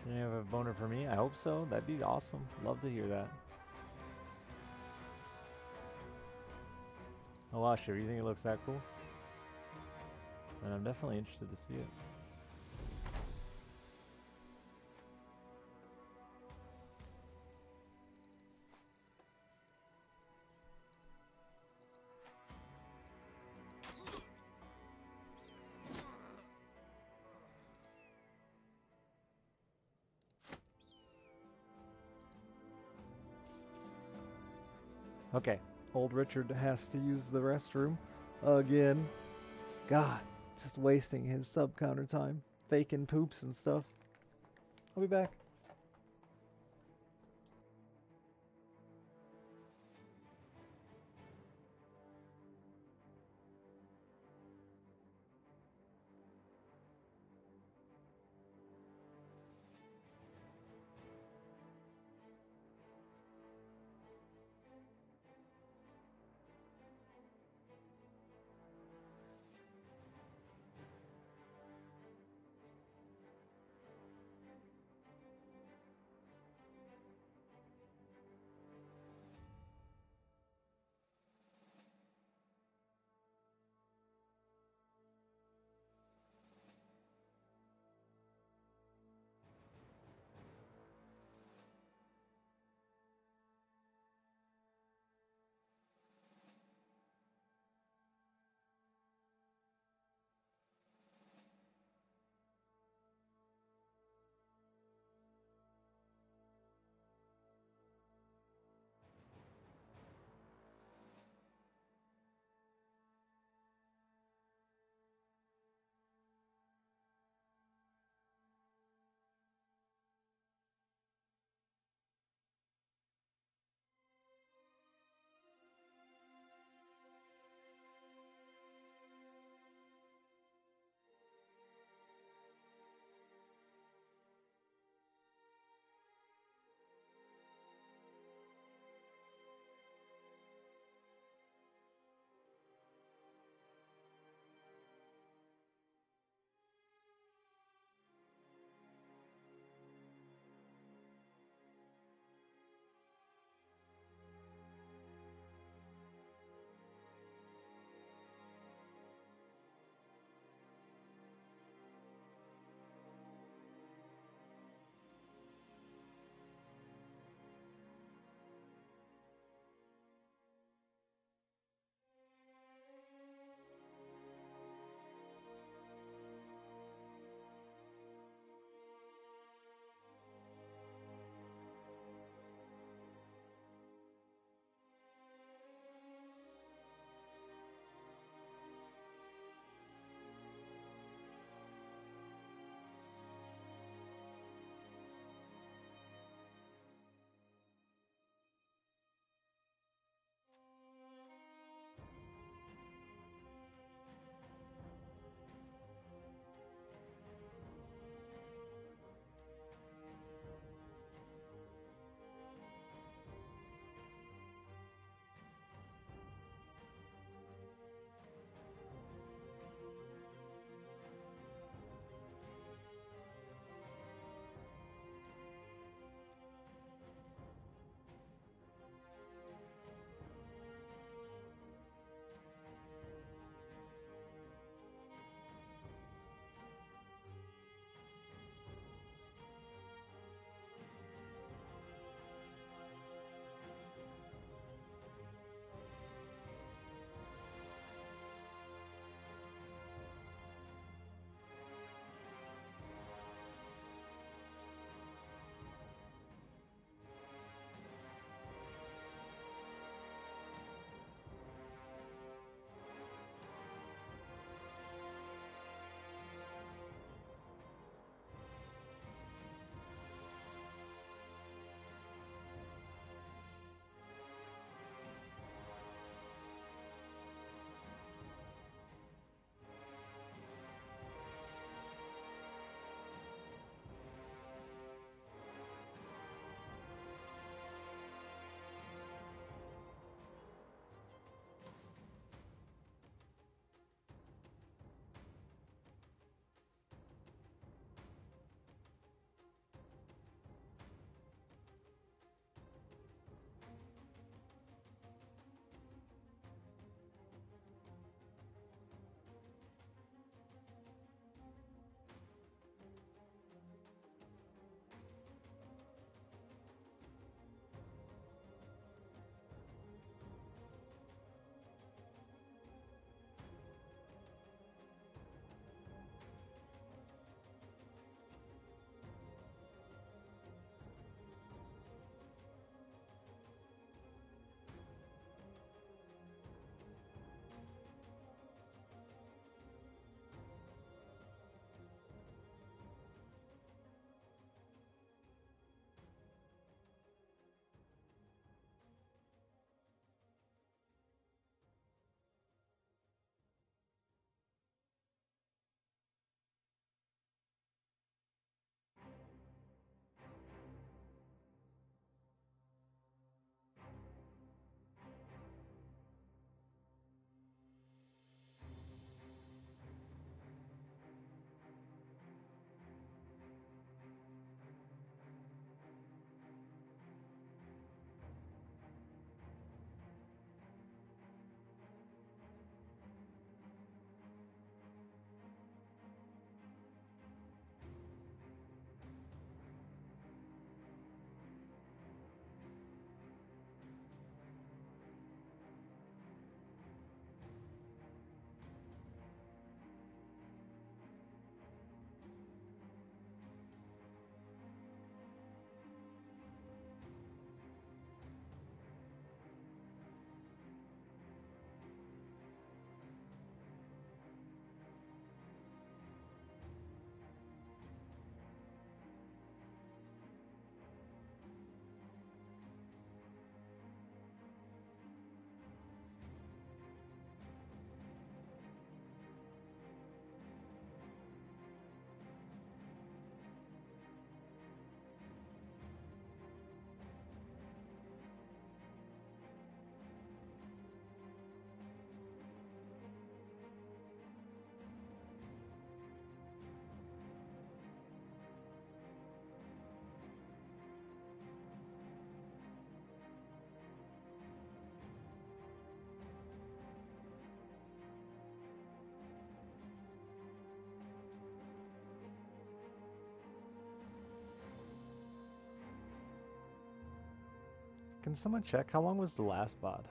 Do you have a boner for me? I hope so. That'd be awesome. Love to hear that. Oh wow, sure. You think it looks that cool? And I'm definitely interested to see it. Okay, old Richard has to use the restroom again. God, just wasting his sub counter time, faking poops and stuff. I'll be back. Can someone check how long was the last VOD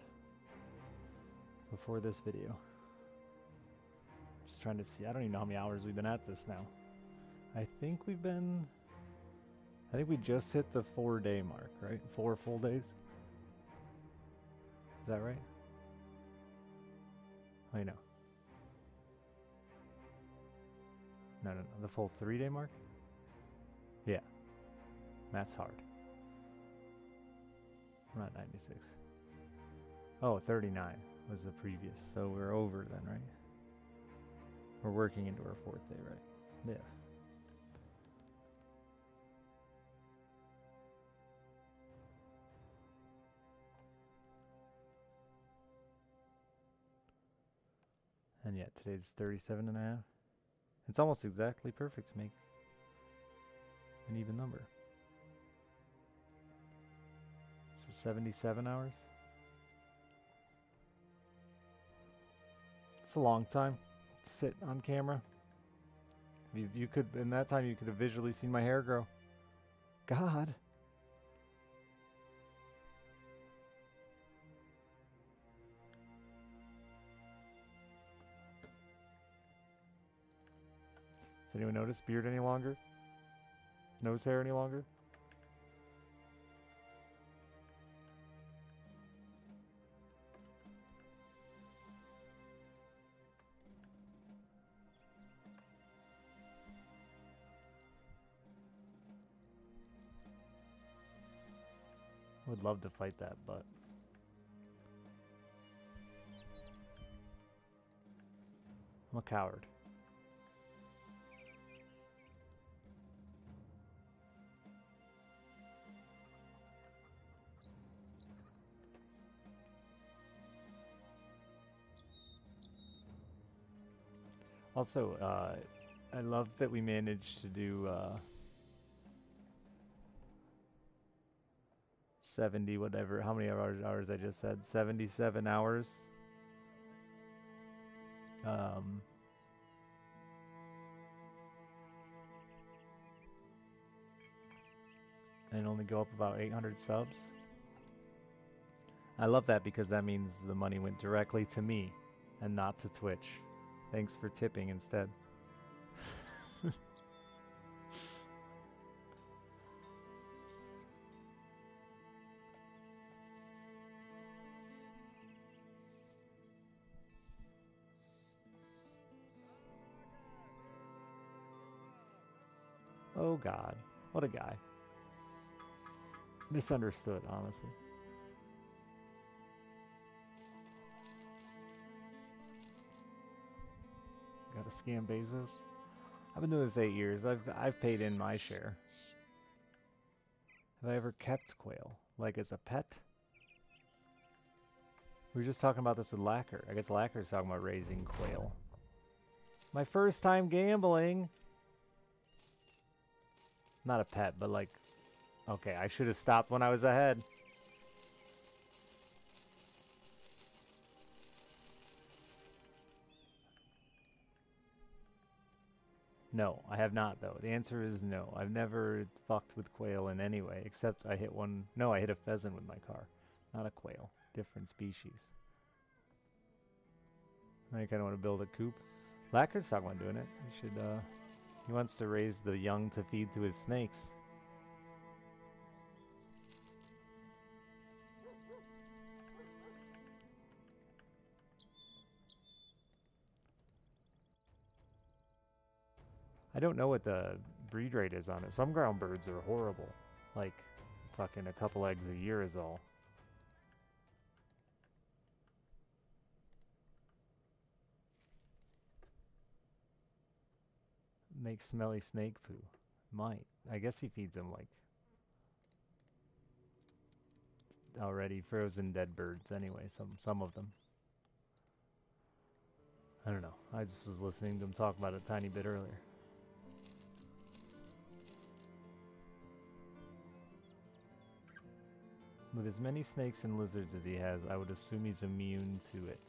before this video? Just trying to see. I don't even know how many hours we've been at this now. I think we just hit the 4-day mark, right? 4 full days. Is that right? I know. No, the full 3-day mark? Yeah. Math's hard. I'm not 96. Oh, 39 was the previous, so we're over then, right? We're working into our 4th day, right? Yeah. And yet today's 37 and a half. It's almost exactly perfect to make an even number. So 77 hours. It's a long time to sit on camera. You could, in that time, you could have visually seen my hair grow. God. Does anyone notice beard any longer? Nose hair any longer? Would love to fight that, but I'm a coward. Also, I love that we managed to do 70 whatever, how many hours I just said, 77 hours. And only go up about 800 subs. I love that because that means the money went directly to me and not to Twitch. Thanks for tipping instead. Oh God, what a guy. Misunderstood, honestly. Gotta scam Bezos. I've been doing this 8 years. I've paid in my share. Have I ever kept quail? Like as a pet? We were just talking about this with Lacquer. I guess Lacquer's talking about raising quail. My first time gambling. Not a pet, but like... Okay, I should have stopped when I was ahead. No, I have not, though. The answer is no. I've never fucked with quail in any way, except I hit one... No, I hit a pheasant with my car. Not a quail. Different species. Now you kind of want to build a coop. Lacquer's talking about doing it. He should, he wants to raise the young to feed to his snakes. I don't know what the breed rate is on it. Some ground birds are horrible. Like, fucking a couple eggs a year is all. Make smelly snake poo. Might. I guess he feeds them like already frozen dead birds anyway, some of them. I don't know. I just was listening to him talk about it a tiny bit earlier. With as many snakes and lizards as he has, I would assume he's immune to it.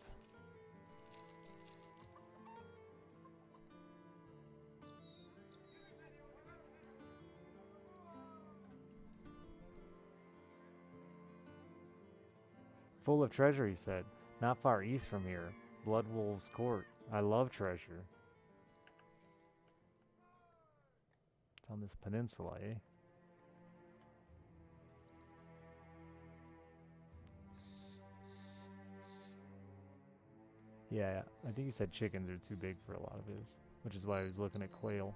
Full of treasure, he said. Not far east from here. Bloodwolf's Court. I love treasure. It's on this peninsula, eh? Yeah, I think he said chickens are too big for a lot of his, which is why he was looking at quail.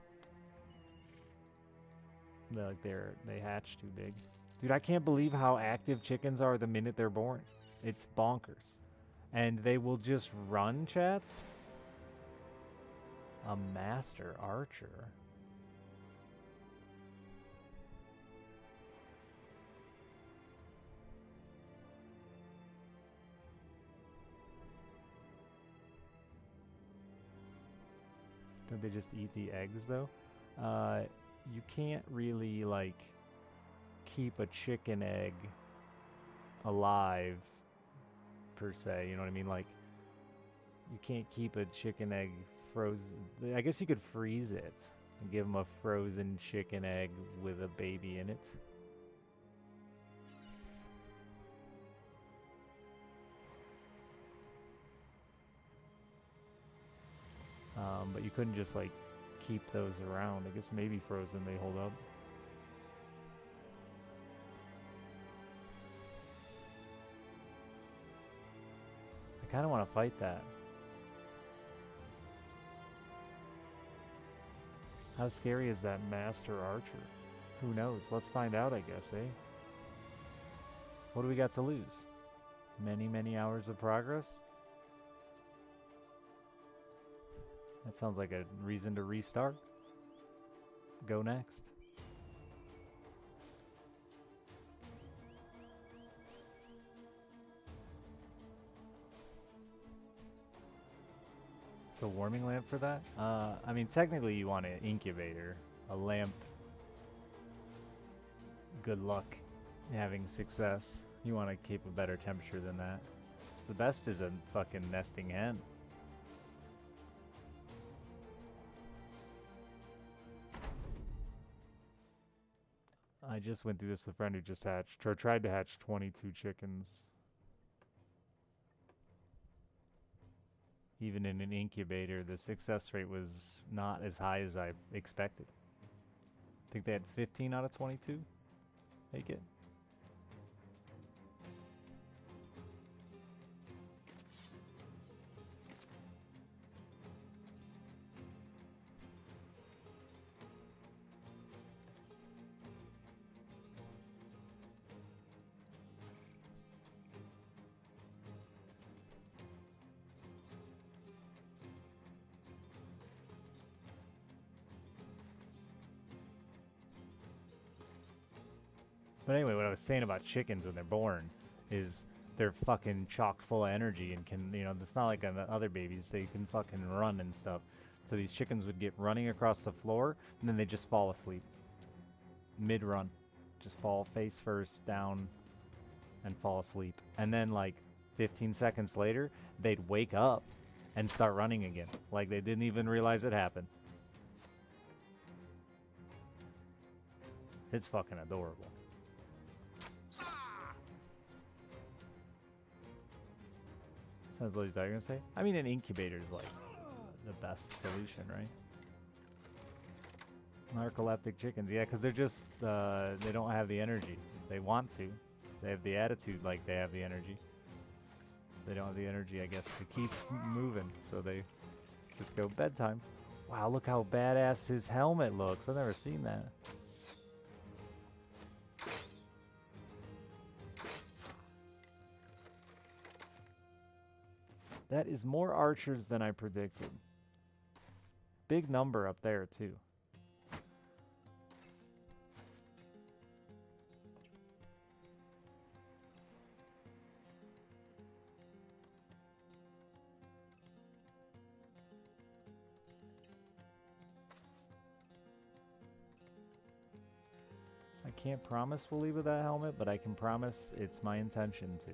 They hatch too big. Dude, I can't believe how active chickens are the minute they're born. It's bonkers. And they will just run, chat? A master archer. Don't they just eat the eggs, though? You can't really, like, keep a chicken egg alive, per se. You know what I mean? Like, you can't keep a chicken egg frozen. I guess you could freeze it and give them a frozen chicken egg with a baby in it. But you couldn't just, like, keep those around. I guess maybe frozen they hold up. I kind of want to fight that. How scary is that master archer? Who knows? Let's find out, I guess, eh? What do we got to lose? Many, many hours of progress? That sounds like a reason to restart. Go next. So warming lamp for that? I mean, technically you want an incubator. A lamp. Good luck having success. You want to keep a better temperature than that. The best is a fucking nesting hen. I just went through this with a friend who just hatched, or tried to hatch 22 chickens. Even in an incubator, the success rate was not as high as I expected. I think they had 15 out of 22 make it. But anyway, what I was saying about chickens when they're born is they're fucking chock full of energy and can, you know, it's not like other babies. They can fucking run and stuff. So these chickens would get running across the floor and then they just fall asleep. Mid-run. Just fall face first down and fall asleep. And then like 15 seconds later, they'd wake up and start running again. Like they didn't even realize it happened. It's fucking adorable. Sounds like you're gonna say. I mean, an incubator is like the best solution, right? Narcoleptic chickens, yeah, because they're just they don't have the energy. They want to. They have the attitude like they have the energy. They don't have the energy, I guess, to keep moving, so they just go bedtime. Wow, look how badass his helmet looks. I've never seen that. That is more archers than I predicted. Big number up there, too. I can't promise we'll leave with that helmet, but I can promise it's my intention to.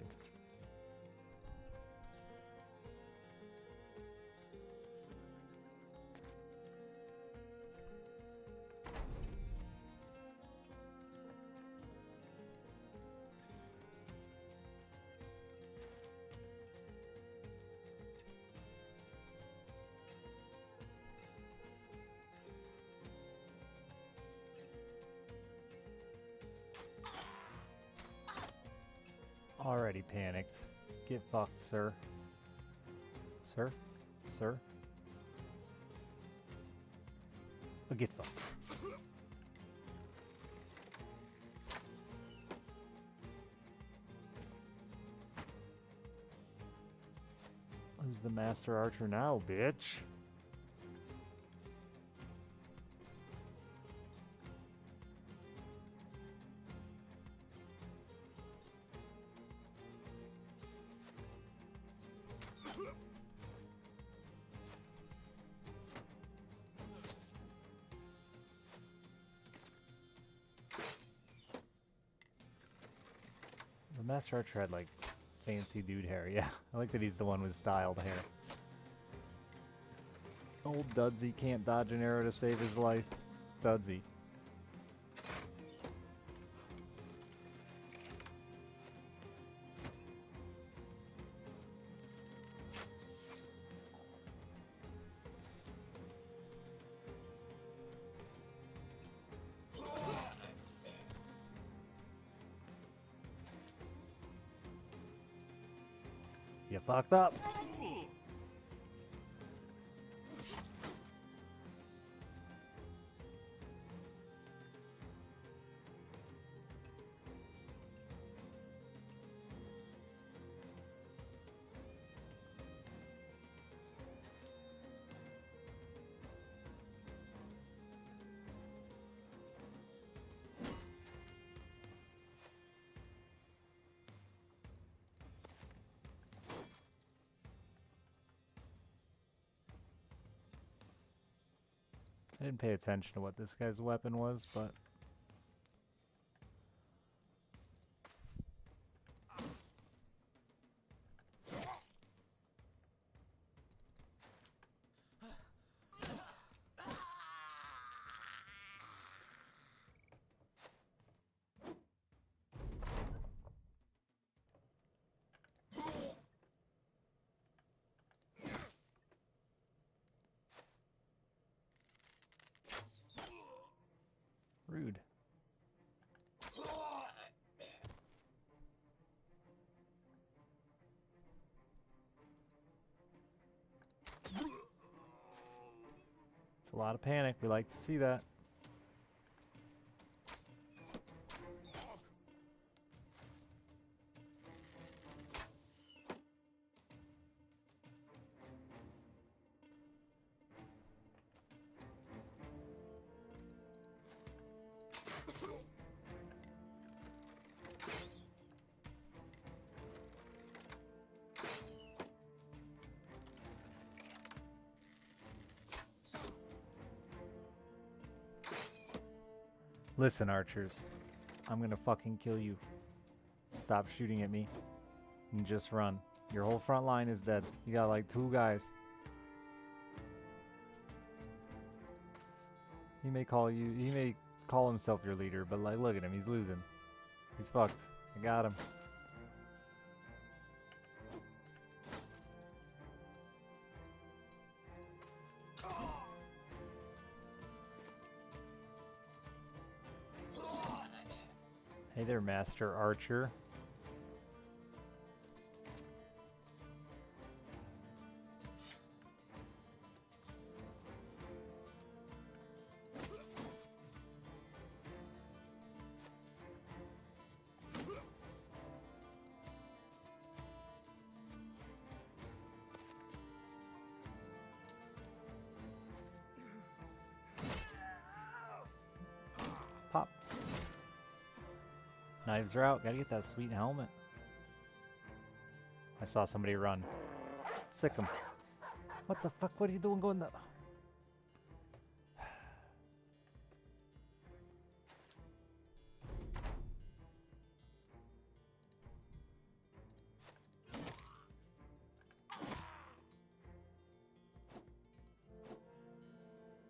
Already panicked. Get fucked, sir. Sir? Sir? Oh, get fucked. Who's the master archer now, bitch? The master archer had like fancy dude hair. Yeah, I like that he's the one with styled hair. Old Dudsy can't dodge an arrow to save his life. Dudsy. You fucked up. I didn't pay attention to what this guy's weapon was, but... rude. It's a lot of panic. We like to see that. Listen, archers. I'm gonna fucking kill you. Stop shooting at me. And just run. Your whole front line is dead. You got like 2 guys. He may call himself your leader, but like, look at him. He's losing. He's fucked. I got him. Hey there, Master Archer. Pop. Knives are out. Gotta get that sweet helmet. I saw somebody run. Sick him. What the fuck? What are you doing going that?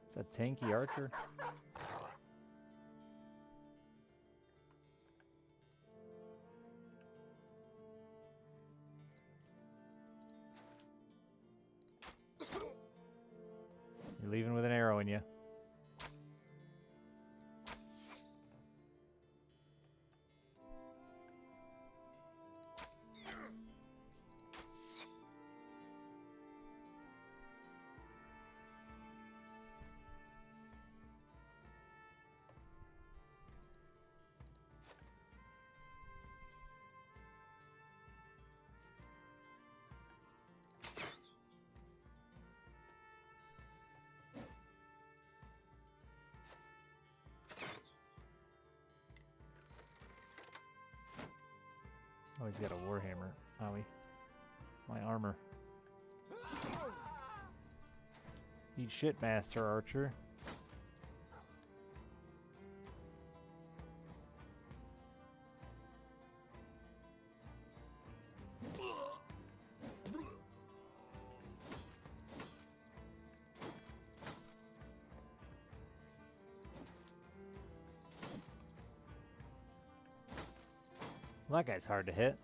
It's a tanky archer. You're leaving with an arrow in you. he's got a warhammer. Owie. My armor. Eat shit, Master Archer. Well, that guy's hard to hit.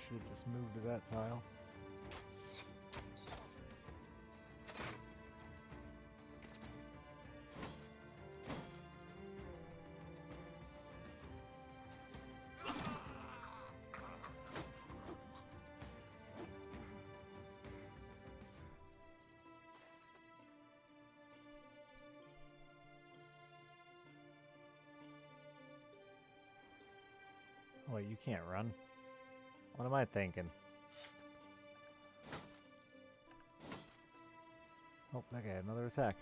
Should just move to that tile. Oh, wait, you can't run. What am I thinking? Oh, that guy had another attack.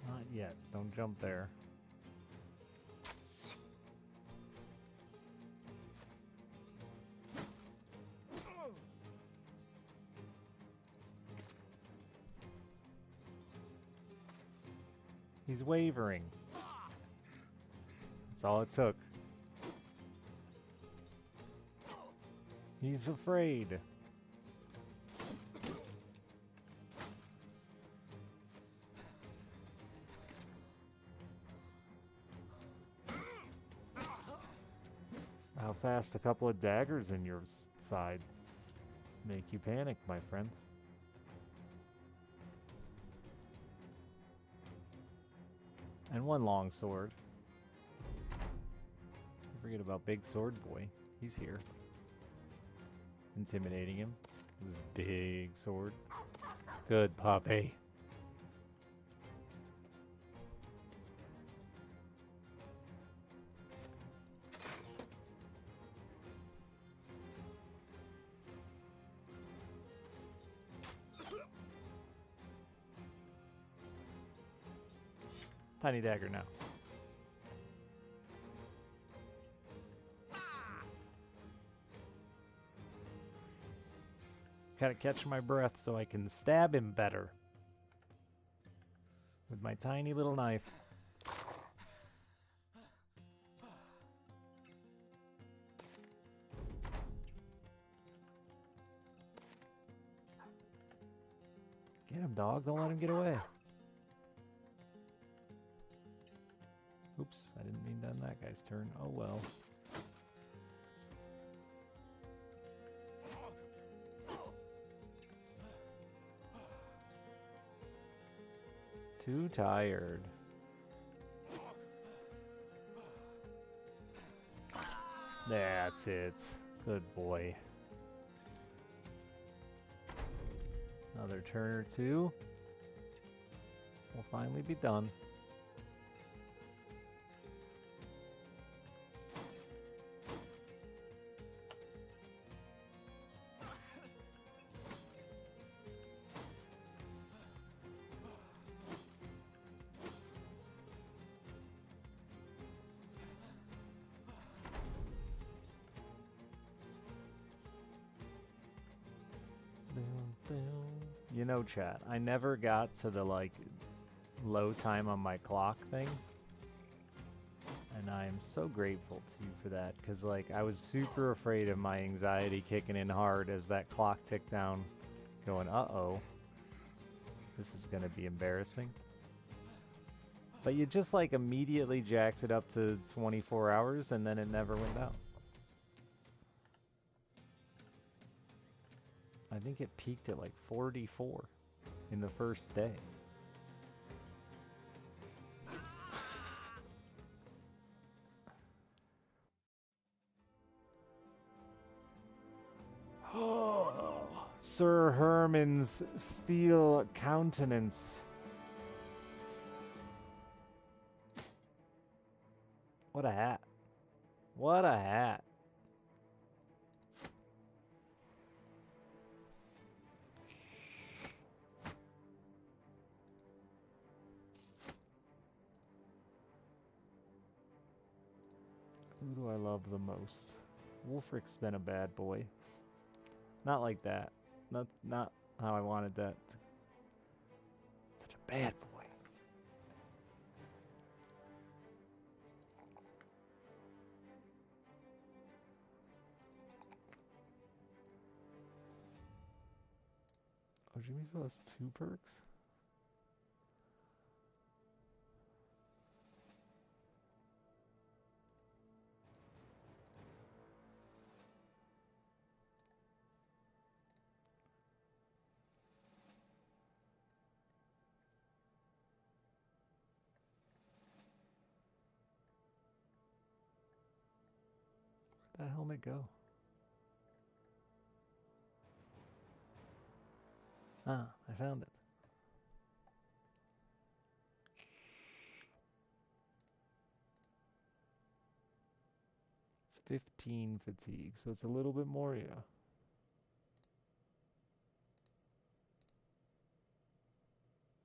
Not yet. Don't jump there. He's wavering. That's all it took. He's afraid. How fast a couple of daggers in your side make you panic, my friend. And one long sword. Don't forget about Big Sword Boy. He's here. Intimidating him with his big sword. Good puppy. Tiny dagger now. Gotta catch my breath so I can stab him better. With my tiny little knife. Get him, dog. Don't let him get away. Oops, I didn't mean to end that guy's turn. Oh well. Too tired. That's it. Good boy. Another turn or two. We'll finally be done. know, chat, I never got to the, like, low time on my clock thing. And I am so grateful to you for that, because, like, I was super afraid of my anxiety kicking in hard as that clock ticked down, going, uh-oh, this is going to be embarrassing. But you just, like, immediately jacked it up to 24 hours, and then it never went down. I think it peaked at, like, 44 in the first day. Sir Herman's steel countenance. What a hat. What a hat. Who do I love the most? Wolfric's been a bad boy. Not like that. Not how I wanted that. Such a bad boy. Oh, Jimmy still has 2 perks? Where'd that helmet go? Ah, I found it. It's 15 fatigue, so it's a little bit more, yeah.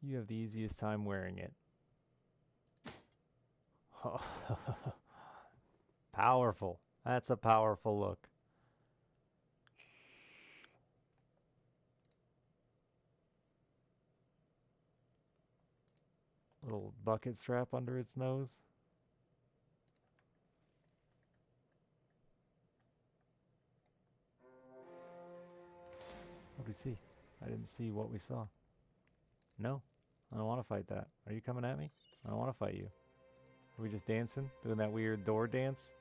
You have the easiest time wearing it. Powerful. That's a powerful look. Little bucket strap under its nose. What do we see? I didn't see what we saw. No, I don't want to fight that. Are you coming at me? I don't want to fight you. Are we just dancing? Doing that weird door dance?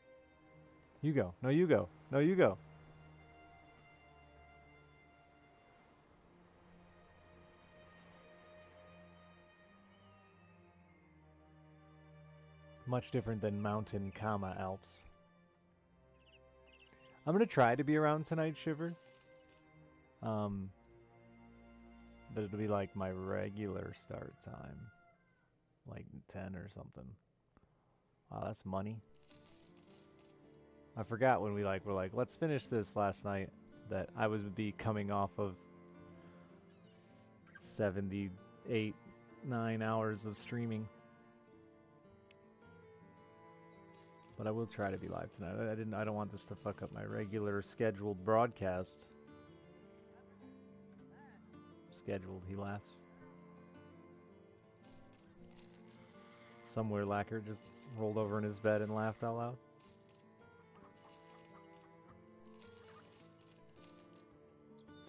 You go. No, you go. No, you go. Much different than mountain, Alps. I'm going to try to be around tonight, Shiver. But it'll be like my regular start time. Like 10 or something. Wow, that's money. I forgot when we were like, let's finish this last night, that I would be coming off of 78, 9 hours of streaming. But I will try to be live tonight. I don't want this to fuck up my regular scheduled broadcast. Scheduled, he laughs. Somewhere Lacquer just rolled over in his bed and laughed out loud.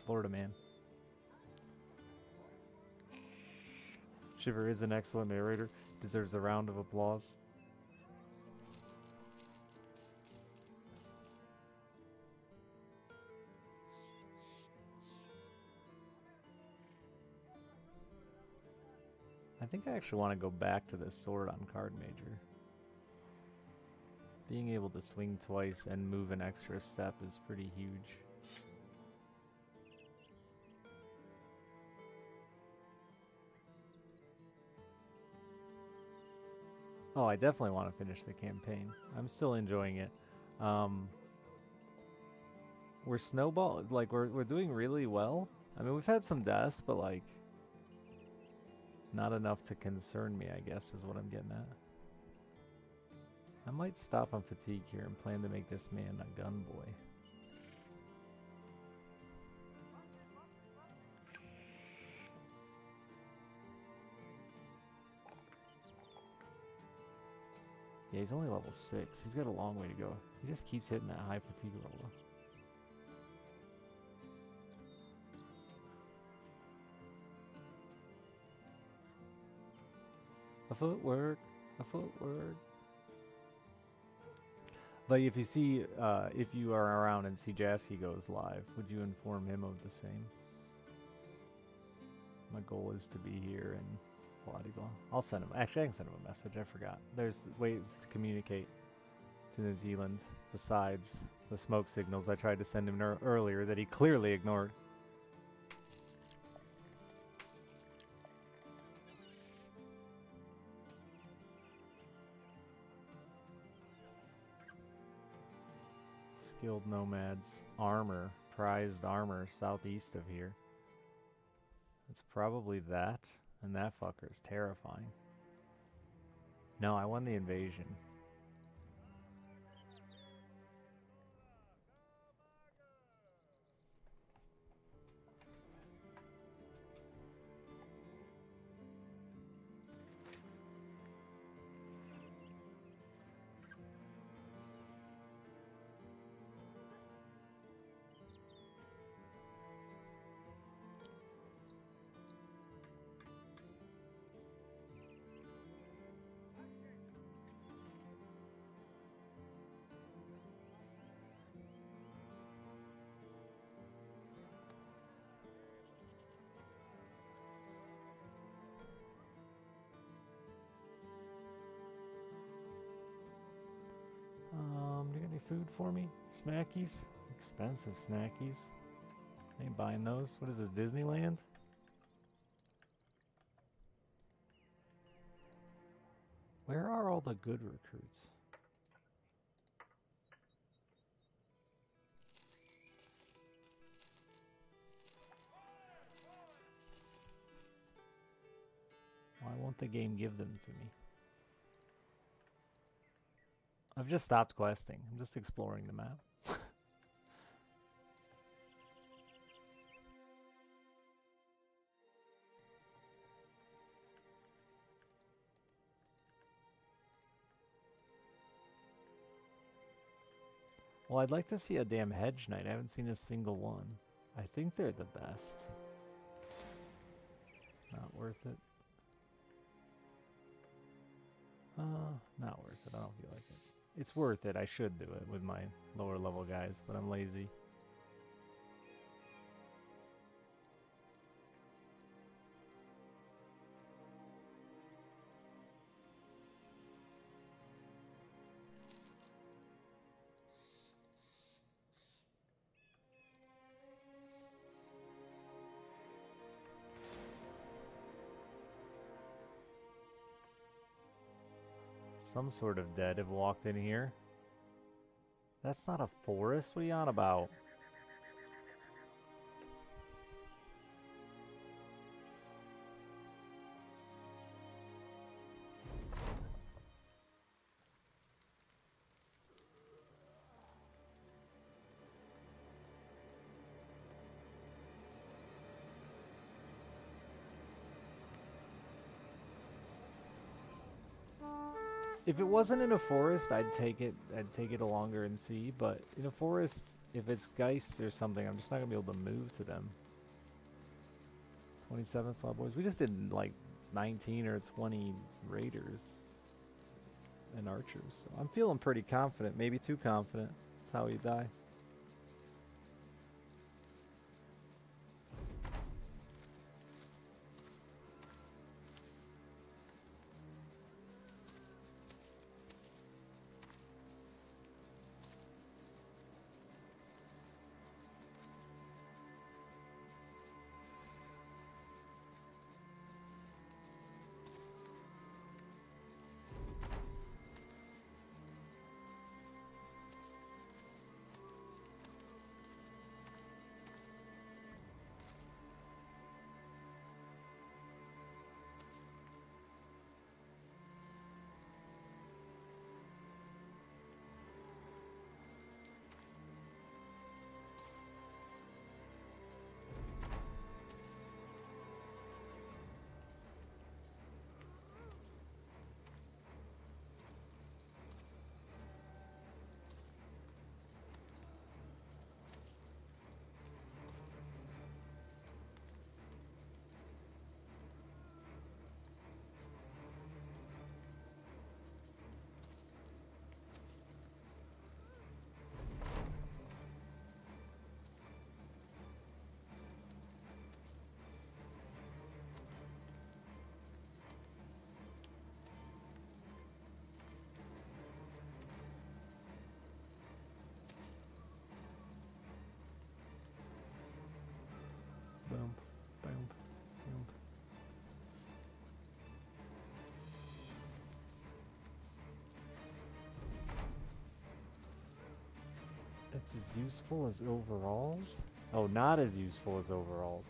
Florida man. Shiver is an excellent narrator. Deserves a round of applause. I think I actually want to go back to this sword on Card Major. Being able to swing twice and move an extra step is pretty huge. Oh, I definitely want to finish the campaign. I'm still enjoying it. We're snowball, like we're doing really well. I mean, we've had some deaths, but like not enough to concern me, I guess, is what I'm getting at. I might stop on fatigue here and plan to make this man a gun boy. Yeah, he's only level 6. He's got a long way to go. He just keeps hitting that high fatigue level. A footwork. A footwork. But if you see, if you are around and see Jasky goes live, would you inform him of the same? My goal is to be here and blah blah blah. I'll send him. Actually, I can send him a message. I forgot. There's ways to communicate to New Zealand besides the smoke signals I tried to send him earlier that he clearly ignored. Skilled nomads armor, prized armor southeast of here. It's probably that, and that fucker is terrifying. No, I won the invasion. Do you got any food for me? Snackies? Expensive snackies. Ain't buying those. What is this, Disneyland? Where are all the good recruits? Why won't the game give them to me? I've just stopped questing. I'm just exploring the map. Well, I'd like to see a damn hedge knight. I haven't seen a single one. I think they're the best. Not worth it. Not worth it. I don't feel like it. It's worth it. I should do it with my lower level guys, but I'm lazy. Some sort of dead have walked in here. That's not a forest. What are you on about? If it wasn't in a forest, I'd take it longer and see, but in a forest, if it's Geists or something, I'm just not gonna be able to move to them. 27 slot boys. We just did like 19 or 20 raiders and archers. So I'm feeling pretty confident, maybe too confident. That's how you die. That's as useful as overalls? Oh, not as useful as overalls.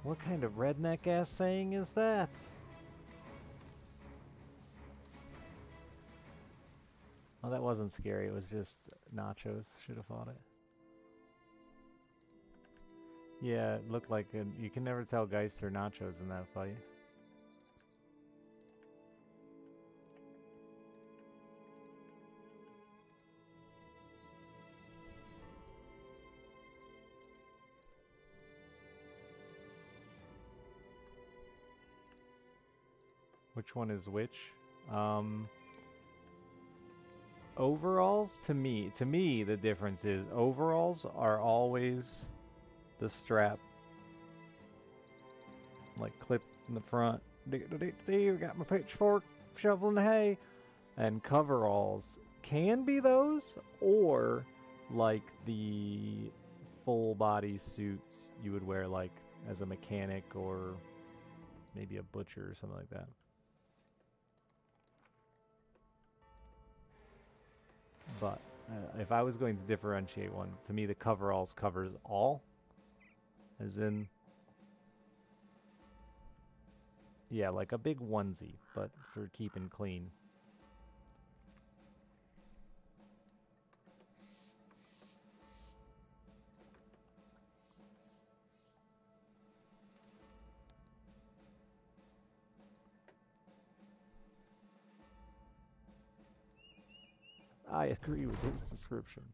What kind of redneck ass saying is that? Oh, that wasn't scary. It was just nachos. Should have fought it. Yeah, it looked like you can never tell Geist or nachos in that fight. Which one is which? Overalls, to me, the difference is overalls are always the strap, like clipped in the front. Got my pitchfork shoveling the hay. And coveralls can be those, or like the full body suits you would wear like as a mechanic or maybe a butcher or something like that. But if I was going to differentiate one, to me the coveralls covers all. As in, yeah, like a big onesie, but for keeping clean. I agree with his description.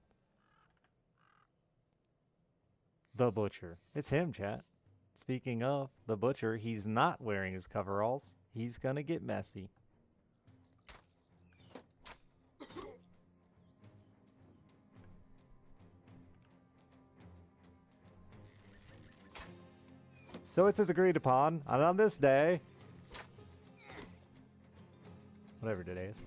The Butcher. It's him, chat. Speaking of the Butcher, he's not wearing his coveralls. He's gonna get messy. So it is agreed upon, and on this day, whatever today is.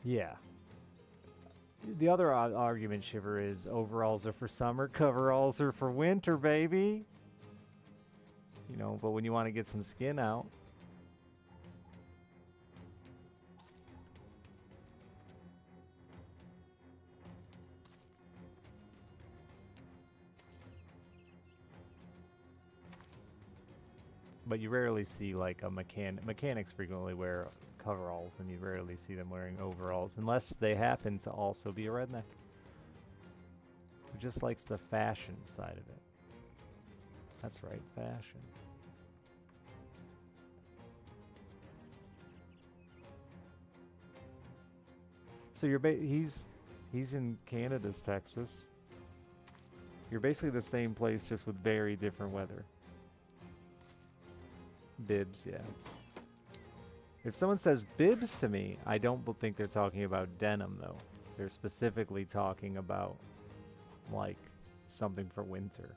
Yeah. The other argument, Shiver, is overalls are for summer, coveralls are for winter, baby. You know, but when you want to get some skin out. But you rarely see like a mechanics frequently wear coveralls, and you rarely see them wearing overalls unless they happen to also be a redneck who just likes the fashion side of it. That's right, fashion. So he's in Canada's Texas. You're basically the same place, just with very different weather. Bibs, yeah. If someone says bibs to me, I don't think they're talking about denim, though. They're specifically talking about, like, something for winter.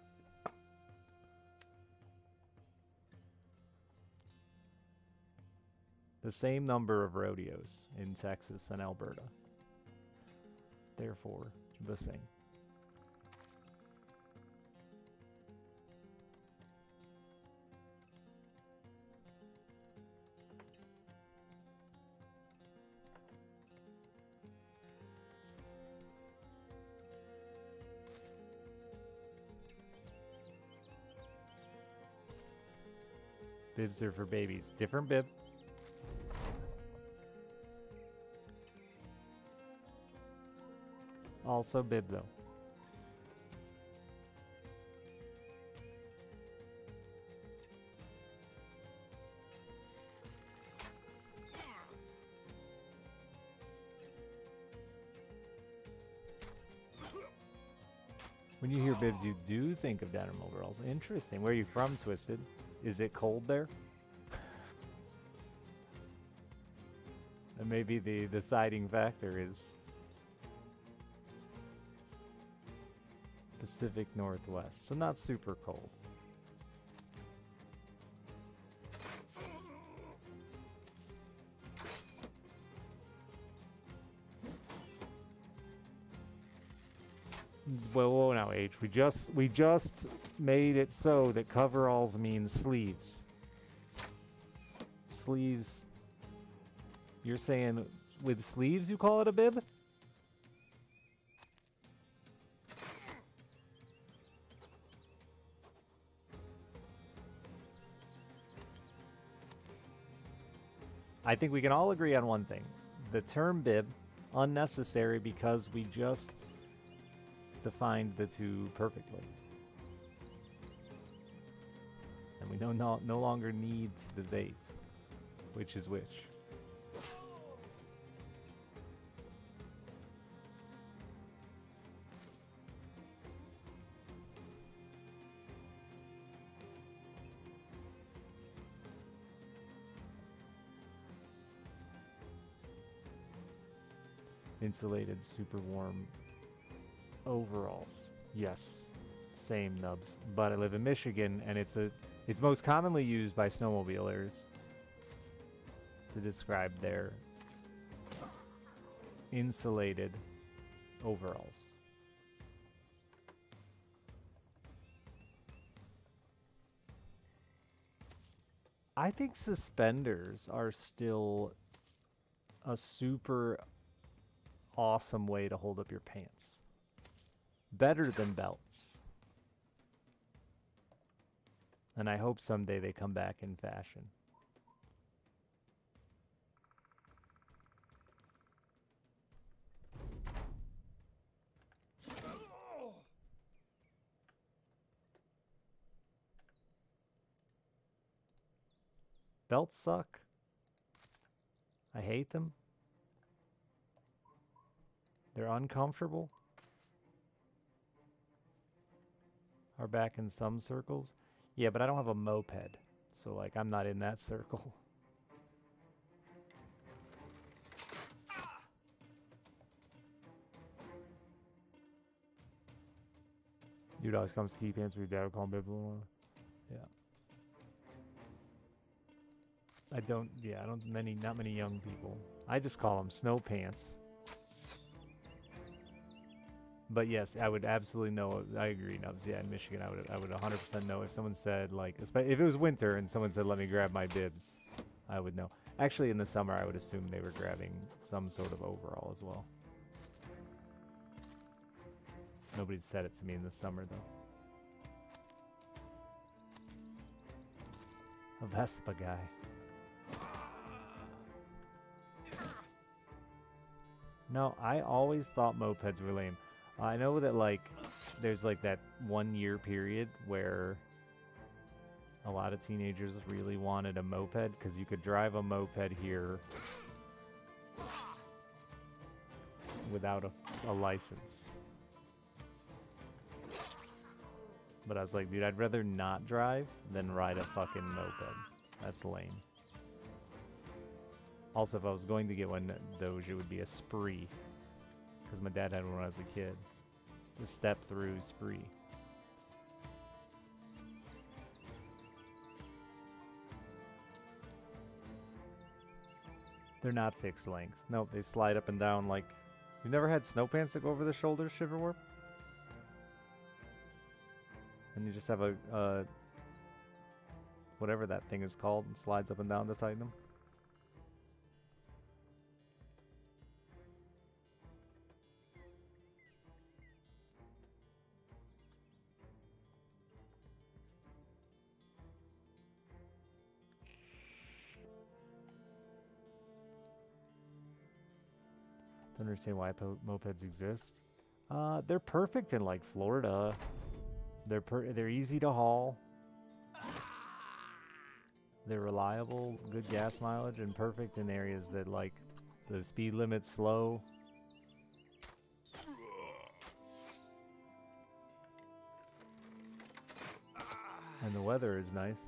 The same number of rodeos in Texas and Alberta. Therefore, the same. Bibs are for babies. Different bib. Also bib, though. When you hear bibs, you do think of denim overalls. Interesting. Where are you from, Twisted? Is it cold there? And maybe the deciding factor is Pacific Northwest, so not super cold. Whoa, now H. We just made it so that coveralls means sleeves. Sleeves. You're saying with sleeves you call it a bib? I think we can all agree on one thing. The term bib, unnecessary because we just defined the two perfectly. And we no longer need to debate which is which. Insulated, super warm overalls. Yes, same nubs. But I live in Michigan, and it's most commonly used by snowmobilers to describe their insulated overalls. I think suspenders are still a super awesome way to hold up your pants. Better than belts. And I hope someday they come back in fashion. Belts suck. I hate them. They're uncomfortable. Are back in some circles. Yeah, but I don't have a moped. So, like, I'm not in that circle. You'd always come ski pants with your dad would call them bibble. Yeah. Not many young people. I just call them snow pants. But yes, I would absolutely know. I agree, Nubs. Yeah, in Michigan, I would 100% know if someone said, like, if it was winter and someone said, "Let me grab my bibs," I would know. Actually, in the summer, I would assume they were grabbing some sort of overall as well. Nobody's said it to me in the summer, though. A Vespa guy. No, I always thought mopeds were lame. I know that, like, there's, like, that 1 year period where a lot of teenagers really wanted a moped because you could drive a moped here without a license. But I was like, dude, I'd rather not drive than ride a fucking moped. That's lame. Also, if I was going to get one of those, it would be a Spree. Because my dad had one when I was a kid. The step-through Spree. They're not fixed length. Nope, they slide up and down like... You've never had snow pants that go over the shoulders, Shiver Warp? And you just have a whatever that thing is called and slides up and down to tighten them? Don't understand why mopeds exist. They're perfect in like Florida. They're easy to haul. They're reliable, good gas mileage, and perfect in areas that like the speed limit's slow. And the weather is nice.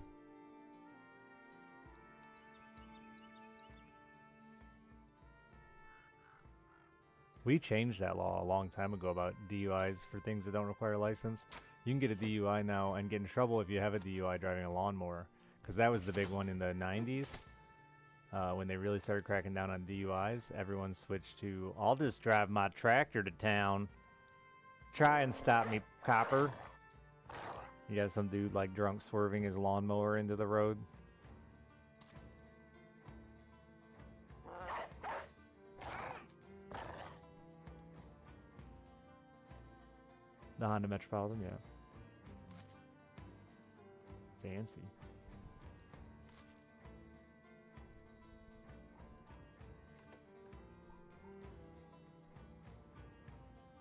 We changed that law a long time ago about DUIs for things that don't require a license. You can get a DUI now and get in trouble if you have a DUI driving a lawnmower. Because that was the big one in the 90s. When they really started cracking down on DUIs, everyone switched to, I'll just drive my tractor to town. Try and stop me, copper. You have some dude like drunk swerving his lawnmower into the road. The Honda Metropolitan, yeah. Fancy.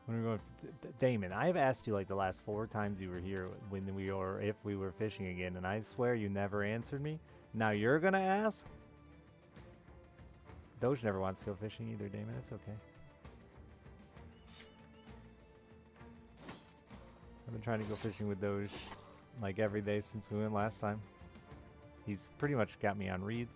When we go, Damon, I have asked you like the last 4 times you were here when we or if we were fishing again, and I swear you never answered me. Now you're gonna ask? Doge never wants to go fishing either, Damon. It's okay. I've been trying to go fishing with Doge like every day since we went last time. He's pretty much got me on read.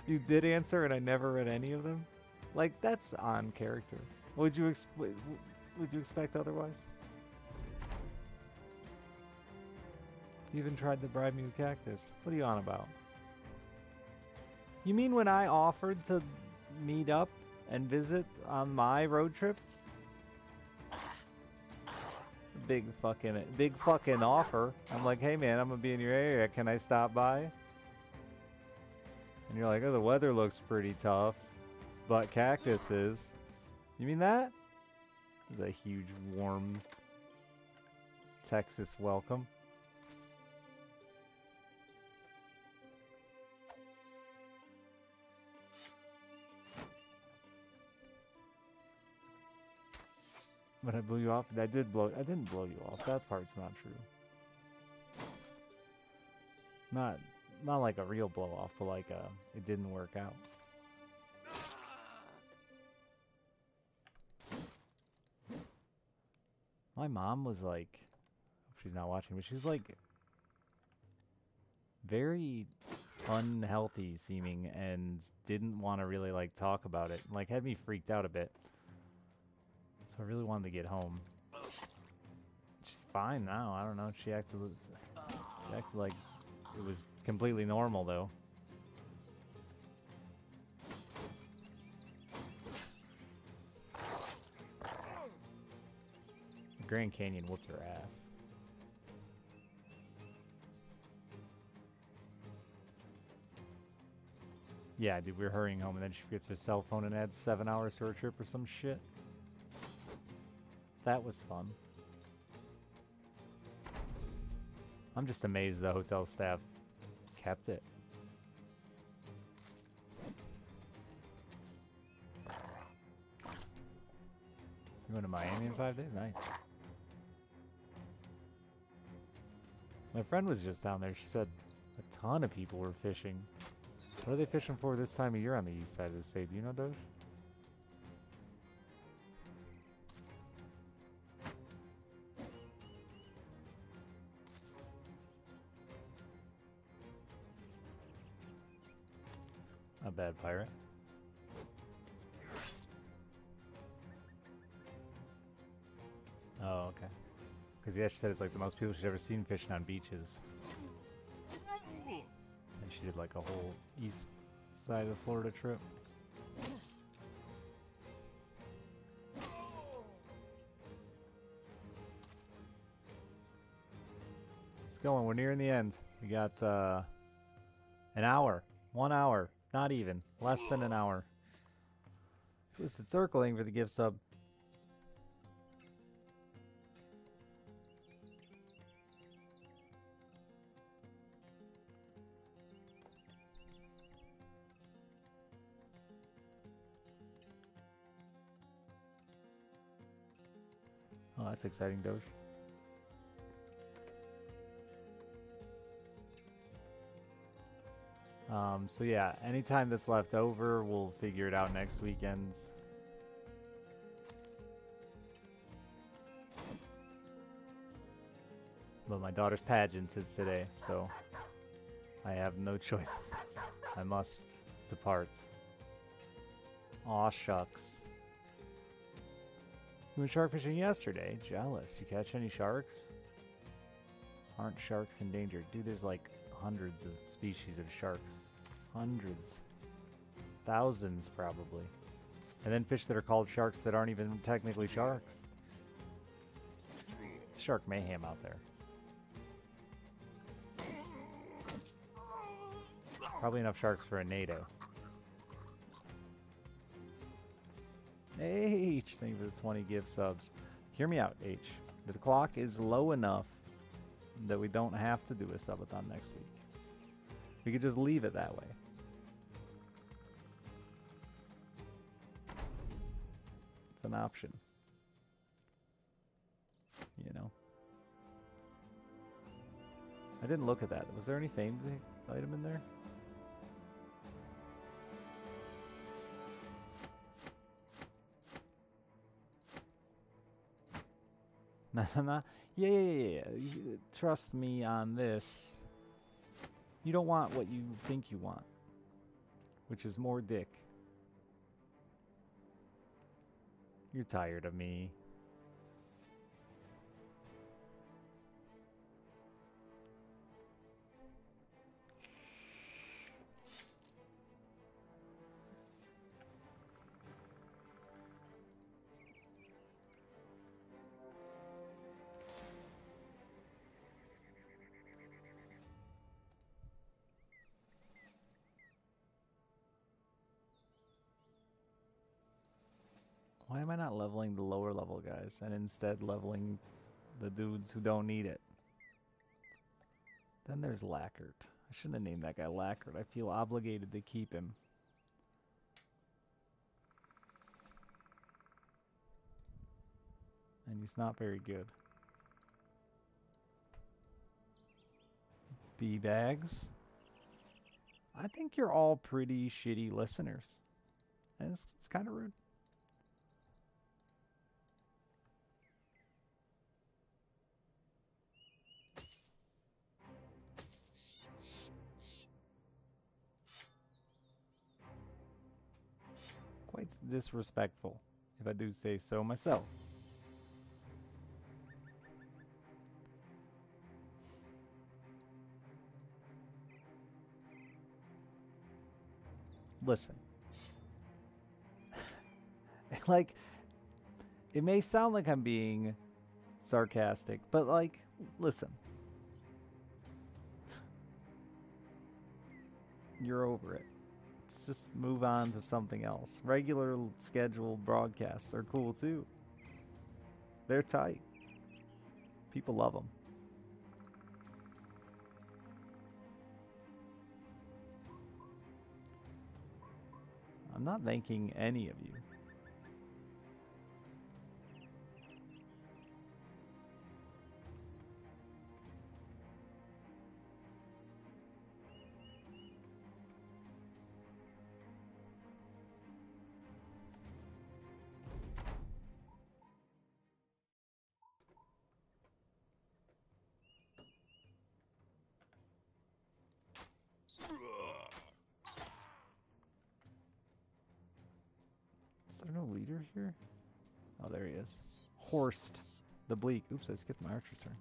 You did answer and I never read any of them? Like, that's on character. Would you expect otherwise? You even tried to bribe me with cactus. What are you on about? You mean when I offered to meet up and visit on my road trip? Big fucking offer. I'm like, hey man, I'm gonna be in your area. Can I stop by? And you're like, oh, the weather looks pretty tough, but cactus is. You mean that? It's a huge, warm Texas welcome. But I blew you off. I didn't blow you off. That part's not true. Not like a real blow off, but like it didn't work out. My mom was like, she's not watching, but she's like very unhealthy seeming and didn't want to really like talk about it. Like had me freaked out a bit. So I really wanted to get home. She's fine now. I don't know. She acted like it was completely normal, though. Grand Canyon whooped her ass. Yeah, dude, we were hurrying home, and then she gets her cell phone and adds 7 hours to her trip or some shit. That was fun. I'm just amazed the hotel staff kept it. You going to Miami in 5 days? Nice. My friend was just down there. She said a ton of people were fishing. What are they fishing for this time of year on the east side of the state? Do you know, Doge? A bad pirate. Oh, okay. Because yeah, she said it's like the most people she's ever seen fishing on beaches. And she did like a whole east side of Florida trip. It's going. We're nearing the end. We got an hour. 1 hour. Not even. Less than an hour. Twisted Circling for the gift sub. Oh, that's exciting, Doge. So yeah, anytime that's left over, we'll figure it out next weekend. But my daughter's pageant is today, so I have no choice. I must depart. Aw, shucks. You went shark fishing yesterday. Jealous. Did you catch any sharks? Aren't sharks endangered? Dude, there's like hundreds of species of sharks. Hundreds. Thousands, probably. And then fish that are called sharks that aren't even technically sharks. It's shark mayhem out there. Probably enough sharks for a NATO. H, thank you for the 20 gift subs. Hear me out, H. The clock is low enough that we don't have to do a subathon next week. We could just leave it that way. It's an option. You know? I didn't look at that. Was there any famed item in there? Nah. Yeah. Trust me on this. You don't want what you think you want, which is more dick. You're tired of me. Why am I not leveling the lower level guys and instead leveling the dudes who don't need it? Then there's Lackert. I shouldn't have named that guy Lackert. I feel obligated to keep him. And he's not very good. B-Bags. I think you're all pretty shitty listeners. And it's kind of rude. Quite disrespectful, if I do say so myself. Listen. Like, it may sound like I'm being sarcastic, but like, listen. You're over it. Let's just move on to something else. Regular scheduled broadcasts are cool too. They're tight. People love them. I'm not thanking any of you. Is there no leader here? Oh, there he is. Horst the Bleak. Oops, I skipped my archer's turn.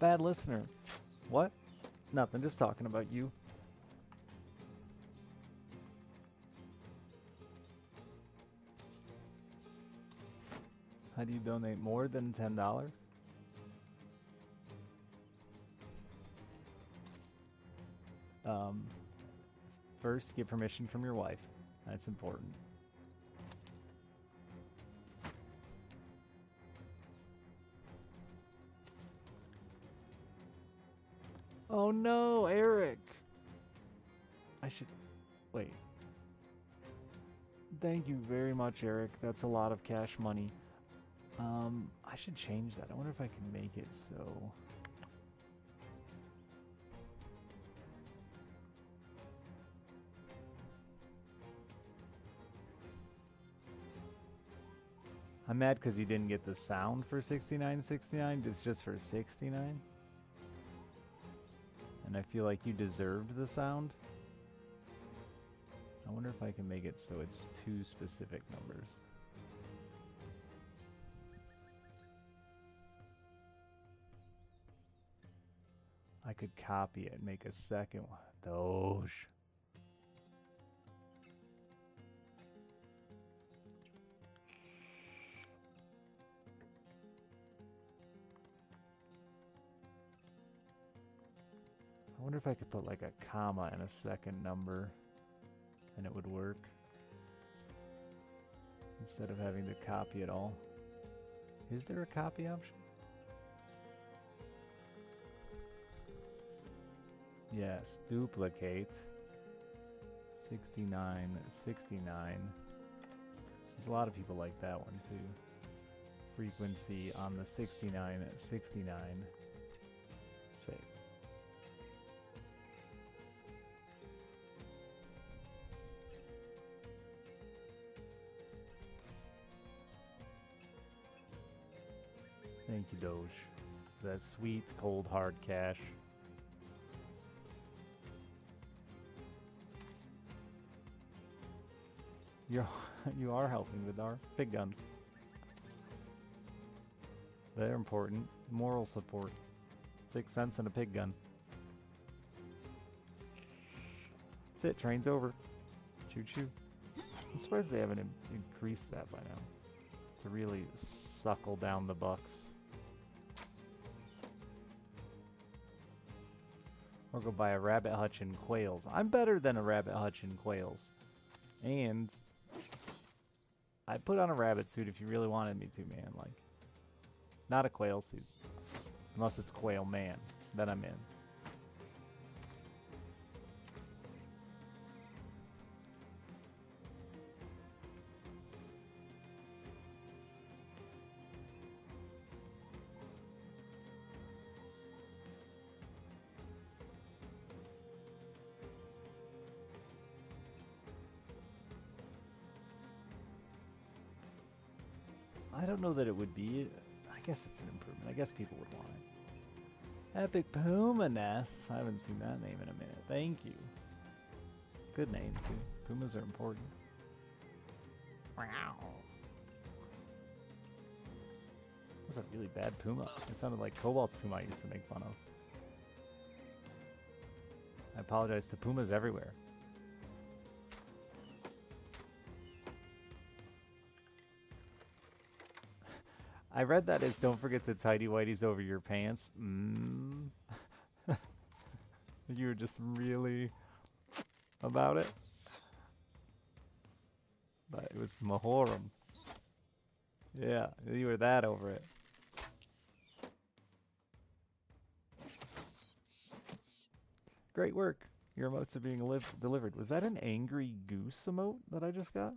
Bad listener. What? Nothing, just talking about you. How do you donate more than $10? First, get permission from your wife. That's important. Oh no, Eric! I should... Wait. Thank you very much, Eric. That's a lot of cash money. I should change that. I wonder if I can make it so... I'm mad because you didn't get the sound for $69.69. It's just for $69. And I feel like you deserved the sound. I wonder if I can make it so it's 2 specific numbers. I could copy it and make a second one. Doge. I wonder if I could put like a comma and a second number and it would work instead of having to copy it all. Is there a copy option? Yes, duplicate 69, 69. Since a lot of people like that one too. Frequency on the 69, 69. Save. Thank you, Doge. That sweet, cold, hard cash. You are helping with our pig guns. They're important. Moral support. 6 cents and a pig gun. That's it. Train's over. Choo choo. I'm surprised they haven't increased that by now. To really suckle down the bucks. Or go buy a rabbit hutch and quails. I'm better than a rabbit hutch and quails. And I'd put on a rabbit suit if you really wanted me to, man. Like, not a quail suit. Unless it's Quail Man. Then I'm in. I don't know that it would be. I guess it's an improvement. I guess people would want it. Epic Puma Nest. I haven't seen that name in a minute. Thank you. Good name, too. Pumas are important. Wow. That was a really bad puma. It sounded like Cobalt's puma I used to make fun of. I apologize to pumas everywhere. I read that as don't forget the tidy whities over your pants. You were just really about it. But it was Mahorum. Yeah, you were that over it. Great work. Your emotes are being delivered. Was that an angry goose emote that I just got?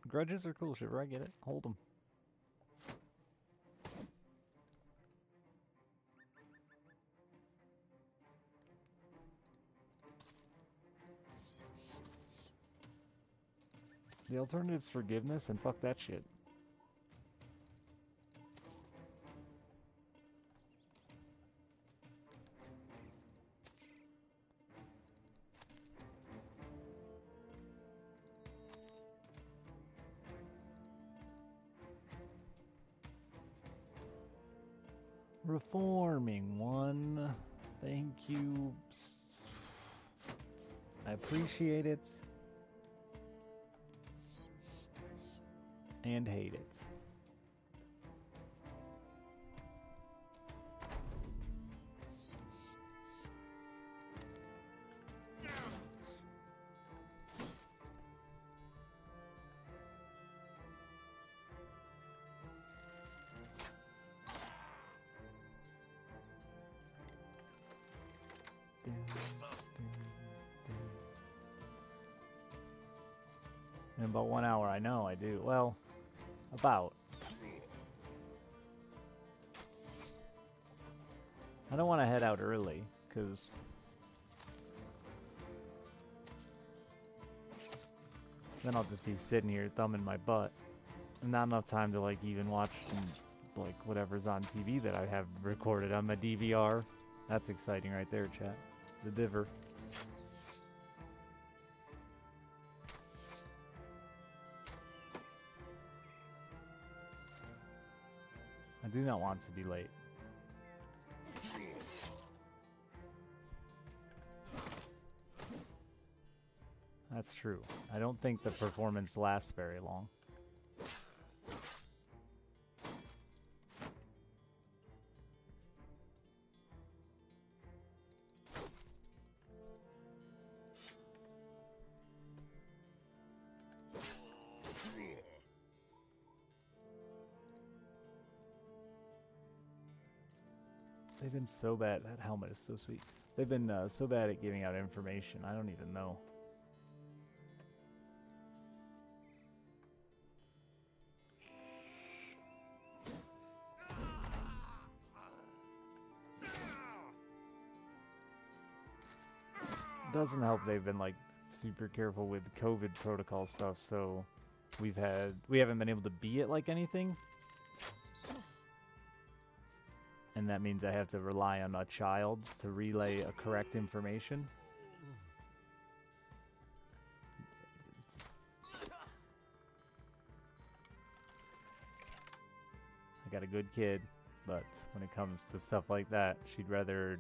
Grudges are cool, Shiver. I get it. Hold them. The alternative's forgiveness, and fuck that shit. Reforming one. Thank you. I appreciate it. And hate it. In about 1 hour, I know I do. Well, about. I don't want to head out early, because Then I'll just be sitting here thumbing my butt. And not enough time to like even watch like whatever's on TV that I have recorded on my DVR. That's exciting right there, chat. The diver. I do not want to be late. That's true. I don't think the performance lasts very long. They've been so bad. That helmet is so sweet. They've been so bad at giving out information. I don't even know. Doesn't help they've been like super careful with COVID protocol stuff, so we haven't been able to be at like anything. And that means I have to rely on a child to relay a correct information. I got a good kid, but when it comes to stuff like that, she'd rather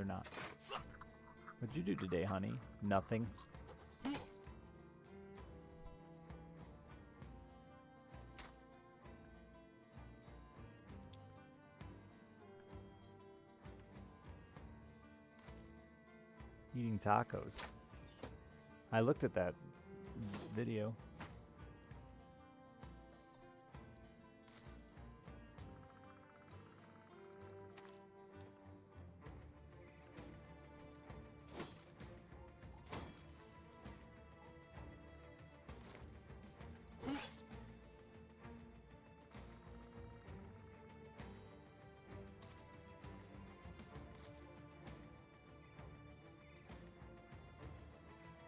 not. What'd you do today, honey? Nothing. Eating tacos. I looked at that video.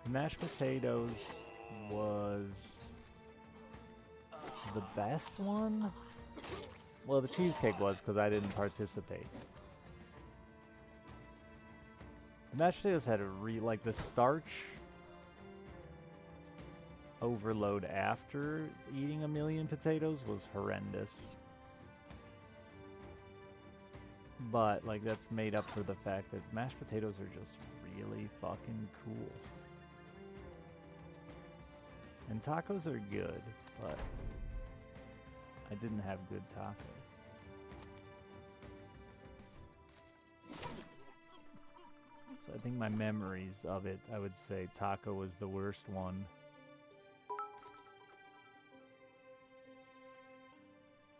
Mashed potatoes was the best one? Well, the cheesecake was because I didn't participate. The mashed potatoes had like the starch overload after eating a million potatoes was horrendous. But like that's made up for the fact that mashed potatoes are just really fucking cool. And tacos are good, but I didn't have good tacos. So I think my memories of it, I would say taco was the worst one.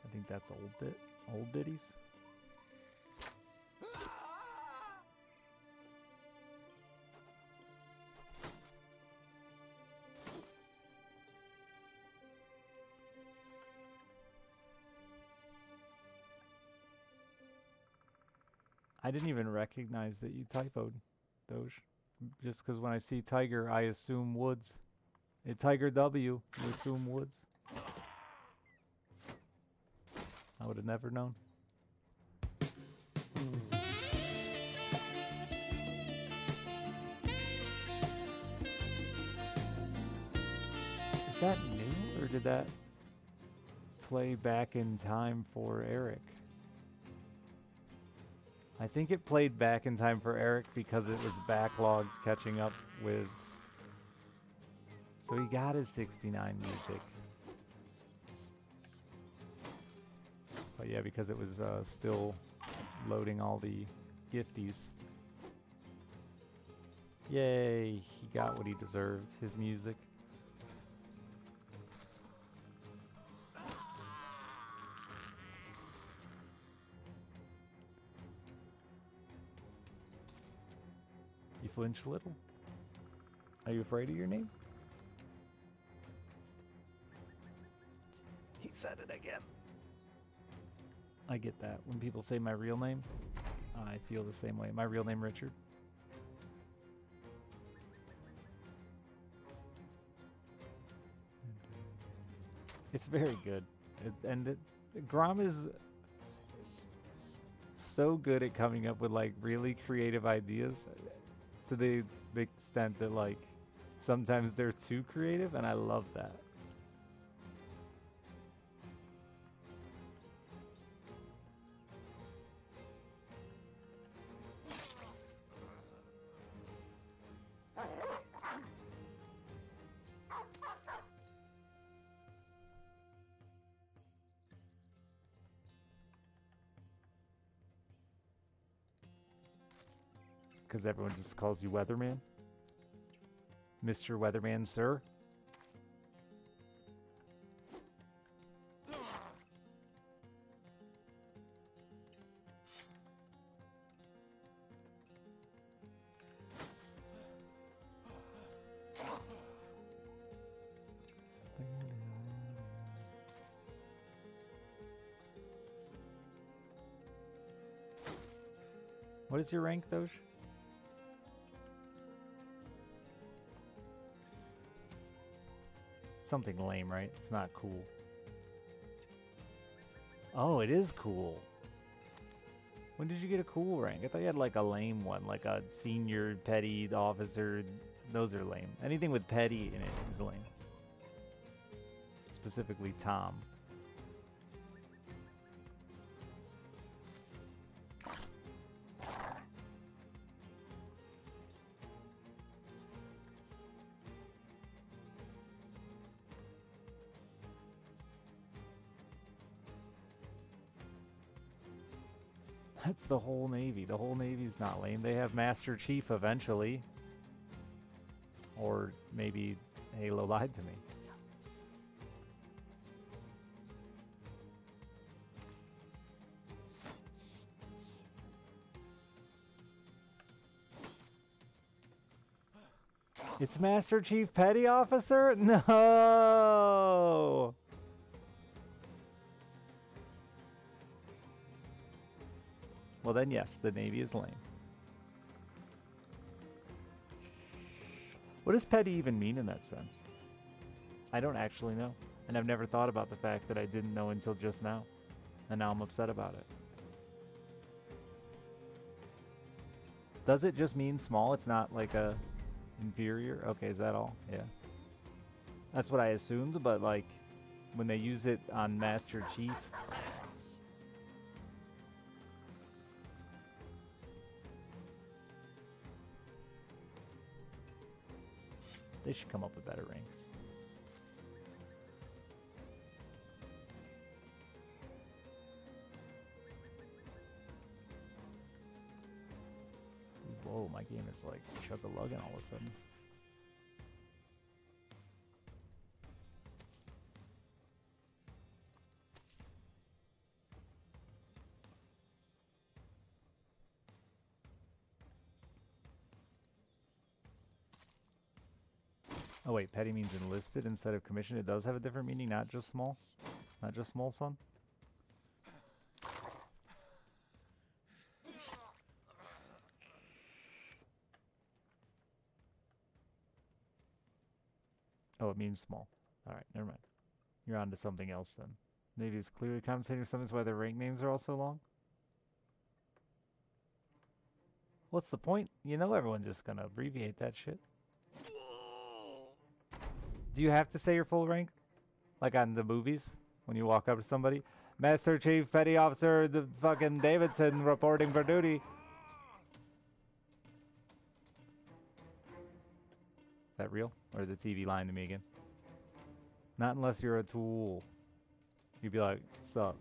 I think that's old biddies. I didn't even recognize that you typoed, Doge. Just because when I see Tiger, I assume Woods. Tiger W, you assume Woods. I would have never known. Is that new, or did that play back in time for Eric? I think it played back in time for Eric because it was backlogged catching up with... So he got his 69 music. But yeah, because it was still loading all the gifties. Yay, he got what he deserved, his music. You flinch a little? Are you afraid of your name? He said it again. I get that. When people say my real name, I feel the same way. My real name, Richard. It's very good. Grom is so good at coming up with like really creative ideas to the extent that like sometimes they're too creative, and I love that. Because everyone just calls you Weatherman. Mr. Weatherman, sir. What is your rank, Doge? Something lame, right? It's not cool. Oh, it is cool. When did you get a cool rank? I thought you had like a lame one, like a senior petty officer. Those are lame. Anything with petty in it is lame. Specifically Tom. That's the whole Navy. The whole Navy's not lame. They have Master Chief eventually. Or maybe Halo lied to me. It's Master Chief Petty Officer? No! Well then, yes, the Navy is lame. What does petty even mean in that sense? I don't actually know. And I've never thought about the fact that I didn't know until just now. And now I'm upset about it. Does it just mean small? It's not like a inferior? Okay, is that all? Yeah. That's what I assumed, but like when they use it on Master Chief, they should come up with better ranks. Whoa, my game is like chug-a-lugging all of a sudden. Oh wait, petty means enlisted instead of commissioned. It does have a different meaning, not just small. Not just small son. Oh, it means small. Alright, never mind. You're on to something else then. Navy is clearly compensating for something, why their rank names are all so long. What's the point? You know everyone's just gonna abbreviate that shit. Do you have to say your full rank? Like on the movies? When you walk up to somebody? Master Chief Petty Officer the fucking Davidson reporting for duty. Is that real? Or the TV lying to me again? Not unless you're a tool. You'd be like, sup?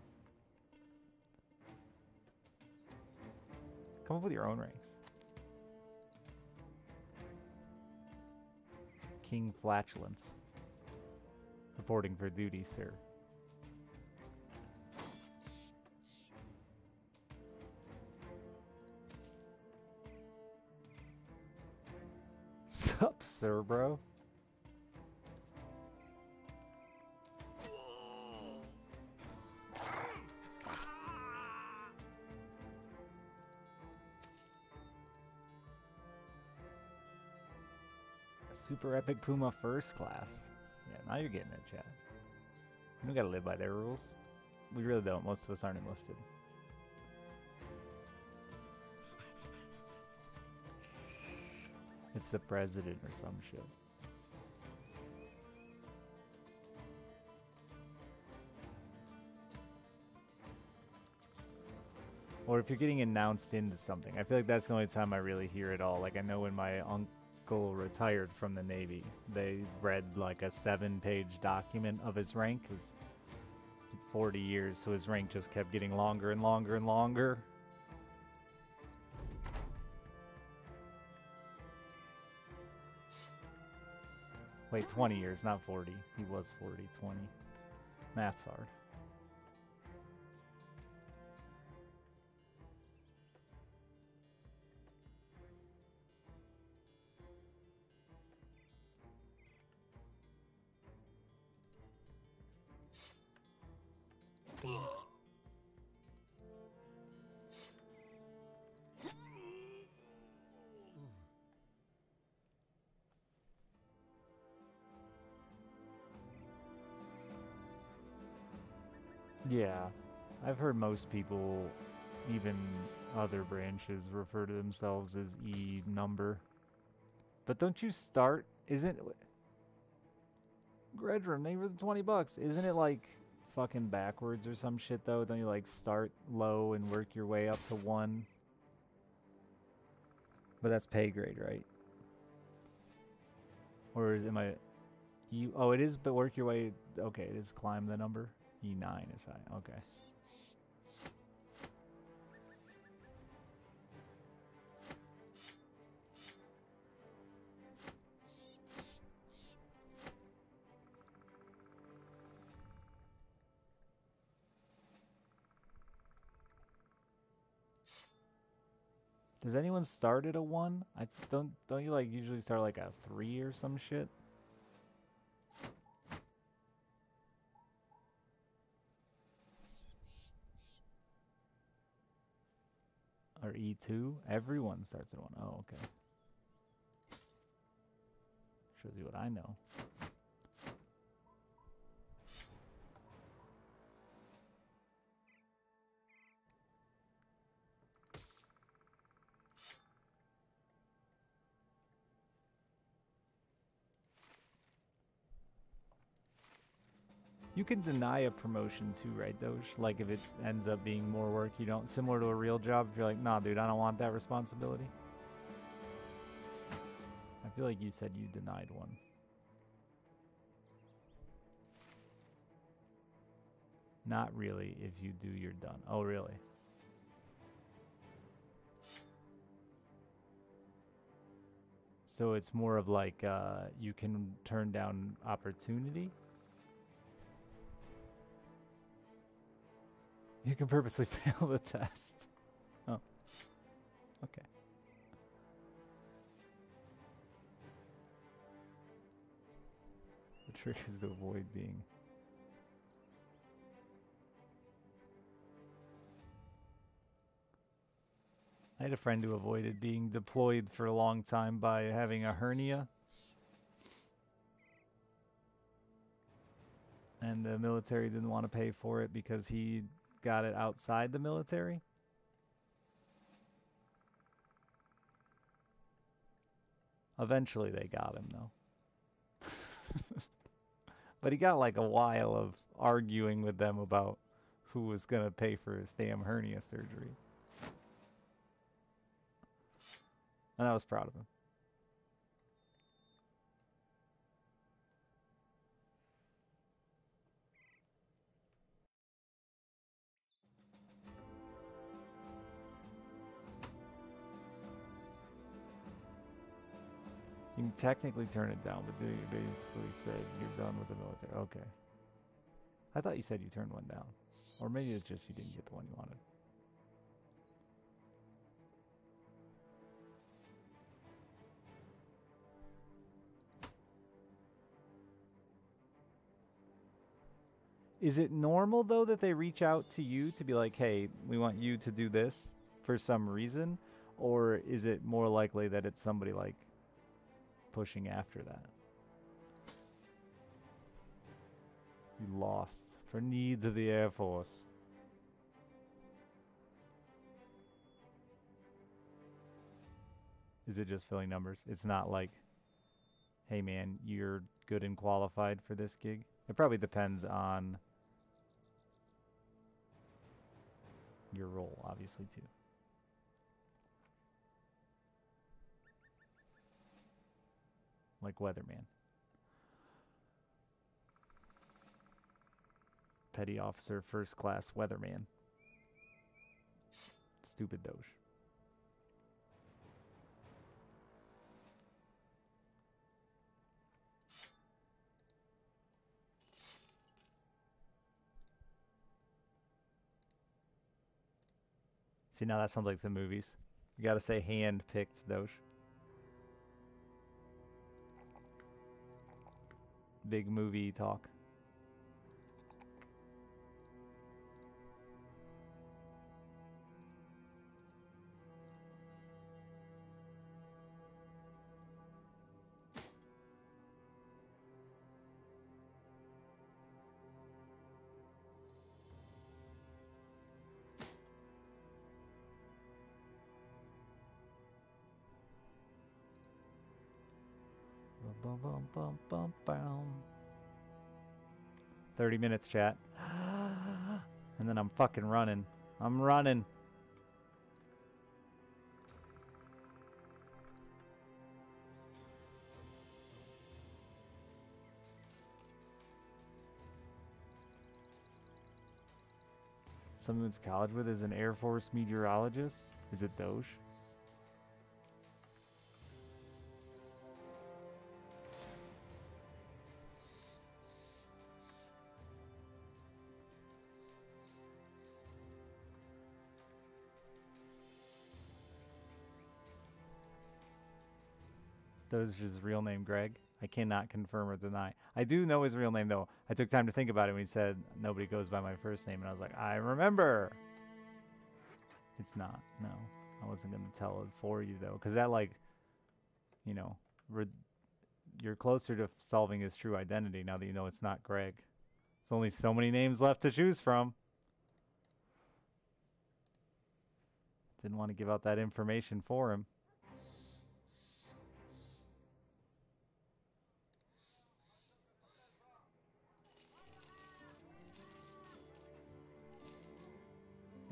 Come up with your own ranks. King Flatulence. Reporting for duty, sir. Sup, sir, bro? Super Epic Puma First Class. Yeah, now you're getting it, chat. You don't gotta live by their rules. We really don't. Most of us aren't enlisted. It's the president or some shit. Or if you're getting announced into something. I feel like that's the only time I really hear it all. Like I know when my uncle retired from the Navy, they read like a 7-page document of his rank. It was 40 years, so his rank just kept getting longer and longer and longer. Wait, 20 years, not 40. He was 40, 20. Math's hard. Yeah, I've heard most people, even other branches, refer to themselves as E number. But don't you start? Isn't Gredrum? They were the $20. Isn't it like fucking backwards or some shit though? Don't you like start low and work your way up to 1? But that's pay grade, right? Or am I? You? Oh, it is. But work your way. Okay, it is climb the number. E9 is high. Okay. Does anyone start at a 1? I don't you like usually start like a 3 or some shit? Or E2? Everyone starts at 1. Oh, okay. Shows you what I know. You can deny a promotion too, right, Doge? Like if it ends up being more work, you don't, similar to a real job, if you're like, nah, dude, I don't want that responsibility. I feel like you said you denied one. Not really, if you do, you're done. Oh, really? So it's more of like you can turn down opportunity? You can purposely fail the test. Oh. Okay. The trick is to avoid being... I had a friend who avoided being deployed for a long time by having a hernia. And the military didn't want to pay for it because he got it outside the military. Eventually they got him though. But he got like a while of arguing with them about who was going to pay for his damn hernia surgery. And I was proud of him. You can technically turn it down, but you basically said you're done with the military. Okay. I thought you said you turned one down. Or maybe it's just you didn't get the one you wanted. Is it normal, though, that they reach out to you to be like, hey, we want you to do this for some reason? Or is it more likely that it's somebody like pushing after that? You lost For needs of the Air Force. Is it just filling numbers? It's not like, hey man, you're good and qualified for this gig? It probably depends on your role, obviously, too. Like weatherman. Petty officer, first class weatherman. Stupid doge. See, now that sounds like the movies. You gotta say hand-picked doge. Big movie talk. Bum, bum, bum, bum, bum. 30 minutes, chat. And then I'm fucking running. I'm running. Someone who's college with is an Air Force meteorologist? Is it Doge? Doge's real name, Greg. I cannot confirm or deny. I do know his real name, though. I took time to think about it when he said nobody goes by my first name, and I was like, I remember. It's not. No. I wasn't going to tell it for you, though, because that, like, you know, you're closer to solving his true identity now that you know it's not Greg. There's only so many names left to choose from. Didn't want to give out that information for him.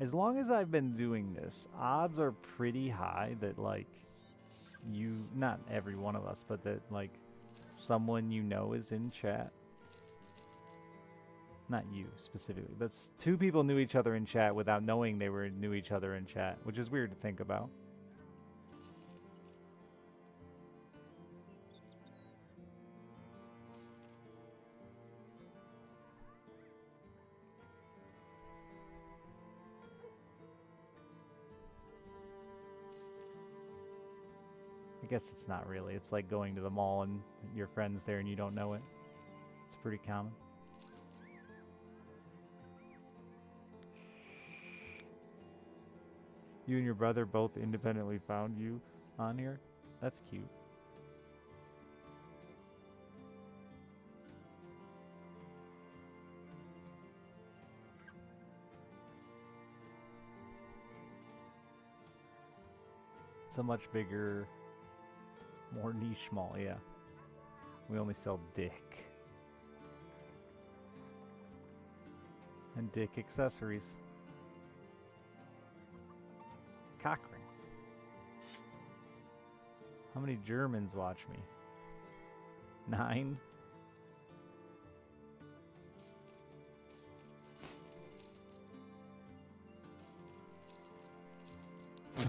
As long as I've been doing this, odds are pretty high that, like, you, not every one of us, but that, like, someone you know is in chat. Not you, specifically, but two people knew each other in chat without knowing they knew each other in chat, which is weird to think about. I guess it's not really. It's like going to the mall and your friend's there and you don't know it. It's pretty common. You and your brother both independently found you on here? That's cute. It's a much bigger, more niche mall, yeah. We only sell dick. And dick accessories. Cock rings. How many Germans watch me? 9?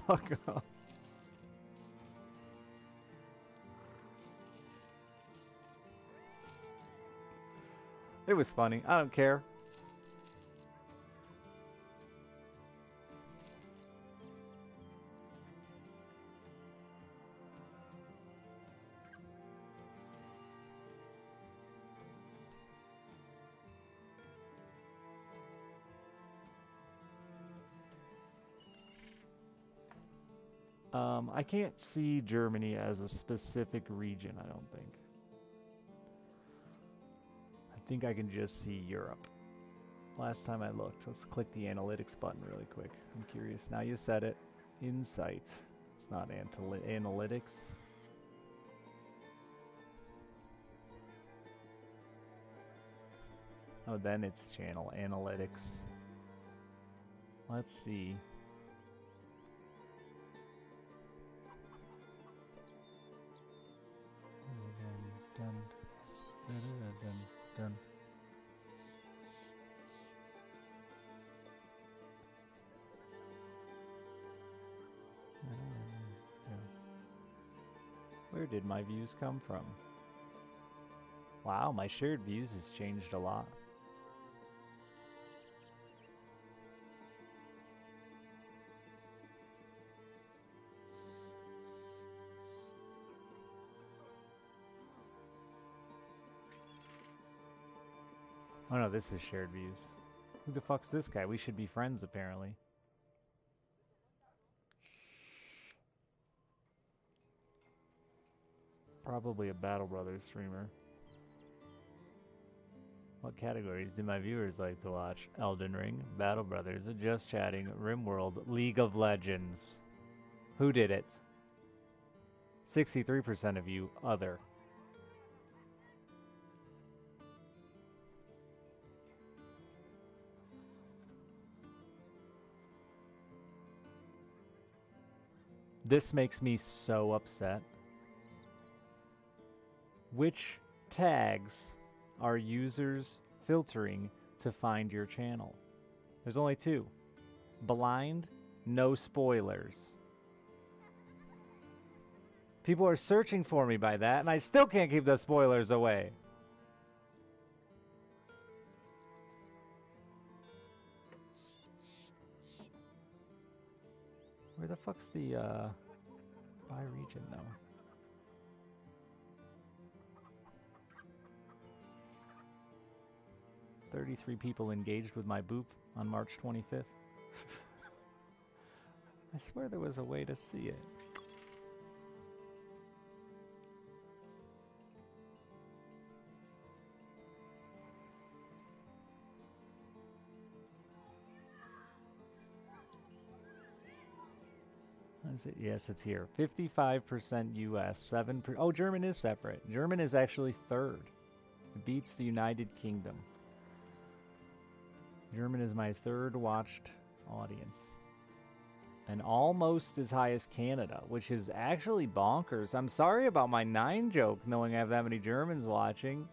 Fuck off. It was funny. I don't care. I can't see Germany as a specific region, I don't think. I think I can just see Europe. Last time I looked. Let's click the analytics button really quick. I'm curious. Now you said it. Insight. It's not analytics. Oh, then it's channel analytics. Let's see. Dun, dun, dun, dun, dun. Where did my views come from? Wow, my shared views has changed a lot. Oh no, this is shared views. Who the fuck's this guy? We should be friends, apparently. Probably a Battle Brothers streamer. What categories do my viewers like to watch? Elden Ring, Battle Brothers, Just Chatting, RimWorld, League of Legends. Who did it? 63% of you, other. This makes me so upset. Which tags are users filtering to find your channel? There's only two. Blind, no spoilers. People are searching for me by that, and I still can't keep the spoilers away. Where the fuck's the, by region, though? $33 people engaged with my boop on March 25th. I swear there was a way to see it. Is it? Yes, it's here. 55% US, 7%. Oh, German is separate. German is actually third. It beats the United Kingdom. German is my third watched audience. And almost as high as Canada, which is actually bonkers. I'm sorry about my 9 joke, knowing I have that many Germans watching.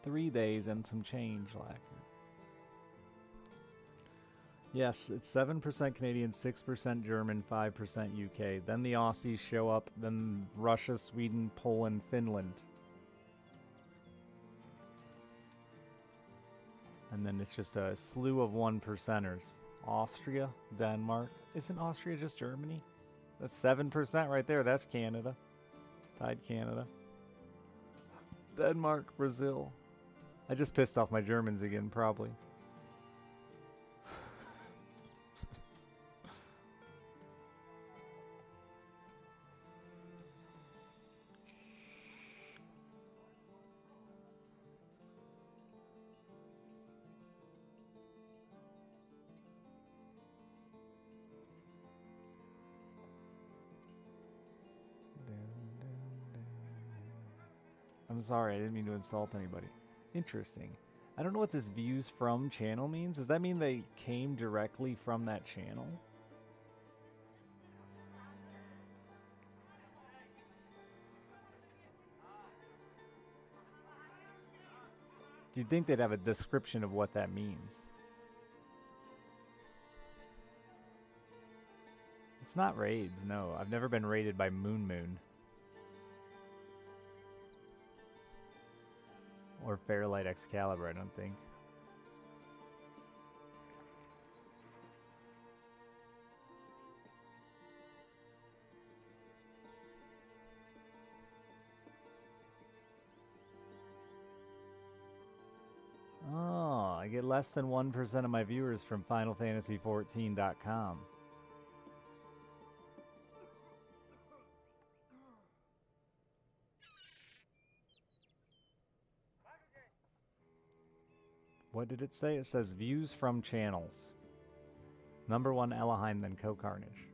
Three days and some change, Lacker. Yes, it's 7% Canadian, 6% German, 5% UK. Then the Aussies show up, then Russia, Sweden, Poland, Finland. And then it's just a slew of 1%ers. Austria, Denmark. Isn't Austria just Germany? That's 7% right there. That's Canada. Tied Canada. Denmark, Brazil. I just pissed off my Germans again, probably. I'm sorry, I didn't mean to insult anybody. Interesting. I don't know what this views from channel means. Does that mean they came directly from that channel? You'd think they'd have a description of what that means. It's not raids, no. I've never been raided by Moon. Or Fairlight Excalibur, I don't think. Oh, I get less than 1% of my viewers from FinalFantasy14.com. What did it say? It says views from channels. Number 1 Elohim, then Co-Carnage.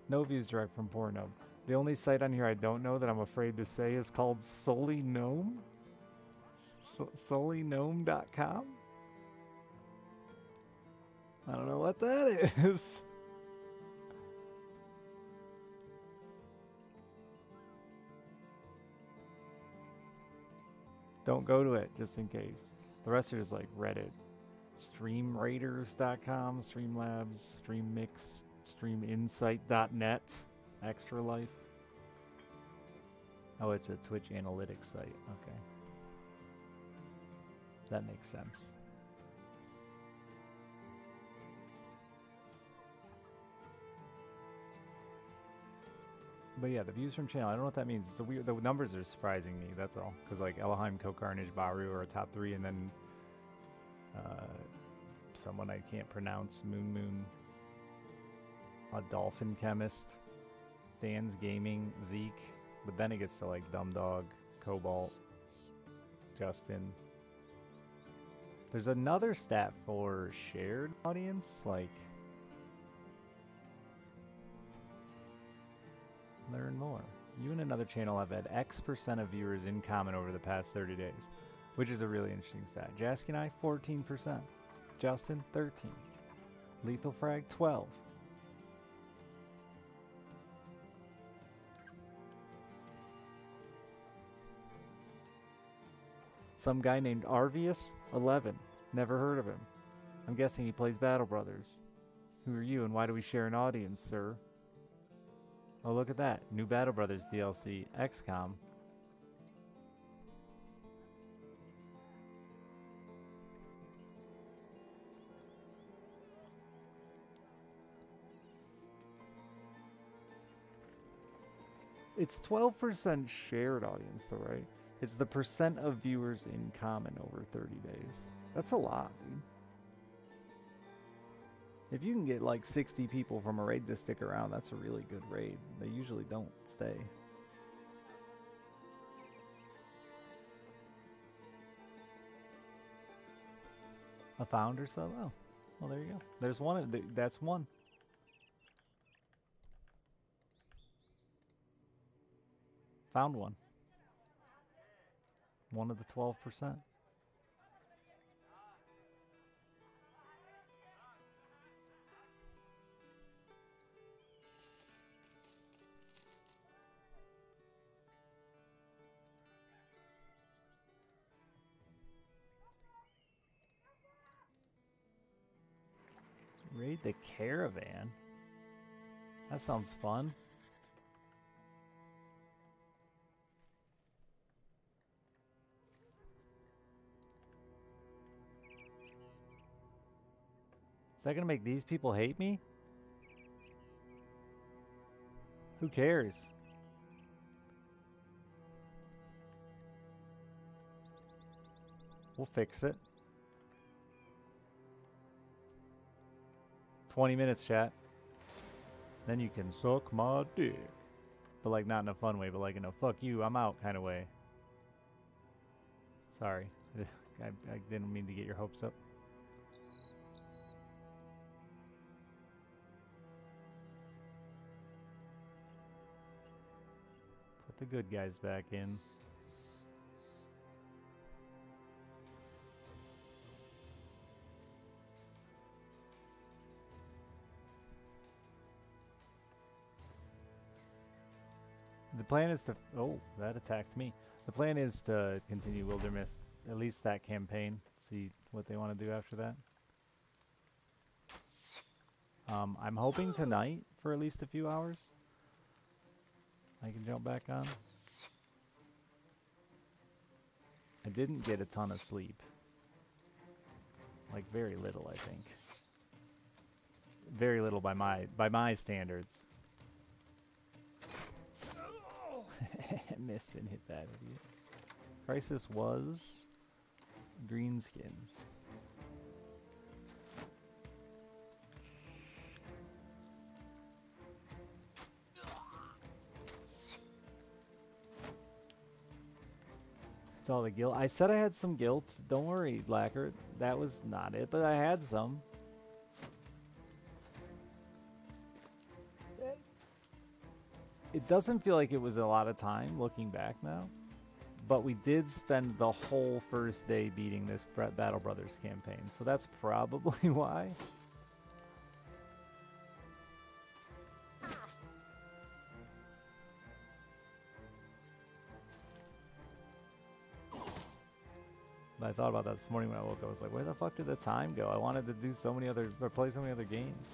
No views direct from Pornhub. The only site on here I don't know that I'm afraid to say is called Solely Gnome? SolelyGnome.com? I don't know what that is. Don't go to it, just in case. The rest are just like Reddit. StreamRaiders.com, Streamlabs, StreamMix, StreamInsight.net, Extra Life. Oh, it's a Twitch analytics site. Okay. That makes sense. But yeah, the views from channel, I don't know what that means. It's a weird, the numbers are surprising me, that's all. Because like Elohim, Co-Carnage, Baru are a top 3, and then someone I can't pronounce, Moon, a Dolphin Chemist, Dan's Gaming, Zeke, but then it gets to like Dumb Dog, Cobalt, Justin. There's another stat for shared audience, like learn more. You and another channel have had X% of viewers in common over the past 30 days, which is a really interesting stat. Jasky and I, 14%. Justin, 13. Lethal Frag, 12. Some guy named Arvius, 11. Never heard of him. I'm guessing he plays Battle Brothers. Who are you and why do we share an audience, sir? Oh, look at that. New Battle Brothers DLC, XCOM. It's 12% shared audience though, right? It's the percent of viewers in common over 30 days. That's a lot, dude. If you can get like 60 people from a raid to stick around, that's a really good raid. They usually don't stay. A founder sub? Oh, well there you go. There's one. That's one. Found one. One of the 12%. Raid the caravan? That sounds fun. Is that gonna make these people hate me? Who cares? We'll fix it. 20 minutes, chat. Then you can suck my dick. But like not in a fun way, but like in a fuck you, I'm out kind of way. Sorry. I didn't mean to get your hopes up. Put the good guys back in. The plan is to... Oh, that attacked me. The plan is to continue Wildermyth, at least that campaign. See what they want to do after that. I'm hoping tonight for at least a few hours. I can jump back on. I didn't get a ton of sleep. Like very little, I think. Very little by my standards. Missed and hit that idiot. Crisis was greenskins. It's all the guilt. I said I had some guilt. Don't worry, Lacquer. That was not it, but I had some. It doesn't feel like it was a lot of time looking back now, but we did spend the whole first day beating this Battle Brothers campaign, so that's probably why. I thought about that this morning when I woke up. I was like, where the fuck did the time go? I wanted to do so many other, or play so many other games.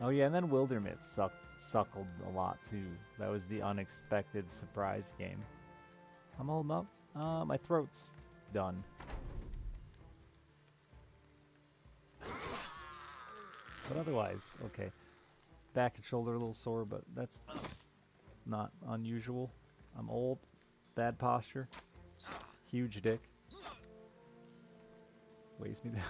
Oh yeah, and then Wildermyth suckled a lot too. That was the unexpected surprise game. I'm holding up. My throat's done. But otherwise, okay. Back and shoulder a little sore, but that's not unusual. I'm old, bad posture, huge dick. Weighs me down.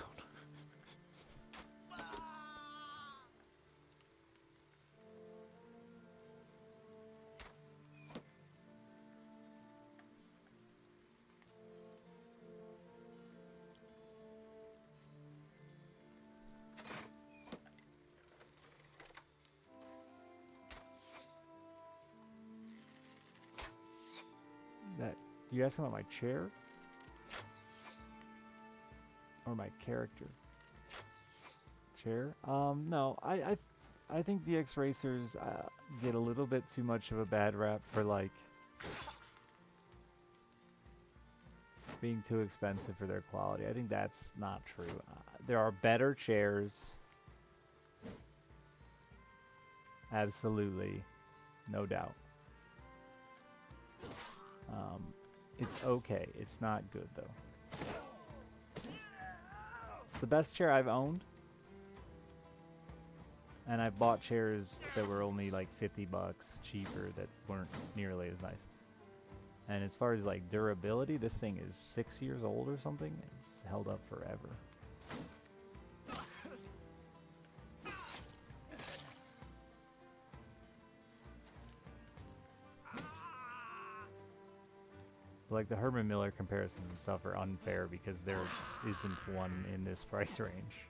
You asking about my chair? Or my character? Chair? No, I think DX Racers get a little bit too much of a bad rap for, like, being too expensive for their quality. I think that's not true. There are better chairs. Absolutely. No doubt. It's okay. It's not good, though. It's the best chair I've owned. And I've bought chairs that were only like 50 bucks cheaper that weren't nearly as nice. And as far as like durability, this thing is 6 years old or something. It's held up forever. Like the Herman Miller comparisons and stuff are unfair because there isn't one in this price range.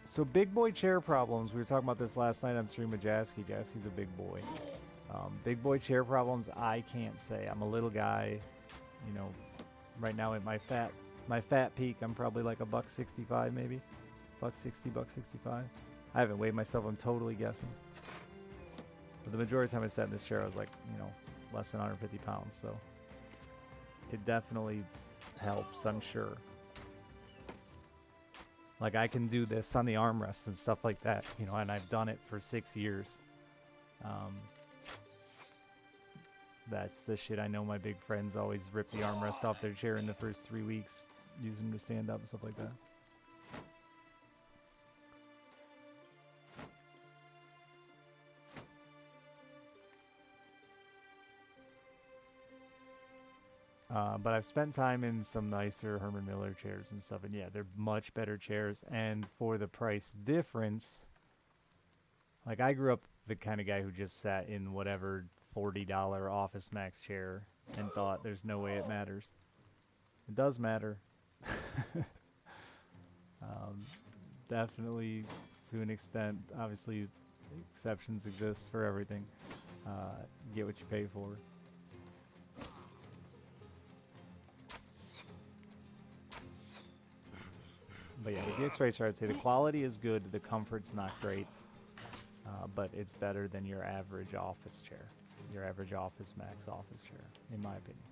So big boy chair problems. We were talking about this last night on stream with Jasky. Jasky's a big boy. Big boy chair problems. I can't say. I'm a little guy. You know, right now at my fat peak, I'm probably like $1.65 maybe, $1.60, $1.65. I haven't weighed myself. I'm totally guessing. But the majority of the time I sat in this chair, I was like, you know, less than 150 pounds. So it definitely helps, I'm sure. Like, I can do this on the armrests and stuff like that, you know, and I've done it for 6 years. That's the shit I know my big friends always rip the armrest off their chair in the first 3 weeks, use them to stand up and stuff like that. But I've spent time in some nicer Herman Miller chairs and stuff, and yeah, they're much better chairs. And for the price difference, like I grew up the kind of guy who just sat in whatever $40 Office Max chair and thought there's no way it matters. It does matter. definitely, to an extent, obviously, exceptions exist for everything. Get what you pay for. But yeah, the DX Racer, I'd say the quality is good, the comfort's not great, but it's better than your average office chair, your average Office Max office chair, in my opinion.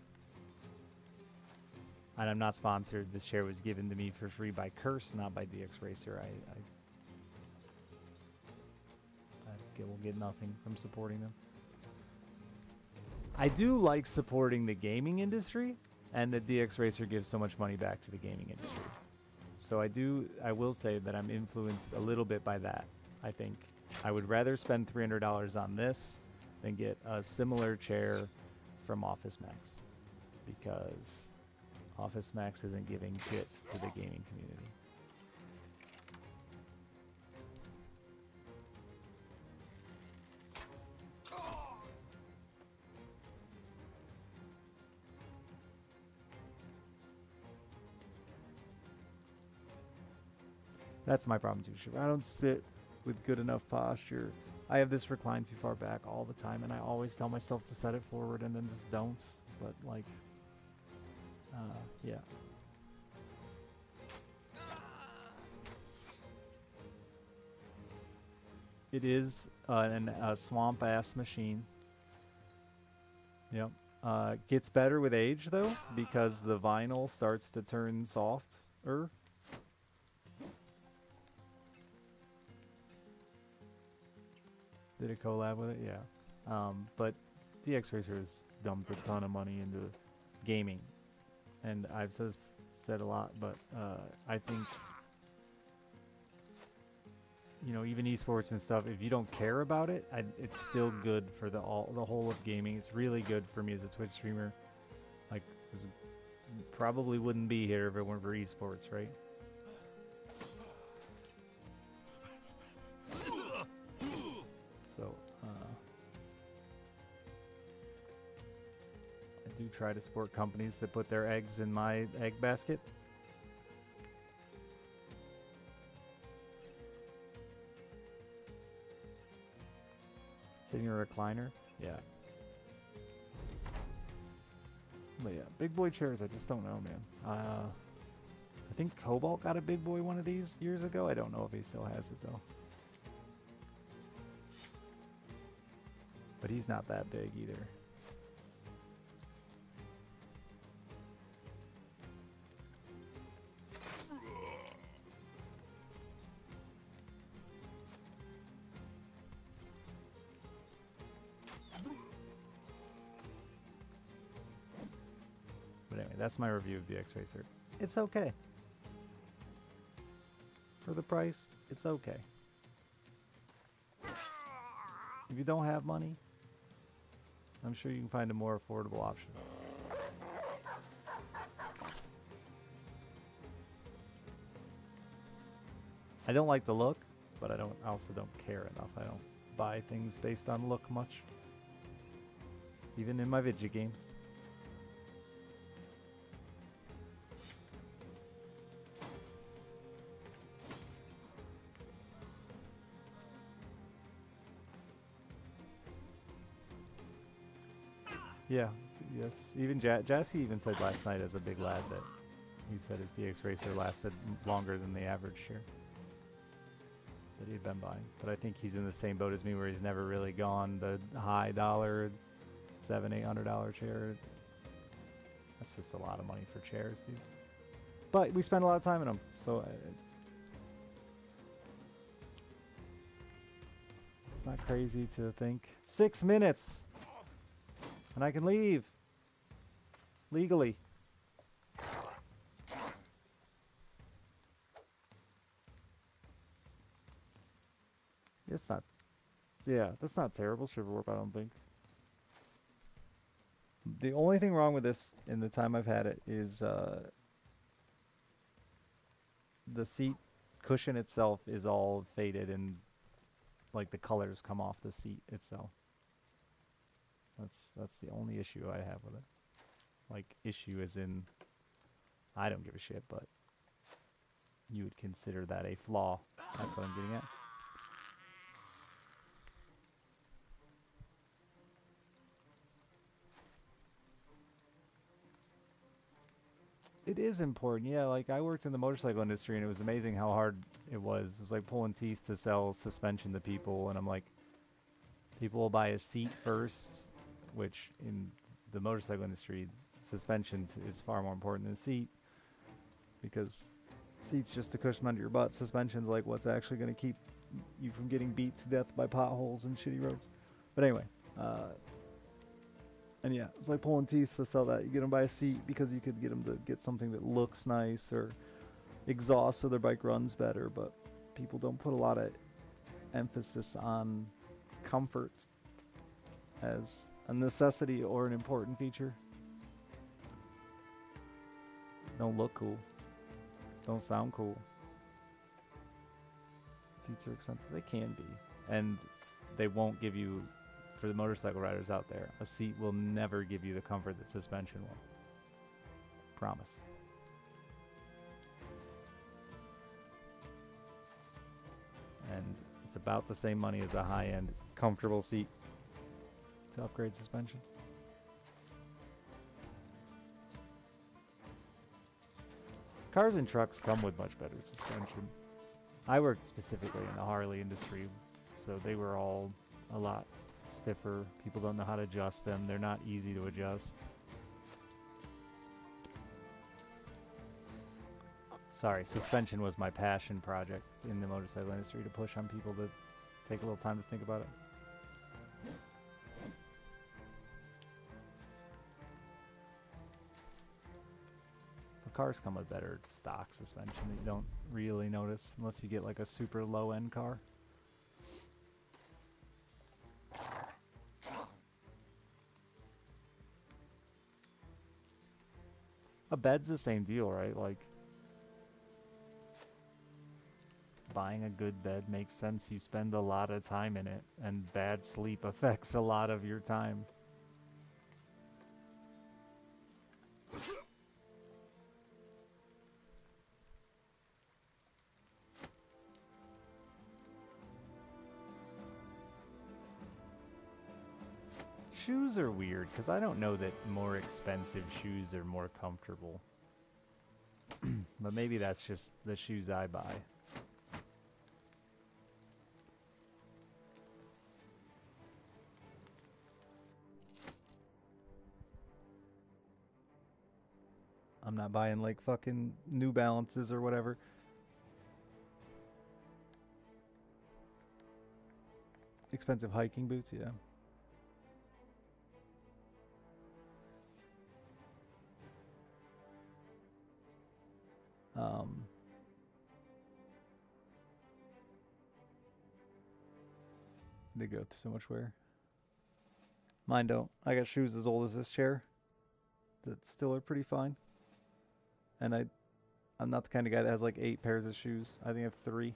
And I'm not sponsored. This chair was given to me for free by Curse, not by DX Racer. I will get nothing from supporting them. I do like supporting the gaming industry, and the DX Racer gives so much money back to the gaming industry. So I will say that I'm influenced a little bit by that. I think I would rather spend $300 on this than get a similar chair from Office Max, because Office Max isn't giving shit to the gaming community. That's my problem too. I don't sit with good enough posture. I have this recline too far back all the time, and I always tell myself to set it forward and then just don't. But like, yeah. It is a swamp-ass machine. Yep. Gets better with age, though, because the vinyl starts to turn softer. Did it collab with it? Yeah. But DX Racer has dumped a ton of money into gaming. And I've said a lot, but I think, you know, even esports and stuff, if you don't care about it, it's still good for the whole of gaming. It's really good for me as a Twitch streamer. Like, probably wouldn't be here if it weren't for esports, right? So, I do try to support companies that put their eggs in my egg basket. Sitting in a recliner? Yeah. But yeah, big boy chairs, I just don't know, man. I think Cobalt got a big boy one of these years ago. I don't know if he still has it, though. But he's not that big either. But anyway, that's my review of the X-Racer. It's okay. For the price, it's okay. If you don't have money, I'm sure you can find a more affordable option. I don't like the look, but I also don't care enough. I don't buy things based on look much. Even in my video games. Yeah, yes. Even Jassy even said last night as a big lad that he said his DX Racer lasted longer than the average share that he'd been buying. But I think he's in the same boat as me, where he's never really gone the high dollar, $700-800 chair. That's just a lot of money for chairs, dude. But we spend a lot of time in them, so it's not crazy to think 6 minutes. And I can leave. Legally. It's not... Yeah, that's not terrible, Shiverwarp, I don't think. The only thing wrong with this in the time I've had it is the seat cushion itself is all faded and like the colors come off the seat itself. That's the only issue I have with it. Like, issue as in, I don't give a shit, but you would consider that a flaw. That's what I'm getting at. It is important, yeah. Like, I worked in the motorcycle industry, and it was amazing how hard it was. It was like pulling teeth to sell suspension to people, and I'm like, people will buy a seat first, which in the motorcycle industry, suspension is far more important than a seat, because seat's just a cushion under your butt. Suspension's like what's actually going to keep you from getting beat to death by potholes and shitty roads. But anyway, and yeah, it's like pulling teeth to sell that. You get them by a seat because you could get them to get something that looks nice or exhaust so their bike runs better, but people don't put a lot of emphasis on comfort as a necessity or an important feature. Don't look cool. Don't sound cool. Seats are expensive. They can be. And they won't give you, for the motorcycle riders out there, a seat will never give you the comfort that suspension will. Promise. And it's about the same money as a high-end, comfortable seat to upgrade suspension. Cars and trucks come with much better suspension. I worked specifically in the Harley industry, so they were all a lot stiffer. People don't know how to adjust them. They're not easy to adjust. Sorry, suspension was my passion project in the motorcycle industry, to push on people to take a little time to think about it. But cars come with better stock suspension that you don't really notice unless you get like a super low-end car. A bed's the same deal, right? Like, buying a good bed makes sense. You spend a lot of time in it, and bad sleep affects a lot of your time. Shoes are weird, because I don't know that more expensive shoes are more comfortable. But maybe that's just the shoes I buy. I'm not buying like fucking New Balances or whatever. Expensive hiking boots, yeah. They go through so much wear. Mine don't. I got shoes as old as this chair that still are pretty fine. And I'm not the kind of guy that has like 8 pairs of shoes. I think I have 3.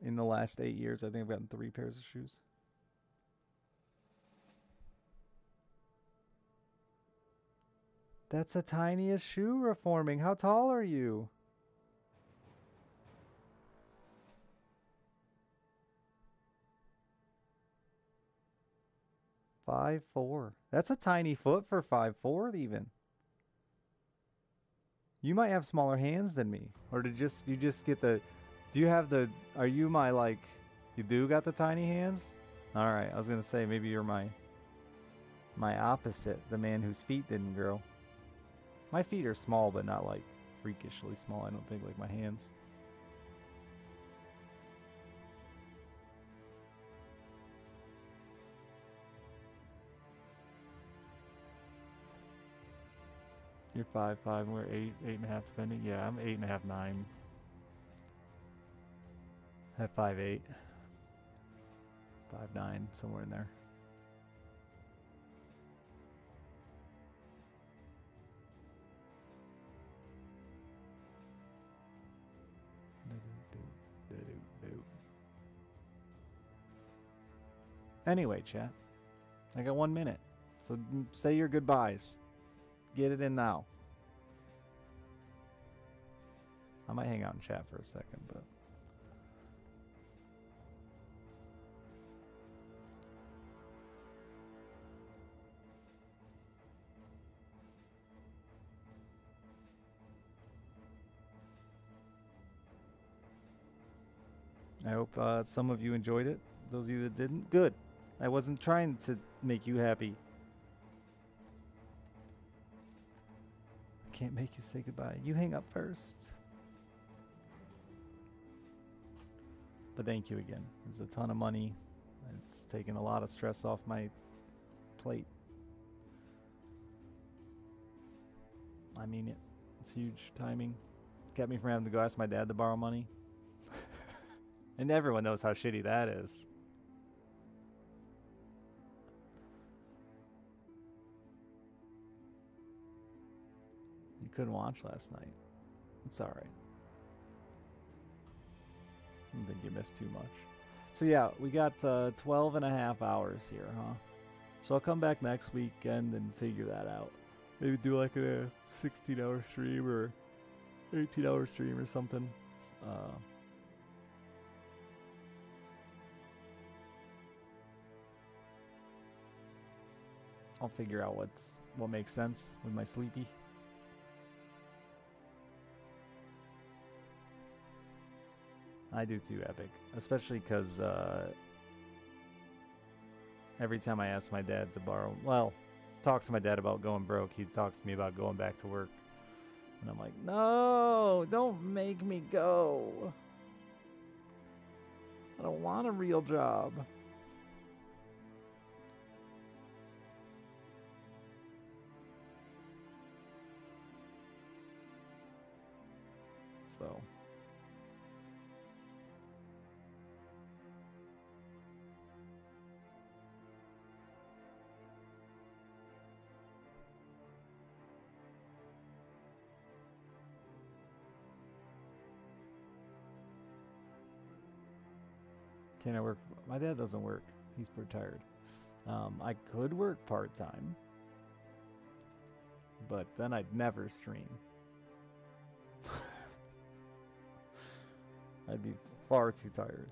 In the last 8 years, I think I've gotten 3 pairs of shoes. That's the tiniest shoe reforming. How tall are you? Five, 4. That's a tiny foot for 5'4" even. You might have smaller hands than me. Or you just get the... Do you have the... Are you my, like... You do got the tiny hands? Alright, I was going to say, maybe you're my opposite. The man whose feet didn't grow. My feet are small, but not, like, freakishly small, I don't think, like my hands. You're 5'5", and we're 8.5 depending. Yeah, I'm 8.5, 9. I have 5'8", 5'9", somewhere in there. Anyway, chat, I got 1 minute, so say your goodbyes. Get it in now. I might hang out and chat for a second, but... I hope some of you enjoyed it. Those of you that didn't, good. I wasn't trying to make you happy. I can't make you say goodbye. You hang up first. But thank you again. It was a ton of money. It's taken a lot of stress off my plate. I mean it. It's huge timing. Kept me from having to go ask my dad to borrow money. And everyone knows how shitty that is. You couldn't watch last night. It's alright. I don't think you missed too much. So yeah, we got 12 and a half hours here, huh? So I'll come back next weekend and figure that out. Maybe do like a 16-hour stream or 18-hour stream or something. I'll figure out what makes sense with my sleepy. I do too, Epic. Especially because every time I ask my dad to borrow, well, talk to my dad about going broke, he talks to me about going back to work. And I'm like, no, don't make me go. I don't want a real job. So... Can I work? My dad doesn't work. He's retired. I could work part-time, but then I'd never stream. I'd be far too tired.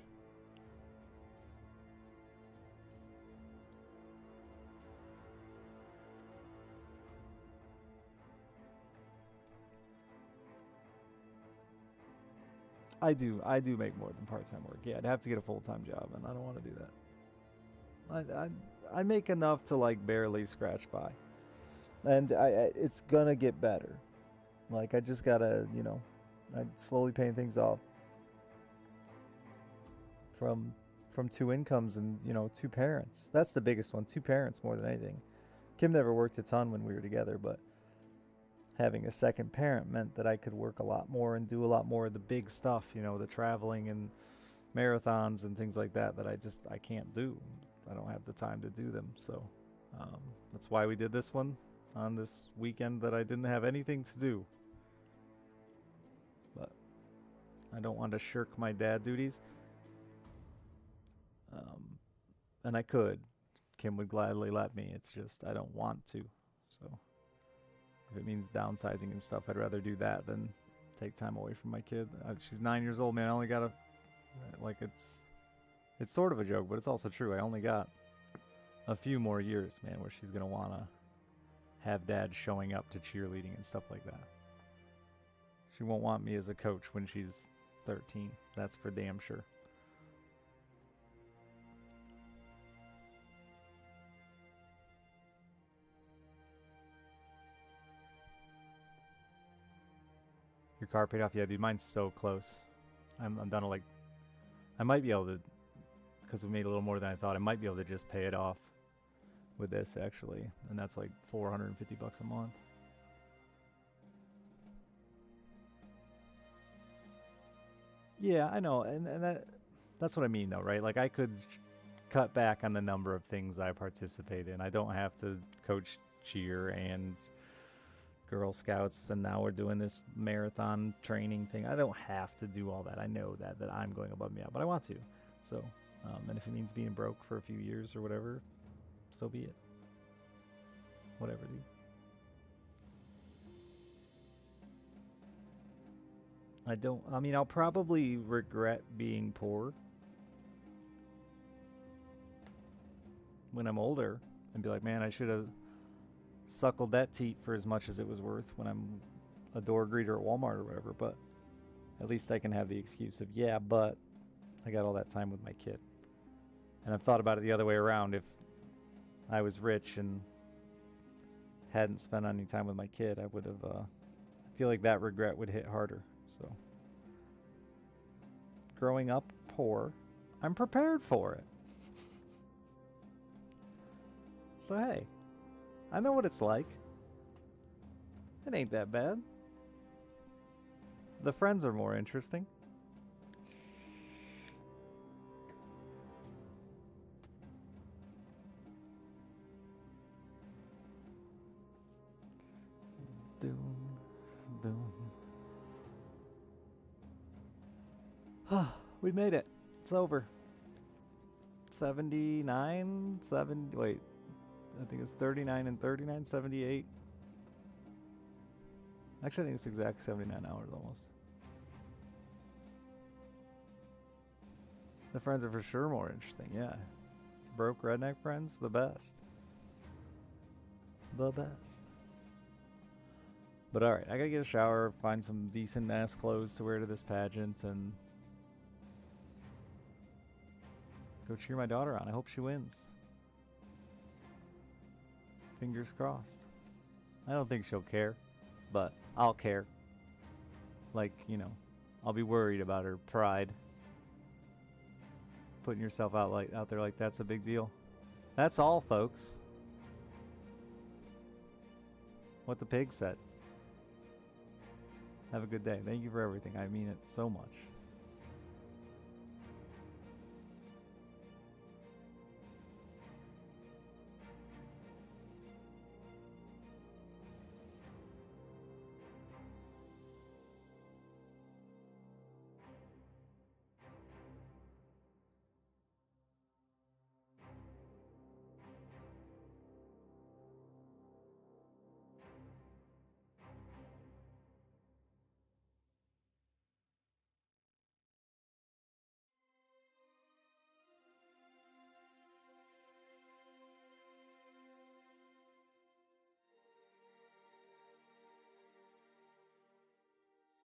I do make more than part-time work. Yeah, I'd have to get a full-time job, and I don't want to do that. I make enough to like barely scratch by, and it's gonna get better. Like I just gotta, you know, I'm slowly paying things off from 2 incomes and, you know, 2 parents. That's the biggest one. 2 parents more than anything. Kim never worked a ton when we were together, but having a second parent meant that I could work a lot more and do a lot more of the big stuff, you know, the traveling and marathons and things like that I can't do. I don't have the time to do them. So that's why we did this one on this weekend that I didn't have anything to do. But I don't want to shirk my dad duties. And I could. Kim would gladly let me. It's just I don't want to. So if it means downsizing and stuff, I'd rather do that than take time away from my kid. She's 9 years old, man. I only got like it's sort of a joke, but it's also true. I only got a few more years, man, where she's gonna wanna have dad showing up to cheerleading and stuff like that. She won't want me as a coach when she's 13. That's for damn sure. Your car paid off? Yeah, dude, mine's so close. I'm done to like... I might be able to... Because we made a little more than I thought, I might be able to just pay it off with this, actually. And that's like $450 a month. Yeah, I know. And that's what I mean, though, right? Like, I could cut back on the number of things I participate in. I don't have to coach cheer and... Girl Scouts, and now we're doing this marathon training thing. I don't have to do all that. I know that I'm going above and beyond, but I want to. So, and if it means being broke for a few years or whatever, so be it. Whatever, dude. I mean, I'll probably regret being poor when I'm older and be like, man, I should have suckled that teat for as much as it was worth when I'm a door greeter at Walmart or whatever. But at least I can have the excuse of, yeah, but I got all that time with my kid. And I've thought about it the other way around. If I was rich and hadn't spent any time with my kid, I would have, I feel like that regret would hit harder. So, growing up poor, I'm prepared for it. So hey, I know what it's like. It ain't that bad. The friends are more interesting. Doom, doom. We made it. It's over. 79, 7, wait. I think it's 39 and 39, 78. Actually, I think it's exact 79 hours almost. The friends are for sure more interesting, yeah. Broke redneck friends, the best. The best. But alright, I gotta get a shower, find some decent ass clothes to wear to this pageant, and go cheer my daughter on. I hope she wins. Fingers crossed. I don't think she'll care, but I'll care. Like, you know, I'll be worried about her pride. Putting yourself out there like that's a big deal. That's all, folks. What the pig said. Have a good day. Thank you for everything. I mean it so much.